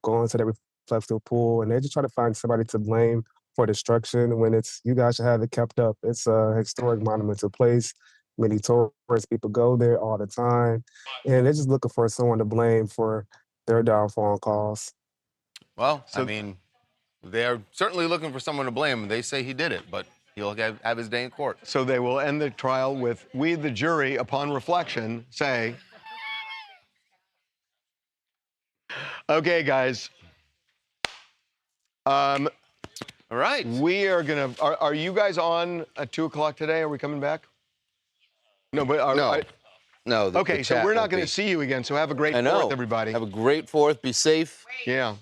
S6: go into the reflective pool and they just try to find somebody to blame for destruction when you guys should have it kept up. It's a historic monumental place. Many tourist people go there all the time, and they're just looking for someone to blame for their downfall and cause.
S14: Well, I mean, they're certainly looking for someone to blame. They say he did it, but he'll have his day in court.
S5: So they will end the trial with, we, the jury, upon reflection, say, okay, guys.
S14: All right.
S5: We are going to, are you guys on at 2 o'clock today? Are we coming back? No, but
S11: no.
S5: Okay, so we're not going to see you again. So have a great 4th, everybody.
S11: Have a great 4th. Be safe.
S5: Yeah.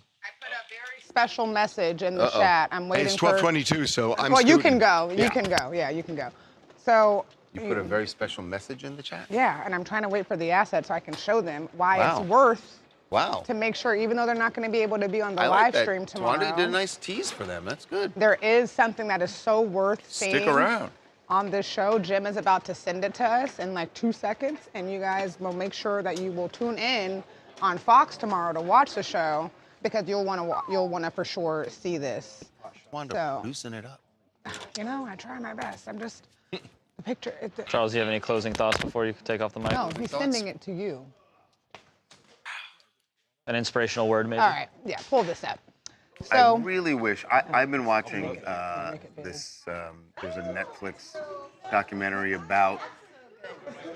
S9: Special message in the chat. I'm waiting.
S5: It's 12:22, so I'm.
S9: Well, you can go. You can go. Yeah, you can go. So.
S14: You put a very special message in the chat.
S9: Yeah, and I'm trying to wait for the assets so I can show them why it's worth.
S14: Wow.
S9: To make sure, even though they're not going to be able to be on the live stream tomorrow.
S14: Tawanda did a nice tease for them. That's good.
S9: There is something that is so worth seeing.
S14: Stick around.
S9: On this show, Jim is about to send it to us in like 2 seconds, and you guys will make sure that you will tune in on Fox tomorrow to watch the show because you'll want to for sure see this.
S14: Wanda, loosen it up.
S9: You know, I try my best. I'm just the picture.
S1: Charles, do you have any closing thoughts before you take off the mic?
S9: No, he's sending it to you.
S1: An inspirational word, maybe.
S9: All right, yeah, pull this up. So,
S14: I really wish, I've been watching there's a Netflix documentary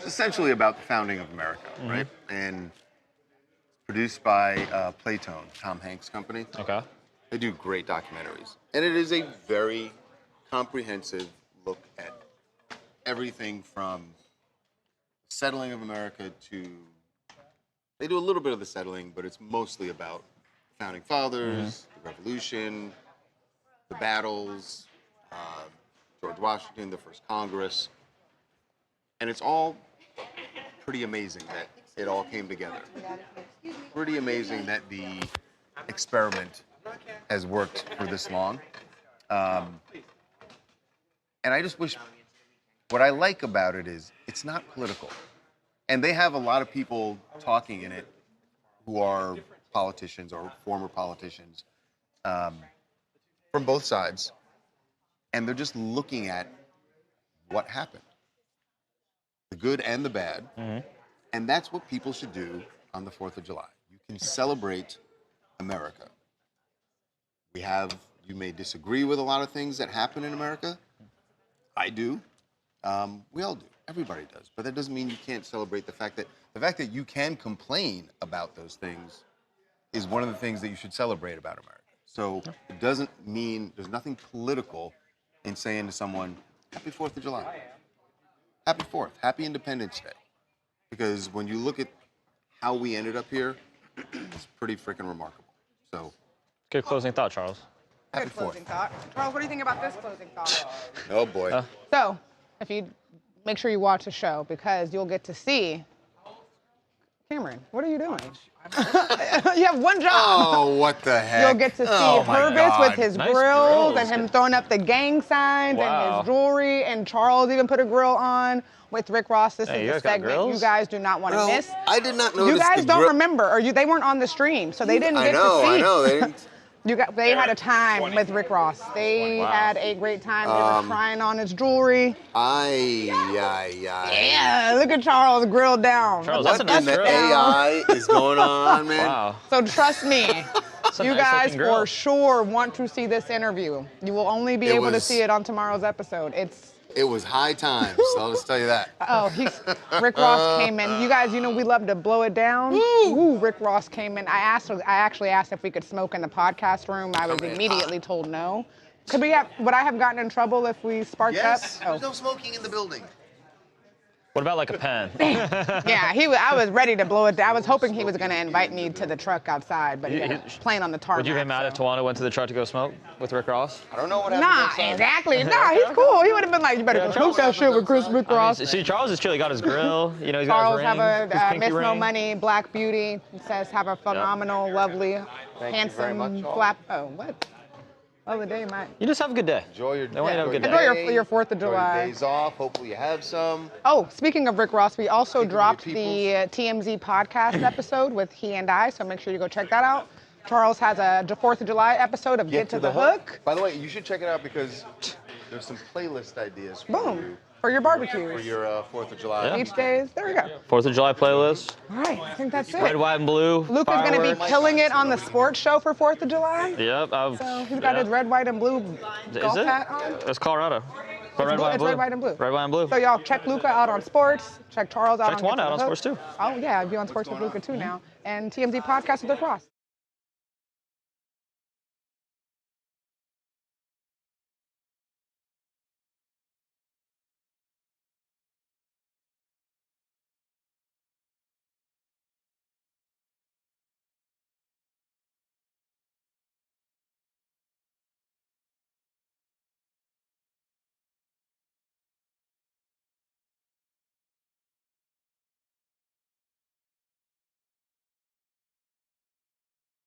S14: essentially about the founding of America, right? And produced by Playtone, Tom Hanks' company.
S1: Okay.
S14: They do great documentaries. And it is a very comprehensive look at everything from settling of America to, they do a little bit of the settling, but it's mostly about founding fathers, the revolution, the battles, George Washington, the first Congress. And it's all pretty amazing that it all came together. Pretty amazing that the experiment has worked for this long. And I just wish, what I like about it is it's not political. And they have a lot of people talking in it who are politicians or former politicians from both sides, and they're just looking at what happened, the good and the bad, and that's what people should do on the 4th of July. You can celebrate America. You may disagree with a lot of things that happen in America. I do. We all do. Everybody does. But that doesn't mean you can't celebrate the fact that you can complain about those things is one of the things that you should celebrate about America. So it doesn't mean, there's nothing political in saying to someone, happy 4th of July. Happy 4th, happy Independence Day. Because when you look at how we ended up here, it's pretty freaking remarkable. So.
S1: Good closing thought, Charles.
S2: Happy
S9: Good
S2: 4th.
S9: closing thought. Charles, what do you think about this closing thought?
S2: Oh boy.
S9: So, if you make sure you watch the show because you'll get to see. Cameron, what are you doing? You have one job.
S2: Oh, what the heck?
S9: You'll get to see
S2: Oh, my
S9: Hervis
S2: God.
S9: with his
S1: Nice
S9: grills
S1: grills.
S9: and him throwing up the gang signs and
S1: Wow.
S9: his jewelry. And Charles even put a grill on with Rick Ross. This
S1: Hey,
S9: is
S1: you
S9: a
S1: guys got
S9: segment you
S1: grills?
S9: guys do not want to
S2: Bro,
S9: miss.
S2: I did not notice
S9: You guys
S2: the
S9: don't
S2: grill.
S9: remember, or they weren't on the stream, so they didn't get to see.
S2: I know. They didn't.
S9: They had a time with Rick Ross. They had a great time. They were trying on his jewelry. Yeah, look at Charles grilled down.
S1: Charles,
S2: What
S1: that's a
S2: in
S1: nice
S2: the
S1: grill.
S2: AI is going on, man?
S1: Wow.
S9: So trust me,
S1: That's a
S9: you
S1: nice
S9: guys
S1: looking grill.
S9: for sure want to see this interview. You will only be
S2: It
S9: able to
S2: was-
S9: see it on tomorrow's episode.
S2: It was high times, so I'll just tell you that.
S9: Rick Ross came in. You guys, you know we love to blow it down. Woo, Rick Ross came in. I actually asked if we could smoke in the podcast room. I was immediately told no. Would I have gotten in trouble if we sparked
S2: Yes,
S9: up?
S2: there's no smoking in the building.
S1: What about like a pen?
S9: Yeah, I was ready to blow it down. I was hoping he was going to invite me to the truck outside, but he was playing on the tarmac.
S1: Would you get mad if Tawana went to the truck to go smoke with Rick Ross?
S2: I don't know what
S9: Nah,
S2: happened.
S9: exactly. Nah, he's cool. He would have been like, you better go smoke that shit with Rick Ross.
S1: See, Charles is chill. He got his grill. You know, he's
S9: Charles
S1: got his ring, his
S9: have
S1: pinky
S9: Miss No
S1: ring.
S9: Money, Black Beauty. It says have a phenomenal, lovely,
S2: Thank you very
S9: handsome,
S2: much, all.
S9: flap. Oh, what? Lovely day, Mike.
S1: You just have a good day.
S2: Enjoy your
S1: I want you to have a good
S9: Enjoy
S1: day.
S9: your 4th of
S2: Enjoy
S9: July.
S2: your days off. Hopefully you have some.
S9: Oh, speaking of Rick Ross, we also dropped
S2: your
S9: the TMZ podcast episode with he and I, so make sure you go check that out. Charles has a 4th of July episode of Get to the Hook.
S2: By the way, you should check it out because there's some playlist ideas for
S9: Boom.
S2: you
S9: For your barbecues.
S2: for your 4th of July.
S1: Yeah.
S9: Beach days. There we go.
S1: 4th of July playlist.
S9: All right, I think that's it.
S1: Red, white, and blue.
S9: Luke is going to be
S1: fireworks.
S9: killing it on the sports show for 4th of July.
S1: Yep.
S9: So he's got his red, white, and blue golf
S1: Is it?
S9: hat on.
S1: It's Colorado. But red,
S9: It's
S1: white, and blue.
S9: red, white, and blue.
S1: Red, white, and blue.
S9: So y'all check Luca out on sports. Check Charles out
S1: Check
S9: on
S1: Tawana
S9: Get to
S1: out
S9: the
S1: on
S9: Hook.
S1: sports too.
S9: Oh yeah, I'll be on sports with Luca too now. And TMZ podcast with Rick Ross.